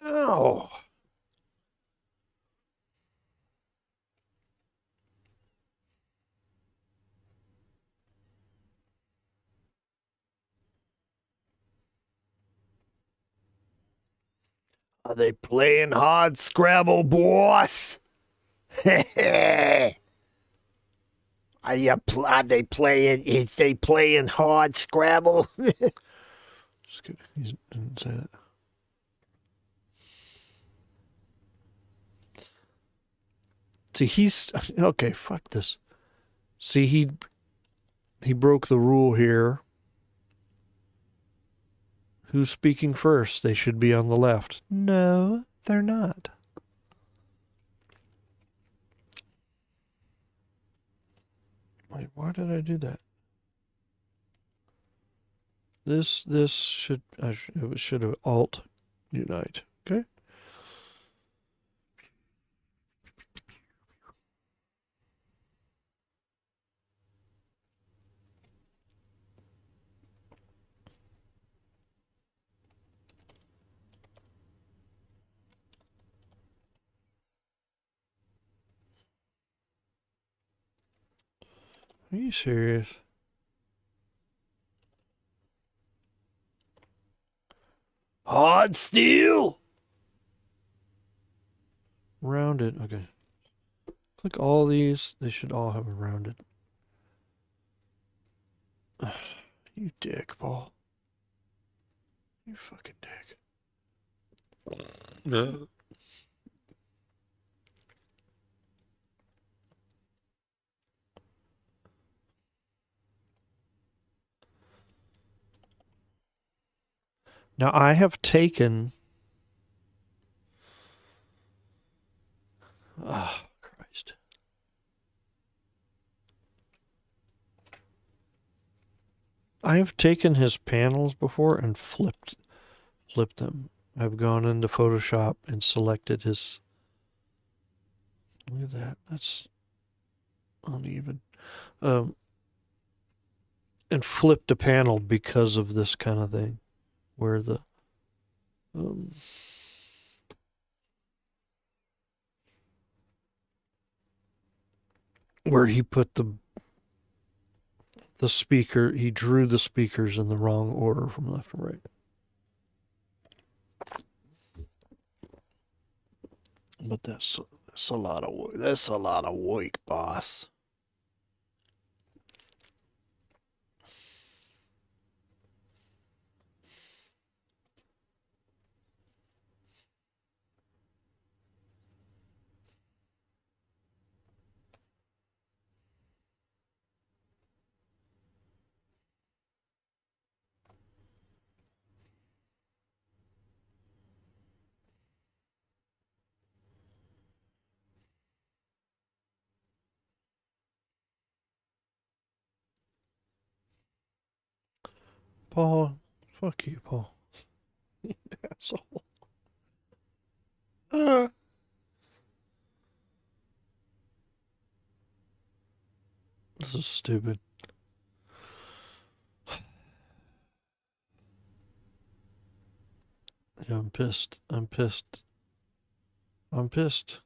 Ow. Are they playing hard Scrabble, boss? Are they playing? Is they playing hard Scrabble? Just kidding. He didn't say that. See, he's okay. Fuck this. See, he broke the rule here. Who's speaking first? They should be on the left. No, they're not. Wait, why did I do that? This should it should have Alt Unite. Okay. Are you serious? Hard steel. Rounded. Okay. Click all these. They should all have a rounded. You dick, Paul. You fucking dick. No. Now I have taken. Oh, Christ. I've taken his panels before and flipped them. I've gone into Photoshop and selected his. Look at that. That's uneven. Um, and flipped a panel because of this kind of thing, where the um, where he put the speaker, he drew the speakers in the wrong order from left to right. But that's a lot of work. That's a lot of work, boss. Paul, fuck you, Paul. Asshole. Uh, this is stupid. Yeah, I'm pissed. I'm pissed. I'm pissed.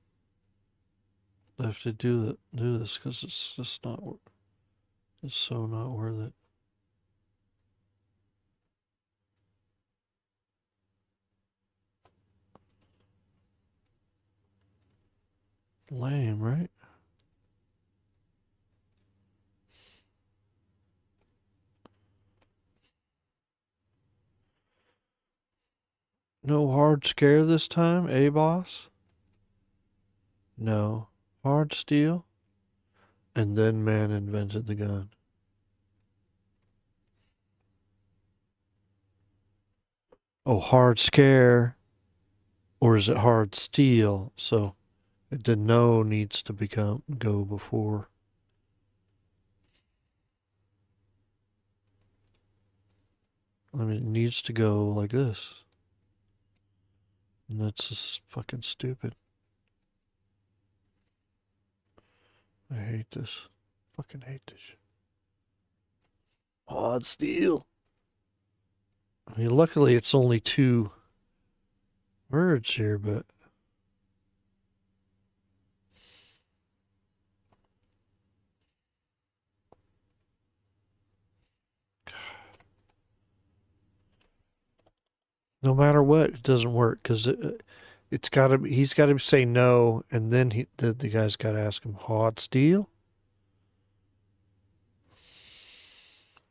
I have to do this because it's just not. It's so not worth it. Lame, right? No hard scare this time, eh, boss? No. Hard steel? And then man invented the gun. Oh, hard scare. Or is it hard steel? So the no needs to go before. I mean, it needs to go like this. And that's just fucking stupid. I hate this. Fucking hate this. Hard steel. I mean, luckily it's only 2 words here, but no matter what, it doesn't work because it's got to. He's got to say no, and then the guy's got to ask him hot steel.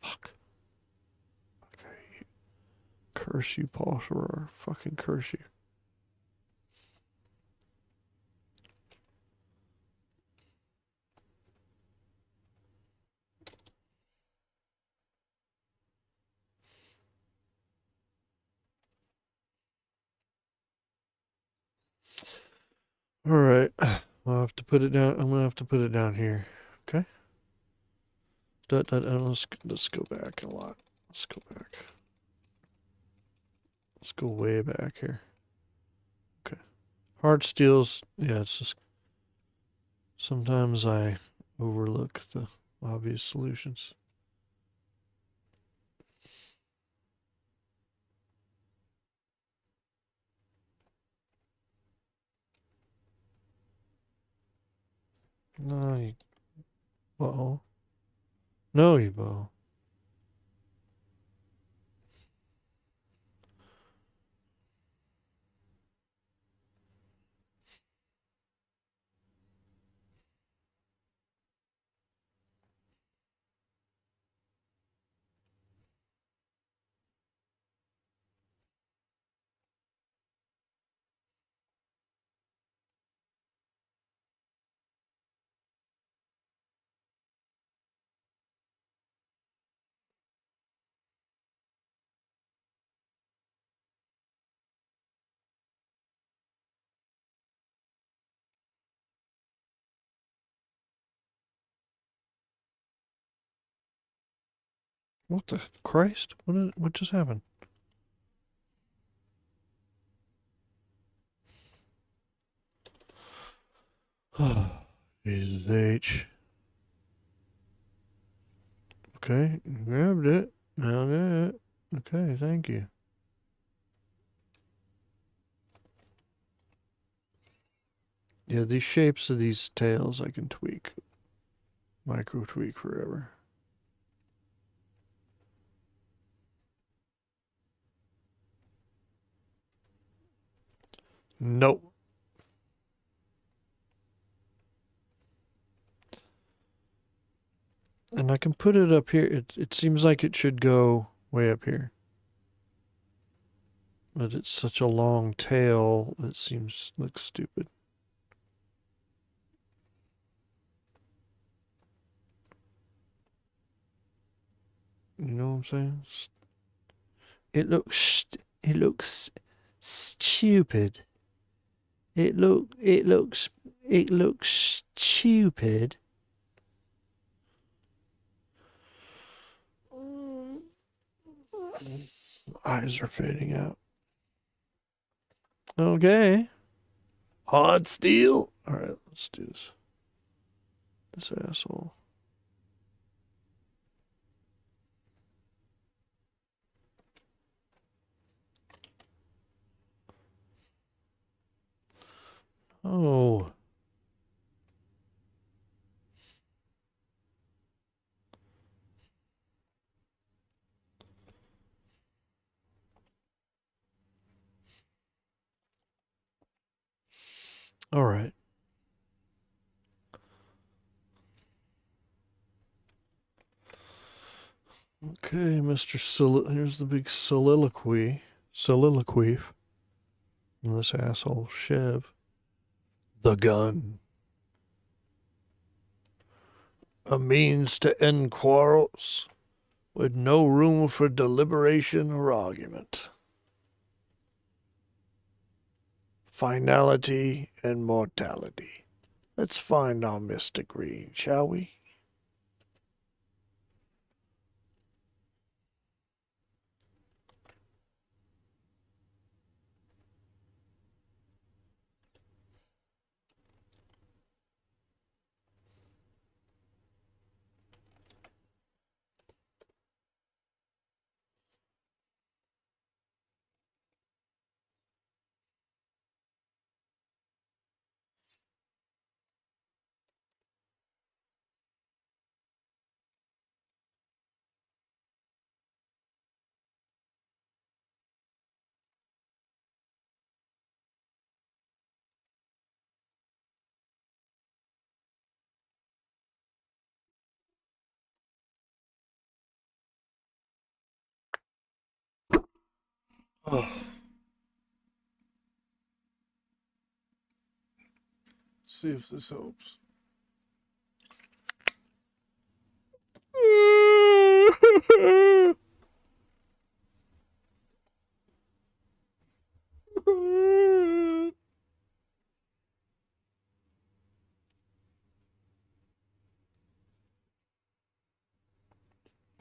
Fuck. Okay. Curse you, Paul Sharar. Fucking curse you. All right. I'll have to put it down. I'm gonna have to put it down here. Okay. Let's go back a lot. Let's go back. Let's go way back here. Okay. Hard steels. Yeah, it's just sometimes I overlook the obvious solutions. No, you butthole. No, you butthole. What the Christ? What just happened? Jesus H. Okay, grabbed it. Now got it. Okay, thank you. Yeah, these shapes of these tails I can tweak. Micro tweak forever. Nope. And I can put it up here. It seems like it should go way up here. But it's such a long tail, it looks stupid. You know what I'm saying? It looks stupid. It looks stupid. Eyes are fading out. Okay. Hard steel. All right, let's do this. This asshole. Oh. All right. Okay, here's the big soliloquy from this asshole Chev. The gun. A means to end quarrels with no room for deliberation or argument. Finality and mortality. Let's find our Mr. Green, shall we? Oh. See if this helps.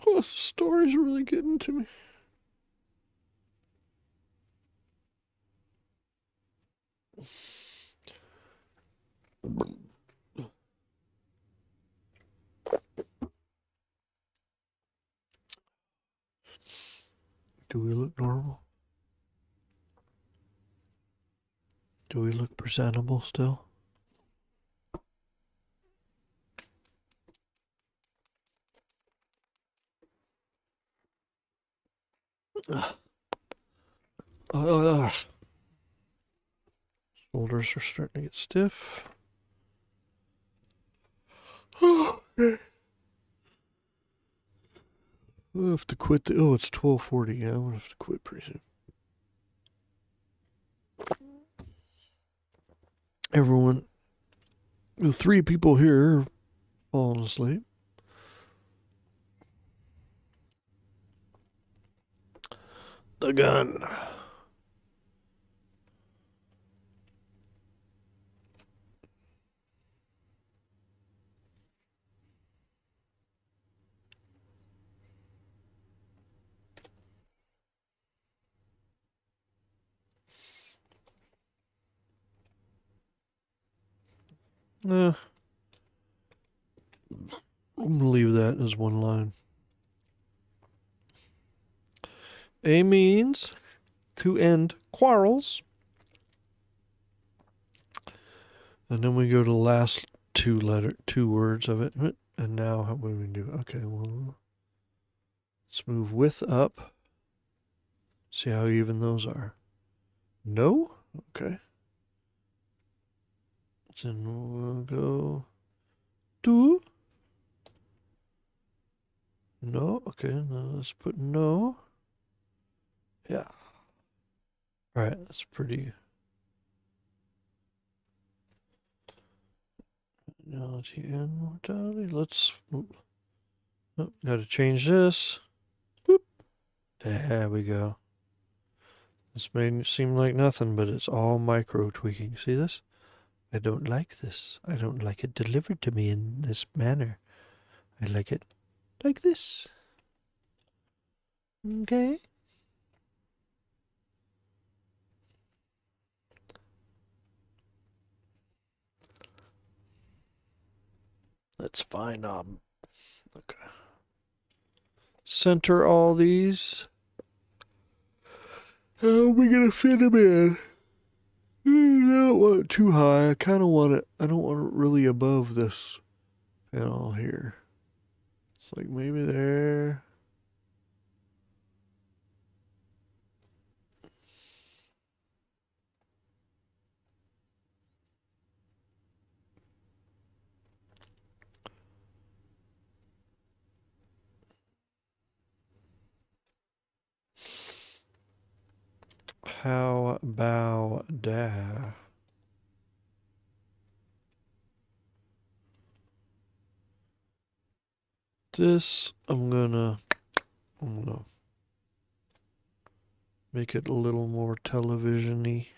Oh, the story's really getting to me. Do we look normal? Do we look presentable still? Shoulders are starting to get stiff. Oh, I'll have to quit it's 12:40. Yeah, I'm gonna have to quit pretty soon. Everyone, the three people here are falling asleep. The gun. I'm gonna leave that as one line. A means to end quarrels. And then we go to the last two words of it. And now what do we do? Okay, well, let's move with up. See how even those are. No? Okay. Then we'll go to. No? Okay, now let's put no. Yeah. Alright, that's pretty. Reality and mortality. Let's. Oh, gotta change this. Boop. There we go. This may seem like nothing, but it's all micro tweaking. See this? I don't like this. I don't like it delivered to me in this manner. I like it like this. Okay. Let's find okay. Center all these. How are we gonna fit them in? I don't want it too high. I kind of want it. I don't want it really above this panel here. It's like maybe there. How about that? This I'm gonna make it a little more television-y.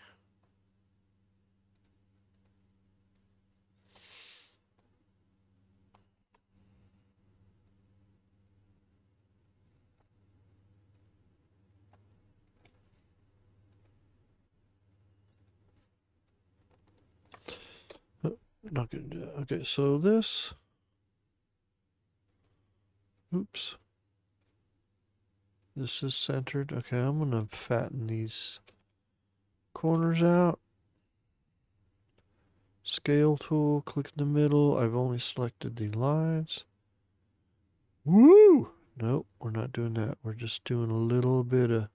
Not gonna do that. Okay, so this. Oops. This is centered. Okay, I'm gonna fatten these corners out. Scale tool, click in the middle. I've only selected the lines. Woo! Nope, we're not doing that. We're just doing a little bit of,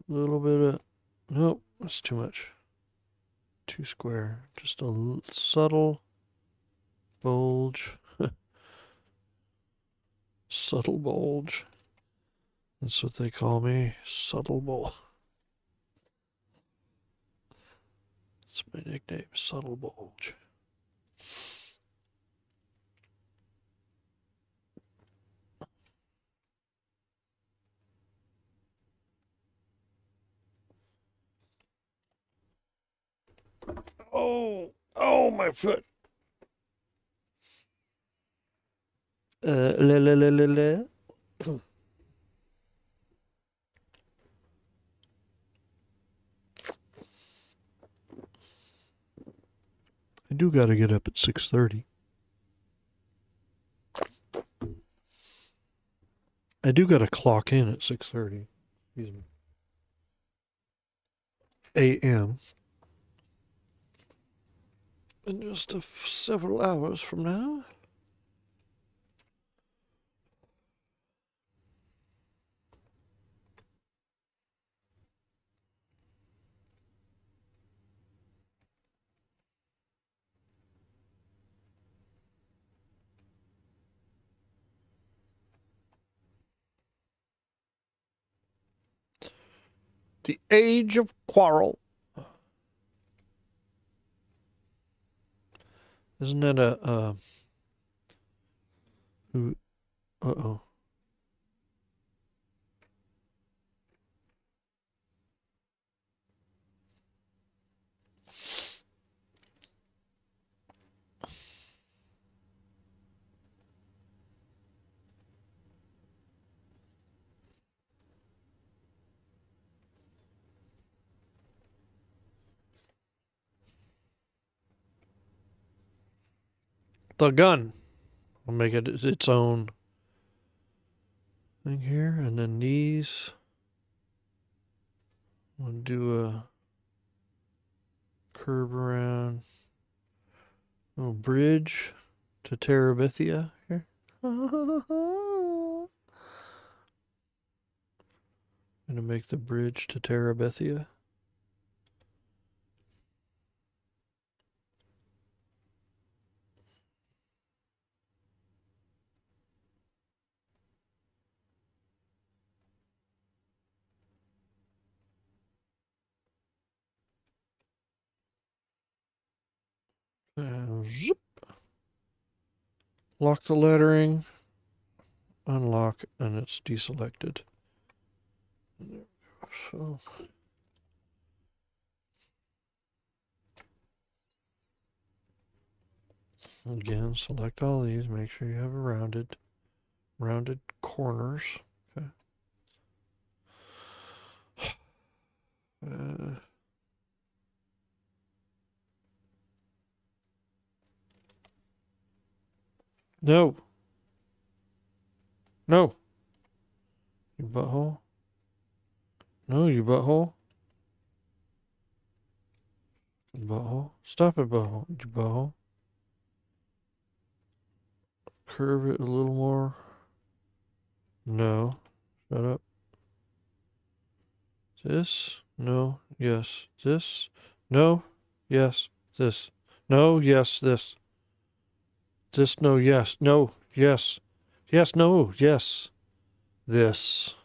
nope, that's too much. Too square. Just a subtle bulge. Subtle bulge. That's what they call me. Subtle bulge. That's my nickname. Subtle bulge. Oh, my foot. La la la la la. I do got to get up at 6:30. I do got to clock in at 6:30. Excuse me. A.M. in just several hours from now. The age of quarrel. Isn't that a uh-oh. The gun. I'll make it its own thing here, and then these. I'll do a curve around. Little bridge to Terabithia here. I'm gonna make the bridge to Terabithia. Zip. Lock the lettering. Unlock, and it's deselected. So again, select all these. Make sure you have a rounded corners. Okay. No. No. You butthole. No, you butthole. Butthole. Stop it, butthole. You butthole. Curve it a little more. No. Shut up. This. No. Yes. This. No. Yes. This. No. Yes. This. This. No. Yes. No. Yes. Yes. No. Yes. This.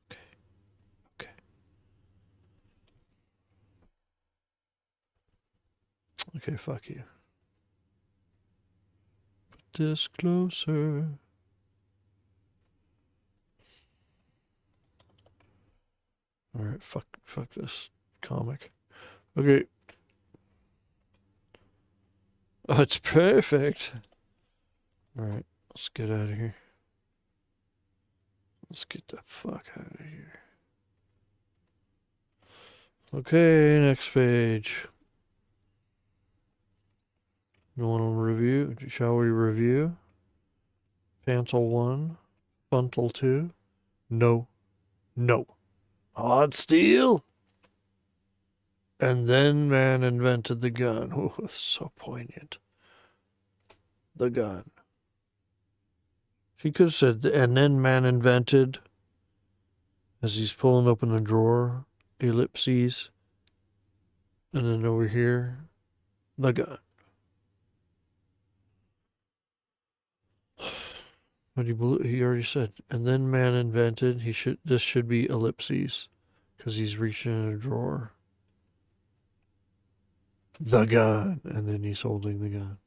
Okay. Okay. Okay. Fuck you. Put this closer. All right. Fuck this comic. Okay. Oh, it's perfect. All right. Let's get out of here. Let's get the fuck out of here. Okay, next page. You want to review? Shall we review? Pansel 1, Funtal 2. No. No. Hard steel? And then man invented the gun. Oh, so poignant. The gun. She could have said, and then man invented, as he's pulling open the drawer, ellipses. And then over here, the gun. What do you believe? He already said. And then man invented. This should be ellipses, because he's reaching in a drawer. The gun, and then he's holding the gun.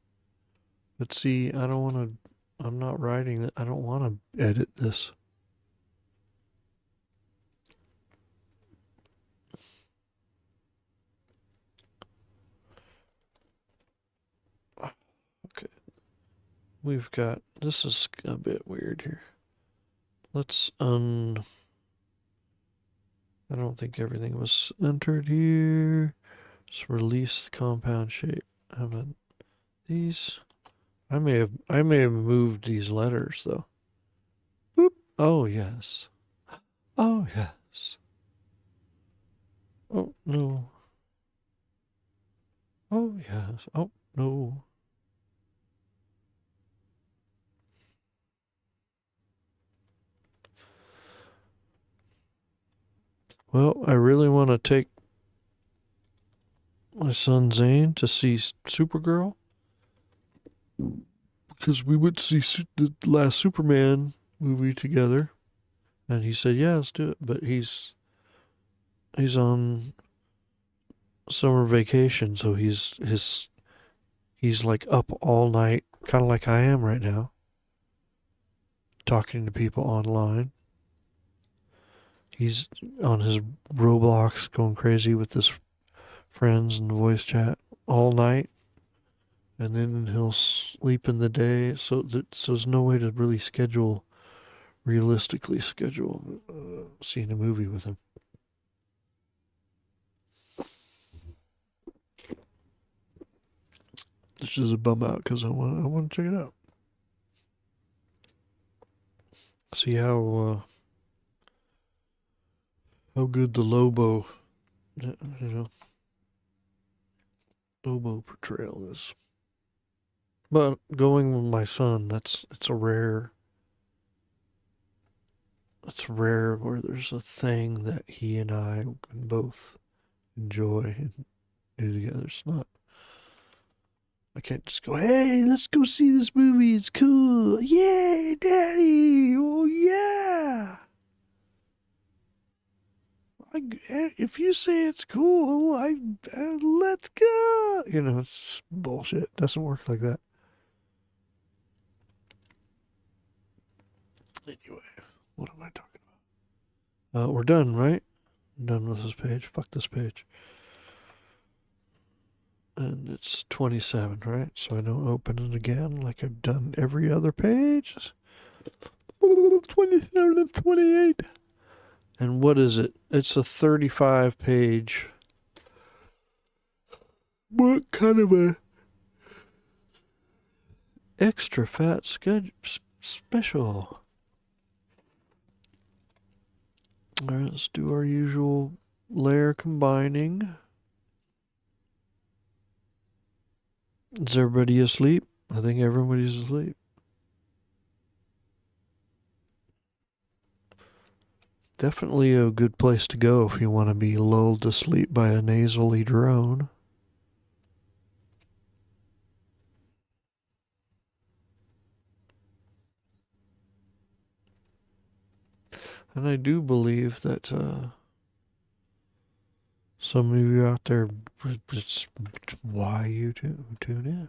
But see, I don't want to. I'm not writing that. I don't want to edit this. Okay. We've got. This is a bit weird here. Let's I don't think everything was entered here. Just release the compound shape. How about these? I may have moved these letters though. Boop. Oh yes. Oh yes. Oh no. Oh yes. Oh no. Well, I really want to take my son Zane to see Supergirl, because we went to see the last Superman movie together, and he said, "Yeah, let's do it." But he's on summer vacation, so he's like up all night, kind of like I am right now, talking to people online. He's on his Roblox going crazy with his friends and voice chat all night, and then he'll sleep in the day. So there's no way to really realistically schedule seeing a movie with him. This is a bum out because I want to check it out. See how good the Lobo, Lobo portrayal is. But going with my son, it's rare where there's a thing that he and I can both enjoy and do together. It's not. I can't just go, hey, let's go see this movie. It's cool. Yay, Daddy. Oh, yeah. If you say it's cool, let's go. It's bullshit. It doesn't work like that. Anyway, what am I talking about? We're done, right? I'm done with this page. Fuck this page. And it's 27, right? So I don't open it again like I've done every other page. 27 and 28. And what is it? It's a 35 page. What kind of a extra fat special? All right, let's do our usual layer combining. Is everybody asleep? I think everybody's asleep. Definitely a good place to go if you want to be lulled to sleep by a nasally drone. And I do believe that some of you out there, it's why you tune in.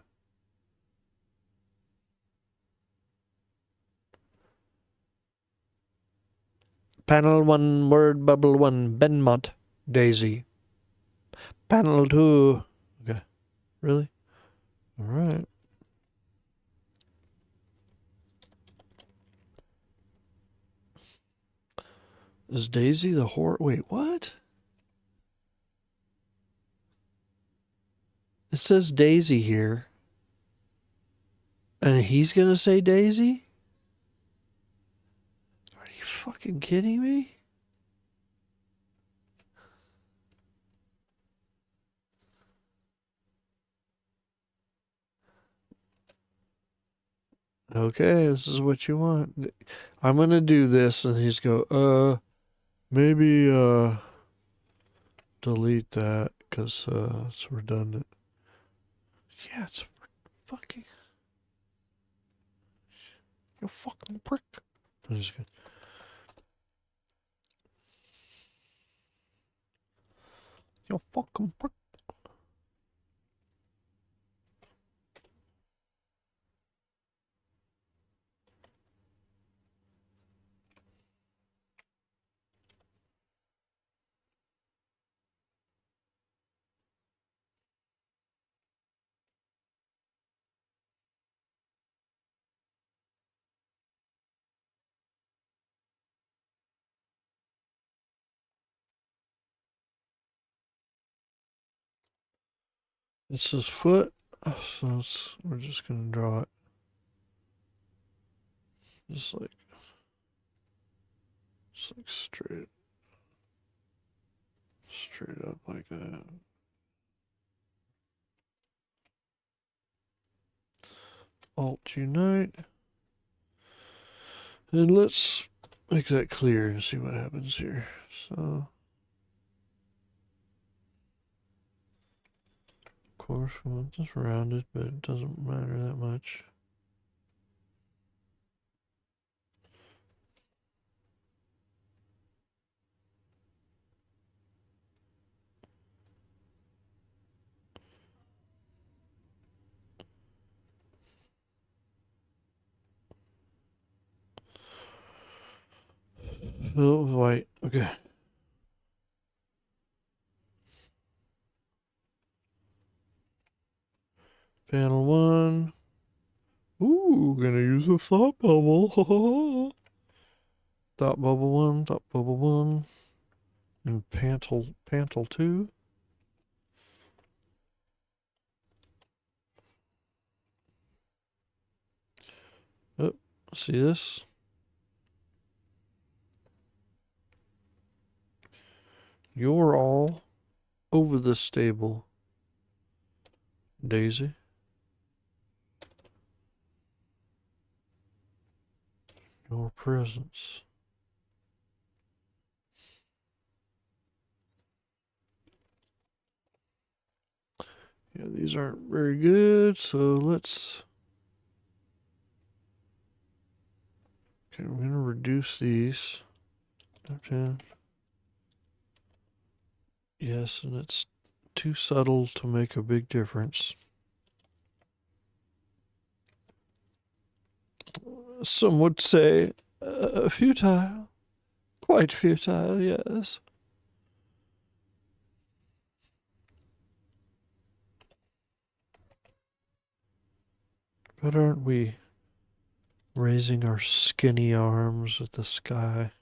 Panel 1, word bubble 1, Benmont, Daisy. Panel 2. Okay. Really? All right. Is Daisy the whore? Wait, what? It says Daisy here. And he's gonna say Daisy? Are you fucking kidding me? Okay, this is what you want. I'm gonna do this, and he's go, maybe, delete that, because, it's redundant. Yeah, it's fucking... You fucking prick. I'm just gonna... You fucking prick. It's his foot, so we're just gonna draw it. Just like straight up like that. Alt Unite. And let's make that clear and see what happens here. So, of course, we want this rounded, but it doesn't matter that much. Oh, white. Okay. Panel 1. Ooh, gonna use a thought bubble. Thought bubble 1, thought bubble 1. And panel 2. See this? You're all over the stable, Daisy. Your presence. Yeah, these aren't very good, so let's... Okay, we're going to reduce these. Okay. Yes, and it's too subtle to make a big difference. Some would say futile. Quite futile, yes. But aren't we raising our skinny arms at the sky?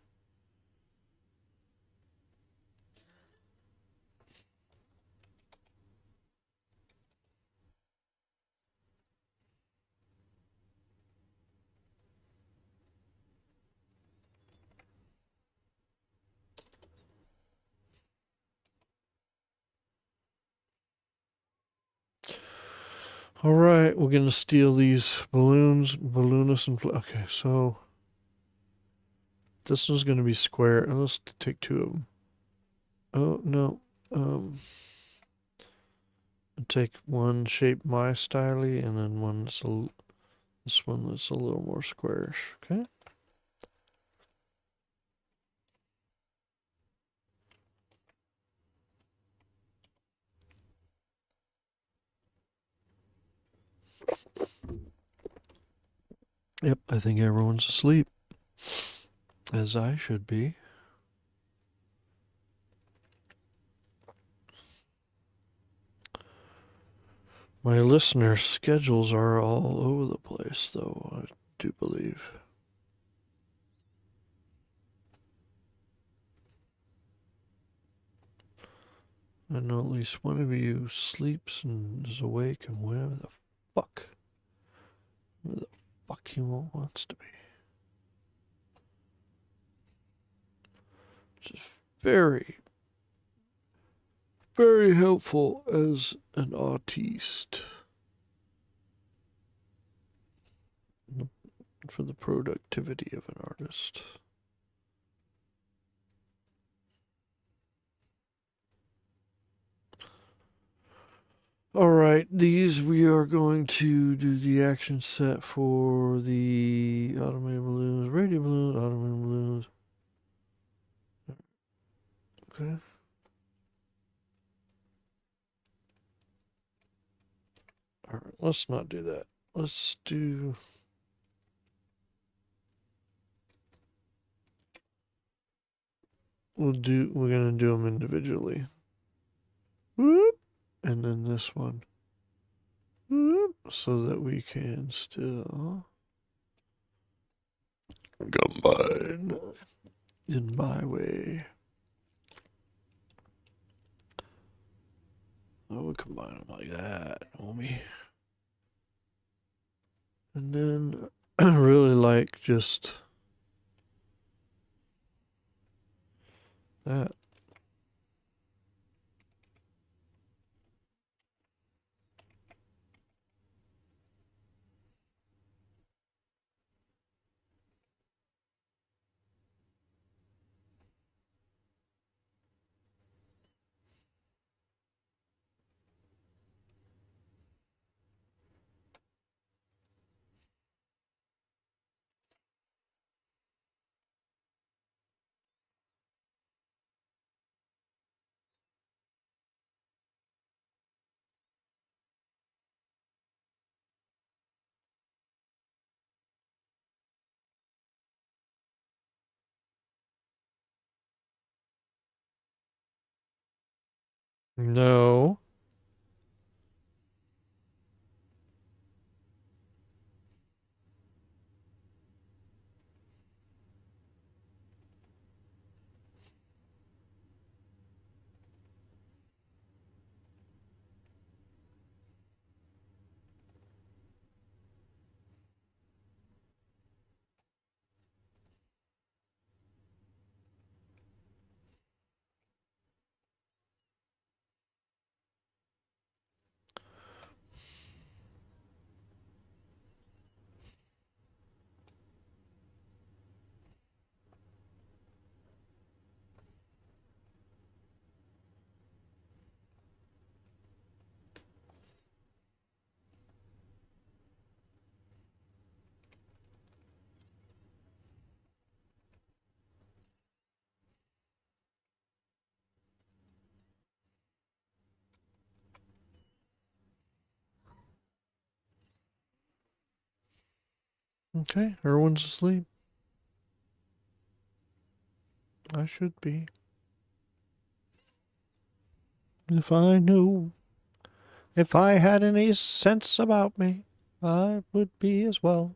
All right, we're gonna steal these balloonists, and okay. So this one's gonna be square. Let's take two of them. Oh no, take one shape my styley, and then this one that's a little more squarish. Okay. Yep, I think everyone's asleep, as I should be. My listener schedules are all over the place, though, I do believe. I know at least one of you sleeps and is awake and wherever the fuck he wants to be. Which is very, very helpful as an artiste for the productivity of an artist. All right, these we are going to do the action set for the automated balloons, radio balloons, automated balloons. Okay. All right, let's not do that. Let's do... we're gonna do them individually. Whoop! And then this one. Whoop! So that we can still combine in my way. I would combine them like that, homie. And then I really like just that. No. Okay, everyone's asleep. I should be. If I knew, if I had any sense about me, I would be as well.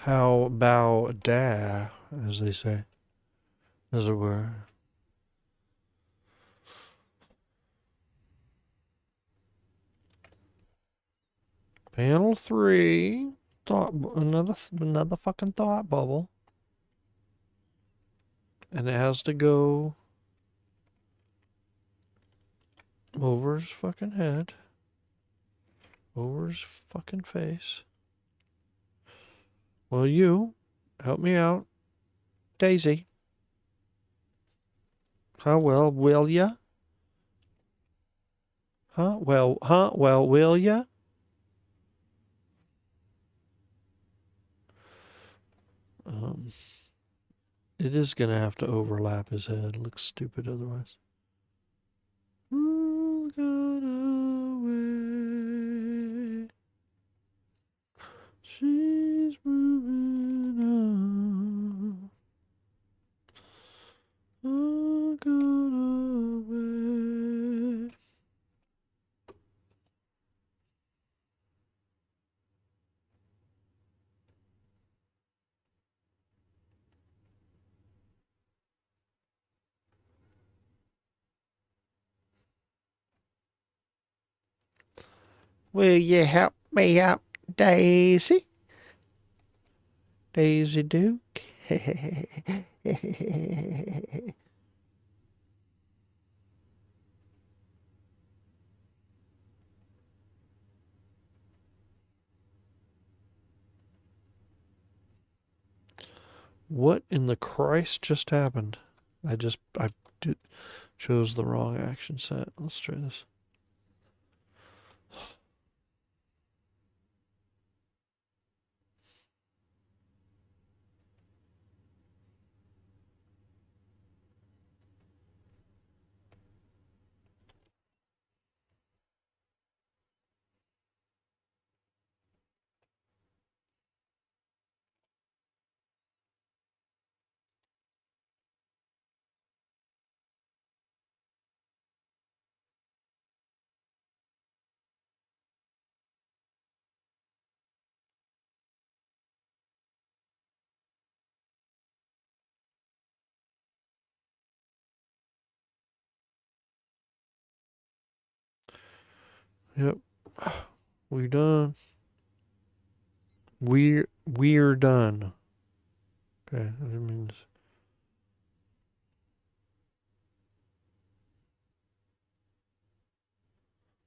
How bow da, as they say, as it were. Panel 3. Thought another fucking thought bubble. And it has to go over his fucking head. Over his fucking face. Well, you help me out. Daisy. How well will ya? Well, will ya? It is going to have to overlap his head. It looks stupid otherwise. Who got away? She's moving on. I got away. Will you help me up, Daisy? Daisy Duke. What in the Christ just happened? I chose the wrong action set. Let's try this. Yep. We're done. We're done. Okay, I didn't mean this.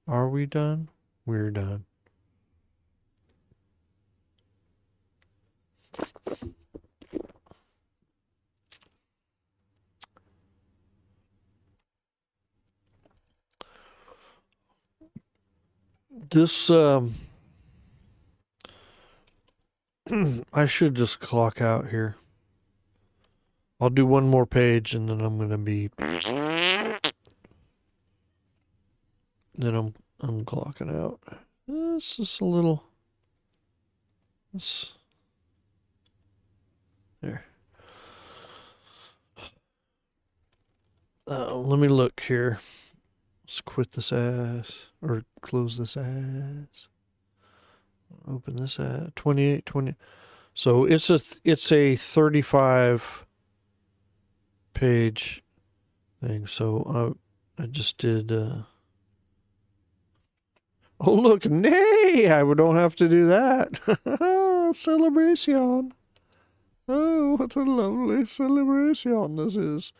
Are we done? We're done. This I should just clock out here. I'll do one more page and then I'm gonna be then I'm clocking out. This is a little this there. Let me look here. Let's quit this ass or close this ass. Open this at 28, 20. So it's a 35 page thing. So I just did. Oh look, nay! I don't have to do that. Celebration. Oh, what a lovely celebration this is.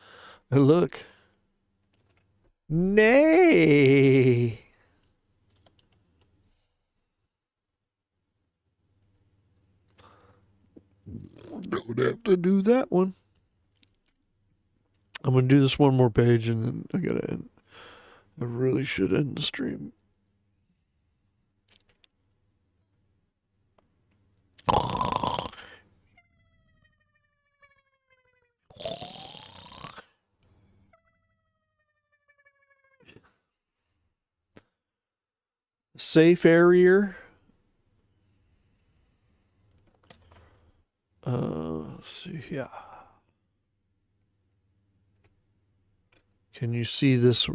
Look. Nay. Don't have to do that one. I'm gonna do this one more page and then I gotta end. I really should end the stream. safe area. Let's see. Yeah. Can you see this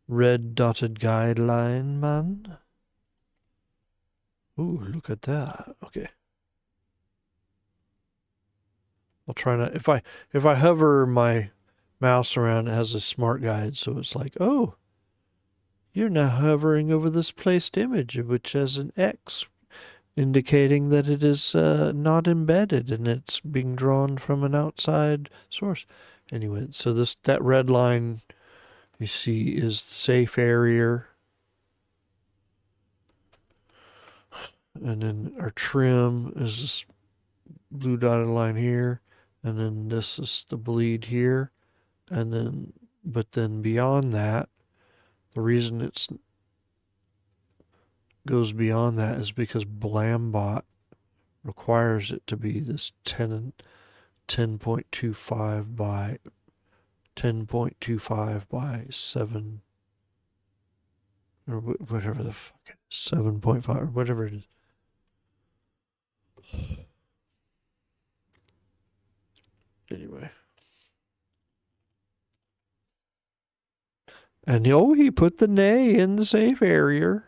red dotted guideline, man? Ooh, look at that. Okay. I'll try not if I hover my mouse around, it has a smart guide, so it's like, oh, you're now hovering over this placed image, which has an X indicating that it is not embedded and it's being drawn from an outside source. Anyway, so that red line you see is the safe area. And then our trim is this blue dotted line here. And then this is the bleed here. And then, but then beyond that, the reason it's goes beyond that is because Blambot requires it to be this 10.25 by 10.25 by 7 or whatever the fuck it is, 7.5 or whatever it is. Anyway. And he put the nay in the safe area.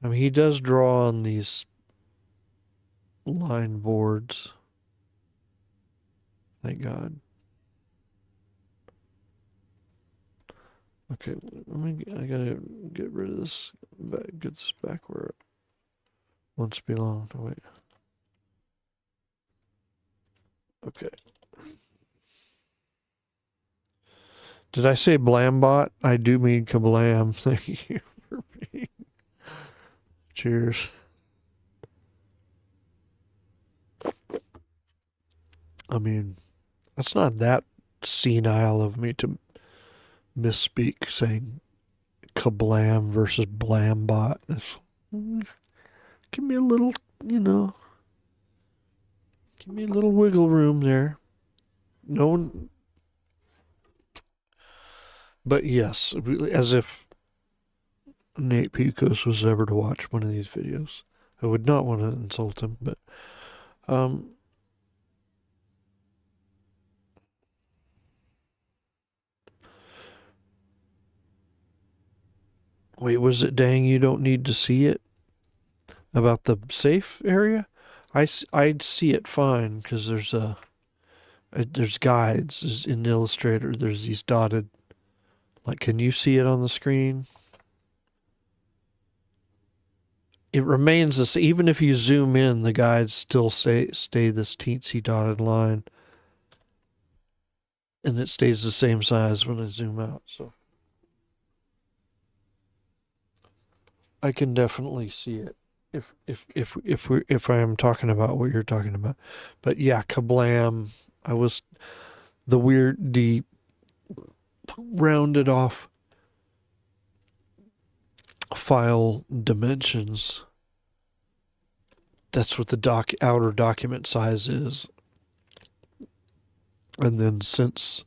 I mean, he does draw on these line boards. Thank God. Okay, I gotta get rid of this. Get this back where it once belonged. Wait. Okay. Did I say Blambot? I do mean kablam. Thank you for being. Cheers. I mean, that's not that senile of me to misspeak saying kablam versus Blambot. Give me a little, give me a little wiggle room there. No one. But yes, as if Nate Picos was ever to watch one of these videos. I would not want to insult him, but wait, was it dang you don't need to see it about the safe area? I'd see it fine because there's guides in Illustrator. There's these dotted. Like, can you see it on the screen? It remains this, even if you zoom in, the guides still stay this teensy dotted line. And it stays the same size when I zoom out, so. I can definitely see it if I am talking about what you're talking about. But yeah, kablam. I was the rounded off file dimensions. That's what the outer document size is. And then since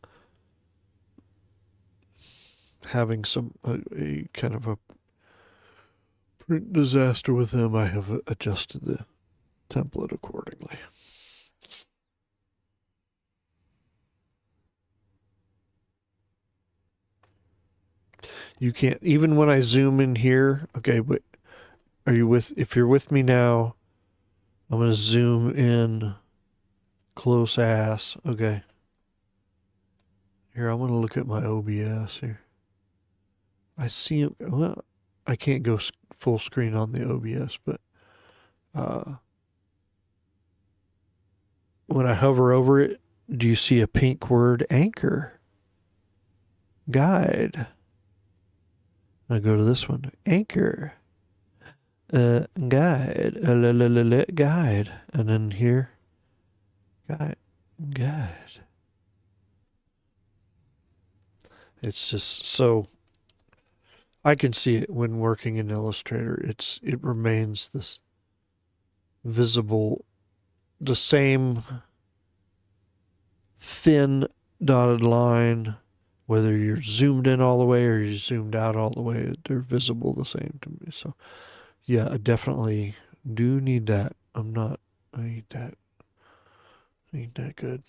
having a kind of a print disaster with them, I have adjusted the template accordingly. You can't, even when I zoom in here, okay, but if you're with me now, I'm going to zoom in close ass. Okay. Here, I'm going to look at my OBS here. I see it. Well, I can't go full screen on the OBS, but when I hover over it, do you see a pink word? Anchor. Guide. I go to this one. Anchor. Guide. Guide. And then here. Guide. It's just so I can see it when working in Illustrator. It remains this visible, the same thin dotted line Whether you're zoomed in all the way or you're zoomed out all the way, they're visible the same to me. So, yeah, I definitely do need that. I need that. I need that good.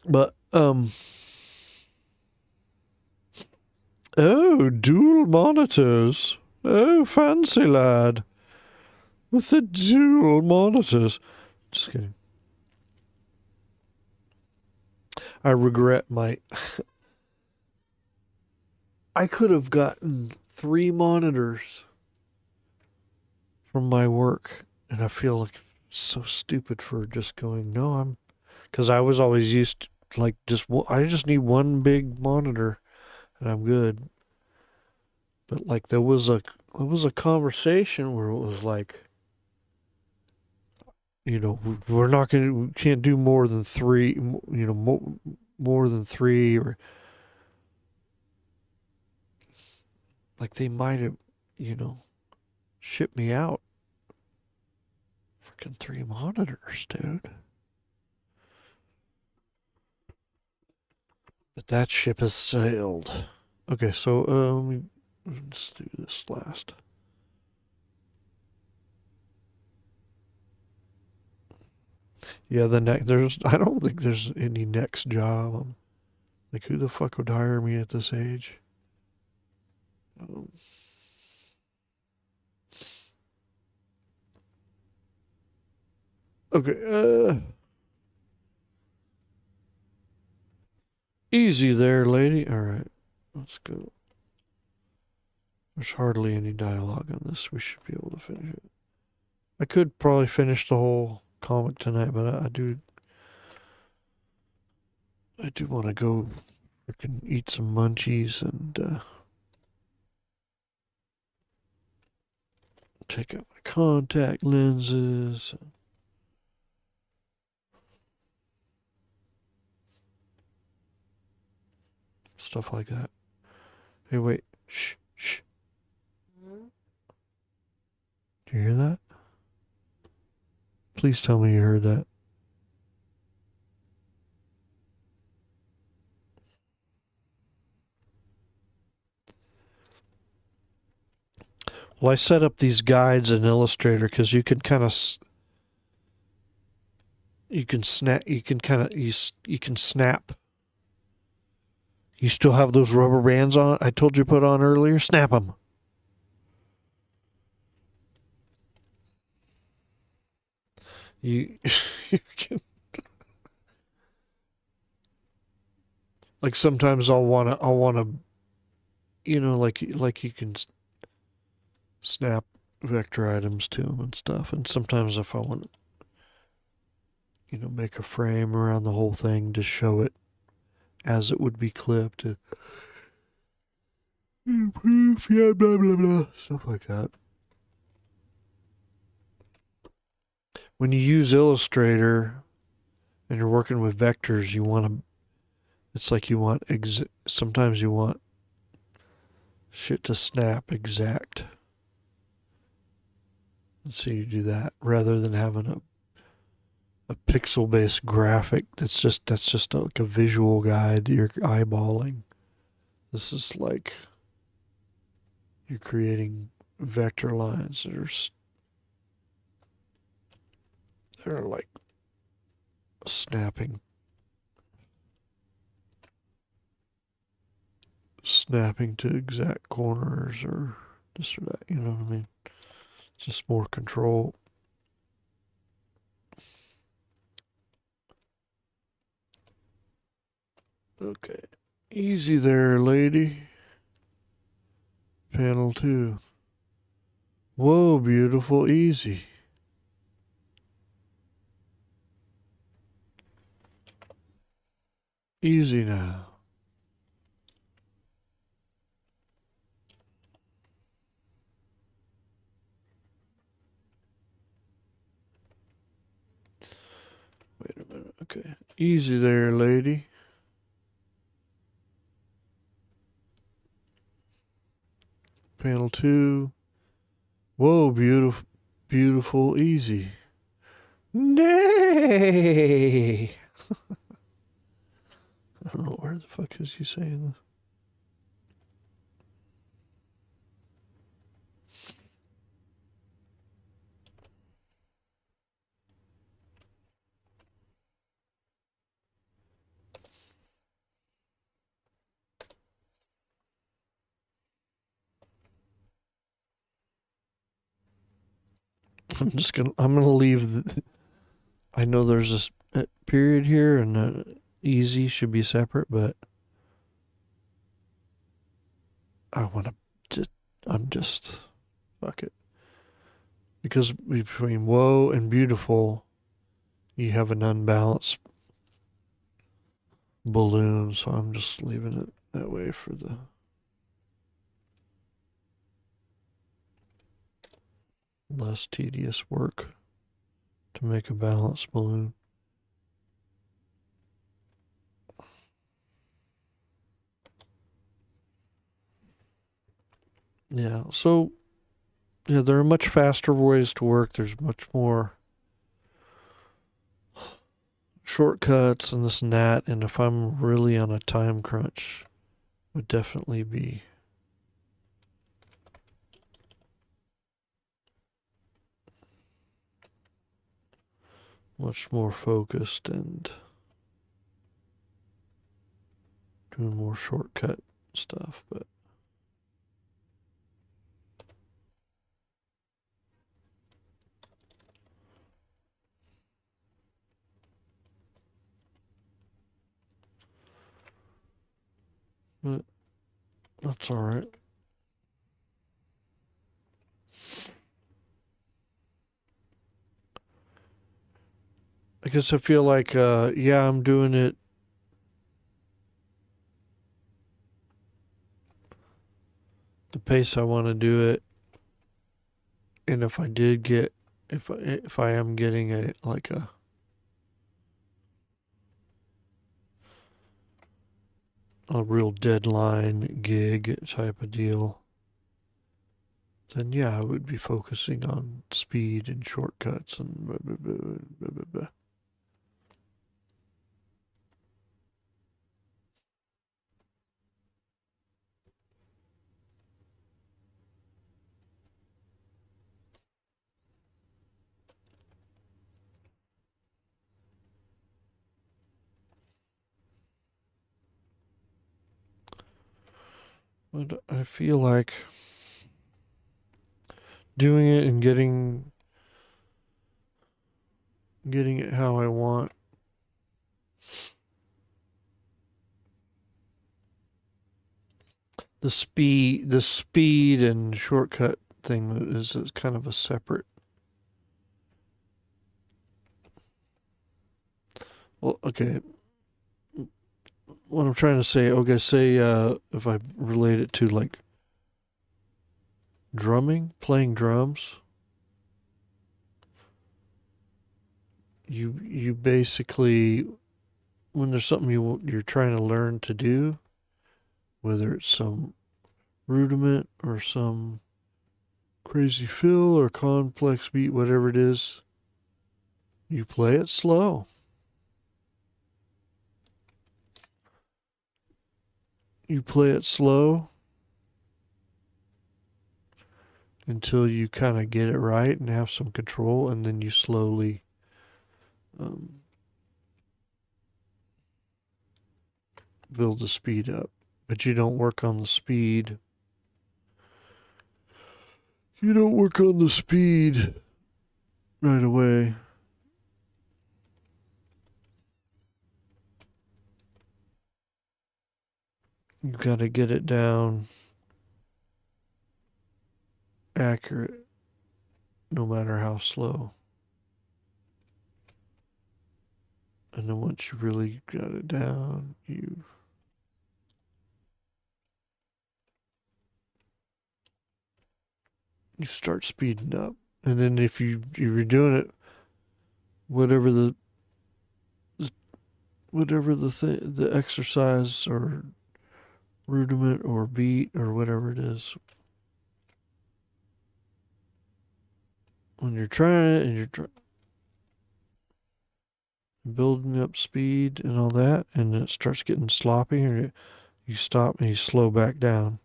But, oh, dual monitors. Oh, fancy lad. With the dual monitors. Just kidding. I regret my. I could have gotten 3 monitors from my work, and I feel like so stupid for just going, no, because I was always used to, like, I just need one big monitor and I'm good. But like there was a conversation where it was like, we can't do more than 3, more than 3, or like they might have, shipped me out freaking 3 monitors, dude. But that ship has sailed. Okay, so let's do this last. Yeah, I don't think there's any next job. Like, who the fuck would hire me at this age? Okay, easy there, lady. All right, let's go. There's hardly any dialogue on this. We should be able to finish it. I could probably finish the whole comic tonight, but I do want to go freaking eat some munchies and take out my contact lenses. Stuff like that. Hey, wait. Shh, shh. Do you hear that? Please tell me you heard that. Well, I set up these guides in Illustrator because you can kind of, you can snap. You can snap. You still have those rubber bands on? I told you to put on earlier. Snap them. You can. Like sometimes I'll wanna, like you can snap vector items to them and stuff. And sometimes if I want to, make a frame around the whole thing to show it as it would be clipped. Yeah, blah, blah, blah. Stuff like that. When you use Illustrator and you're working with vectors, it's like sometimes you want shit to snap exact. And so you do that rather than having a pixel-based graphic that's just like a visual guide that you're eyeballing. This is like you're creating vector lines that are like snapping to exact corners or this or that, you know what I mean? Just more control. Okay. Easy there, lady. Panel 2. Whoa, beautiful. Easy. Easy now. Wait a minute. Okay. Easy there, lady. Panel 2. Whoa, beautiful, beautiful, easy. Nay. I don't know where the fuck is he saying this. I'm gonna leave. I know there's this period here, and easy should be separate, but I want to just fuck it, because between woe and beautiful, you have an unbalanced balloon. So I'm just leaving it that way for the less tedious work to make a balanced balloon. Yeah, so yeah, there are much faster ways to work. There's much more shortcuts and this and that. And if I'm really on a time crunch, would definitely be much more focused and doing more shortcut stuff. But that's all right. I guess I feel like, yeah, I'm doing it the pace I want to do it. And if I did get, if I am getting a like a real deadline gig type of deal, then yeah, I would be focusing on speed and shortcuts and blah, blah, blah, blah, blah, blah. But I feel like doing it and getting it how I want. The speed and shortcut thing is kind of a separate. Well, okay. What I'm trying to say, okay, say if I relate it to like drumming, playing drums, you basically, when there's something you're trying to learn to do, whether it's some rudiment or some crazy fill or complex beat, whatever it is, you play it slow. You play it slow until you kind of get it right and have some control, and then you slowly build the speed up. But you don't work on the speed. You don't work on the speed right away. You've got to get it down accurate, no matter how slow. And then once you really got it down, you start speeding up. And then if you're doing it, whatever the the exercise or rudiment or beat or whatever it is, when you're trying it and building up speed and all that, and then it starts getting sloppy, and you stop and you slow back down.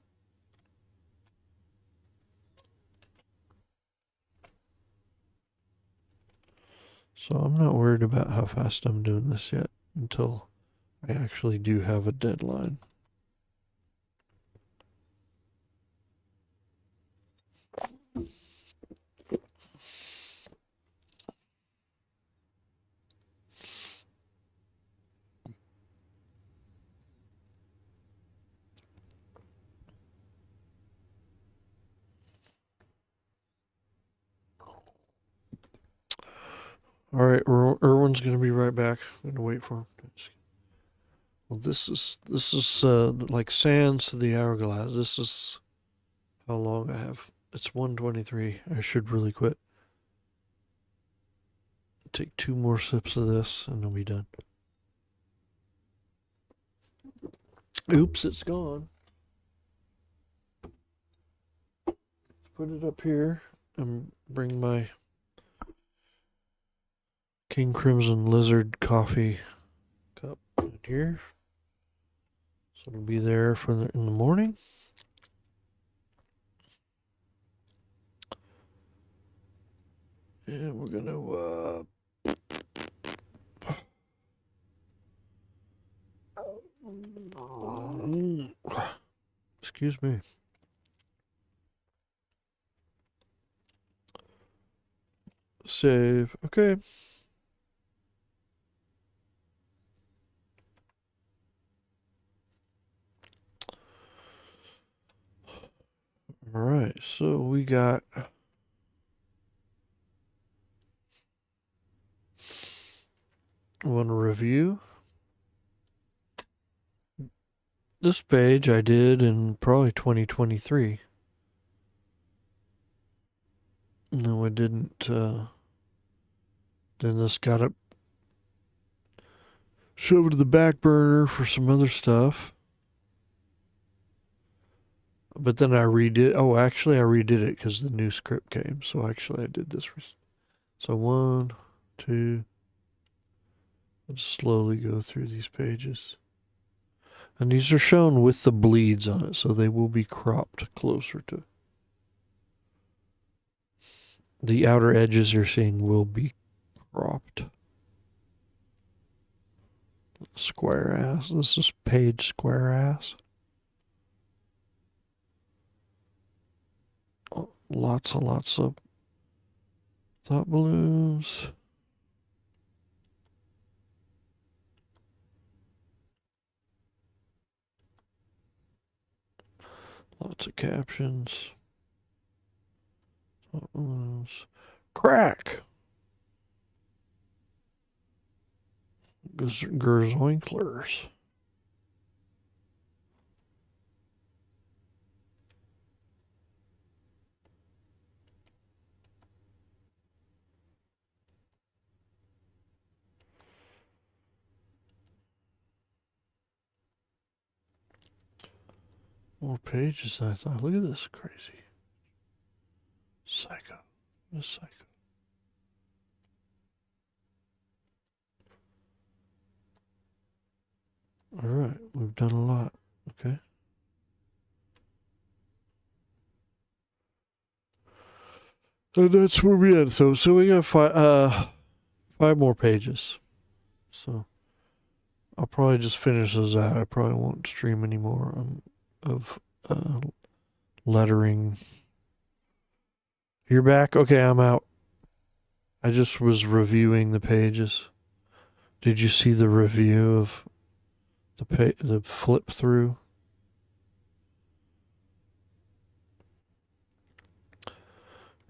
So I'm not worried about how fast I'm doing this yet until I actually do have a deadline. All right, Erwin's gonna be right back. I'm gonna wait for him. Well, this is like sands to the hourglass. This is how long I have. It's 1:23. I should really quit. Take 2 more sips of this and I'll be done. Oops, it's gone. Let's put it up here and bring my King Crimson Lizard coffee cup in here. So it'll be there in the morning. And we're gonna excuse me. Save. Okay. All right. So we got one review. This page I did in probably 2023. No, I didn't. Then this got it shoved to the back burner for some other stuff. But then I redid. Oh, actually, I redid it because the new script came. So actually, I did this. So 1, 2. Let's slowly go through these pages. And these are shown with the bleeds on it, so they will be cropped closer to. The outer edges you're seeing will be cropped. Square ass. This is page square ass. Oh, lots of thought balloons. Lots of captions. Thought balloons. Crack. Gerzoinklers. More pages than I thought. Look at this crazy. Psycho. This psycho. All right, we've done a lot. Okay. And that's where we at. So we got 5 more pages. So I'll probably just finish those out. I probably won't stream anymore of lettering. You're back? Okay, I'm out. I just was reviewing the pages. Did you see the review of the flip through?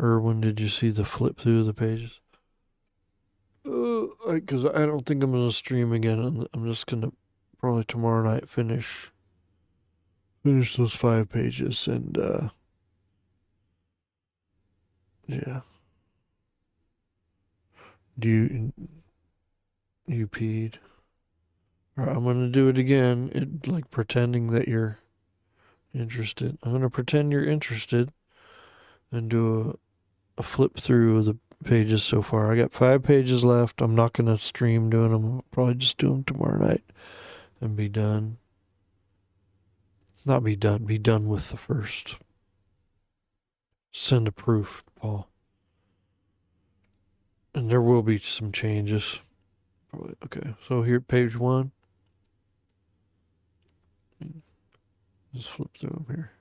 Erwin, did you see the flip through of the pages? Because I don't think I'm going to stream again. I'm just going to probably tomorrow night finish those 5 pages and yeah. You peed. All right, I'm going to do it again. Like pretending that you're interested. I'm going to pretend you're interested and do a flip through pages so far. I got 5 pages left. I'm not going to stream doing them. I'll probably just do them tomorrow night and be done. Not be done. Be done with the first. Send a proof, Paul. And there will be some changes. Probably. Okay, so here, page 1. Just flip through them here.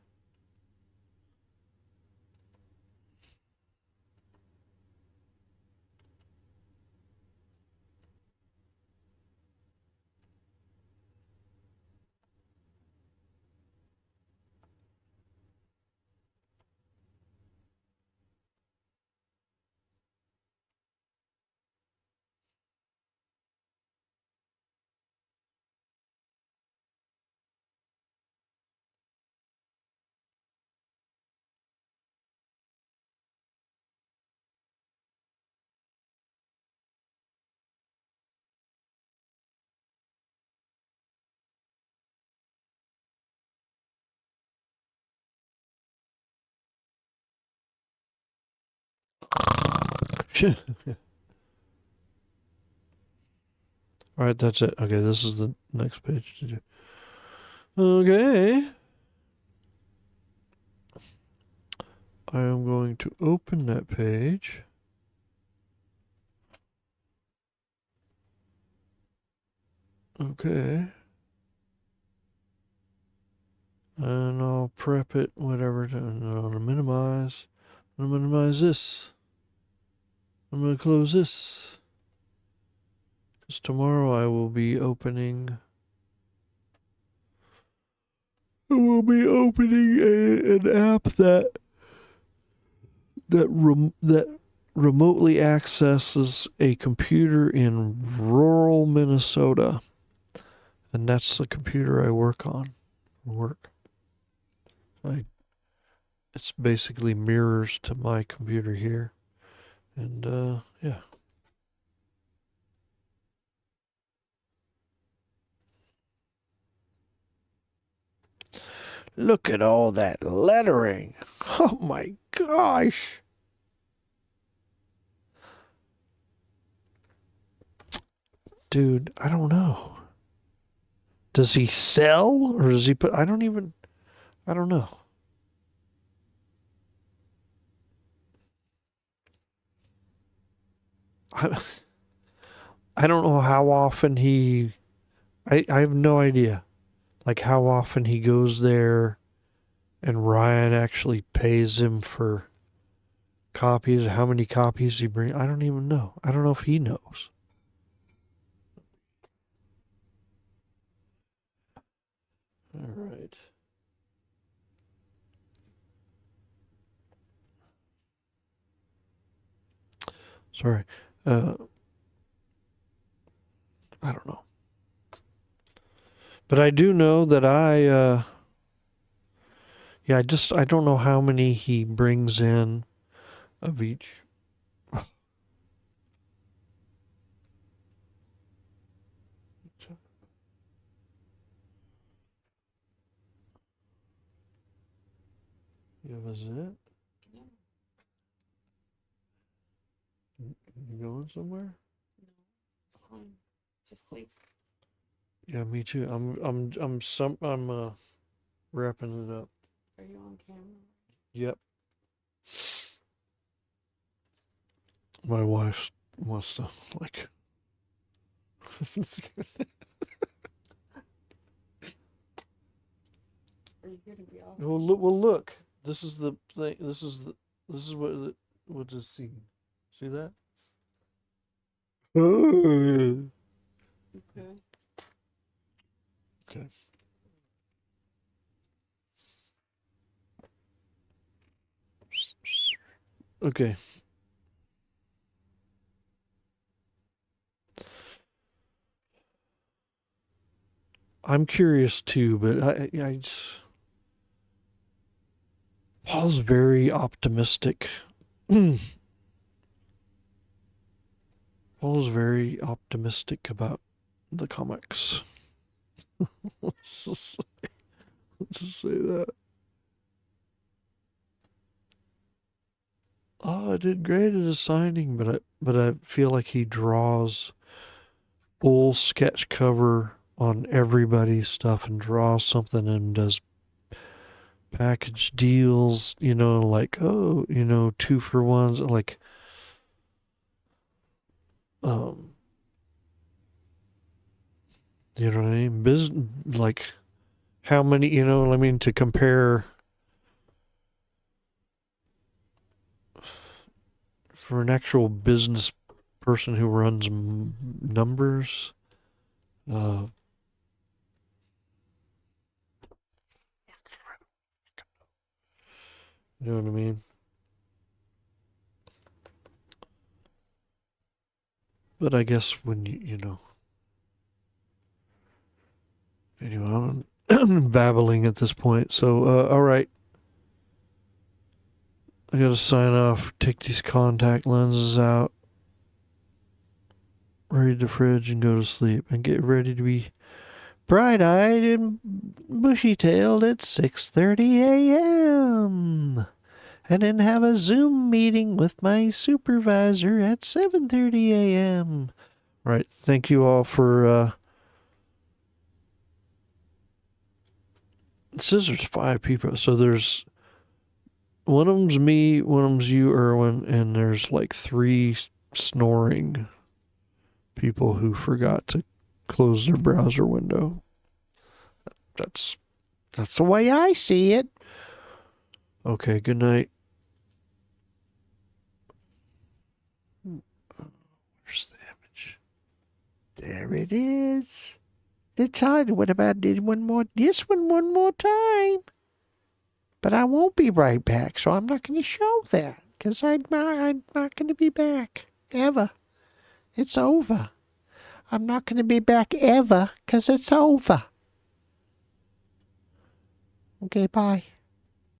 All right, that's it. Okay, this is the next page to do. Okay. I am going to open that page. Okay. And I'll prep it, whatever. And I'm going to minimize. I'm going to minimize this. I'm going to close this. Because tomorrow I will be opening. I will be opening an app that remotely accesses a computer in rural Minnesota, and that's the computer I work on. It's basically mirrors to my computer here, and yeah. Look at all that lettering. Oh my gosh. Dude, I don't know. Does he sell or does he put? I don't know. I don't know how often I have no idea. Like how often he goes there and Ryan actually pays him for copies, how many copies he brings. I don't even know. I don't know if he knows. All right. Sorry. I don't know. But I do know that I don't know how many he brings in of each. Yeah, was it? You going somewhere? It's fine. To sleep. Yeah, me too. I'm wrapping it up. Are you on camera? Yep. My wife wants to like. Are you going to be off? Well, look. This is the thing. This is what the scene. See that? Okay. Okay. Okay. I'm curious too, but Paul's very optimistic. Paul's very optimistic about the comics. Let's just say that. oh, I did great at assigning, but I feel like he draws full sketch cover on everybody's stuff and draws something and does package deals, like, oh, 2-for-1s, like, you know what I mean? Like, how many, what I mean, to compare for an actual business person who runs numbers, you know what I mean? But I guess when anyway, I'm babbling at this point. So, all right. I gotta sign off, take these contact lenses out, read the fridge, and go to sleep, and get ready to be bright-eyed and bushy-tailed at 6:30 a.m. And then have a Zoom meeting with my supervisor at 7:30 a.m. Right. Thank you all for. It says there's 5 people, so there's one of them's me, one of them's you, Erwin, and there's like 3 snoring people who forgot to close their browser window. That's the way I see it. Okay, good night. Where's the image? There it is. It's hard. What about this one more time? But I won't be right back, so I'm not going to show that because I'm not going to be back ever. It's over. I'm not going to be back ever because it's over. Okay, bye.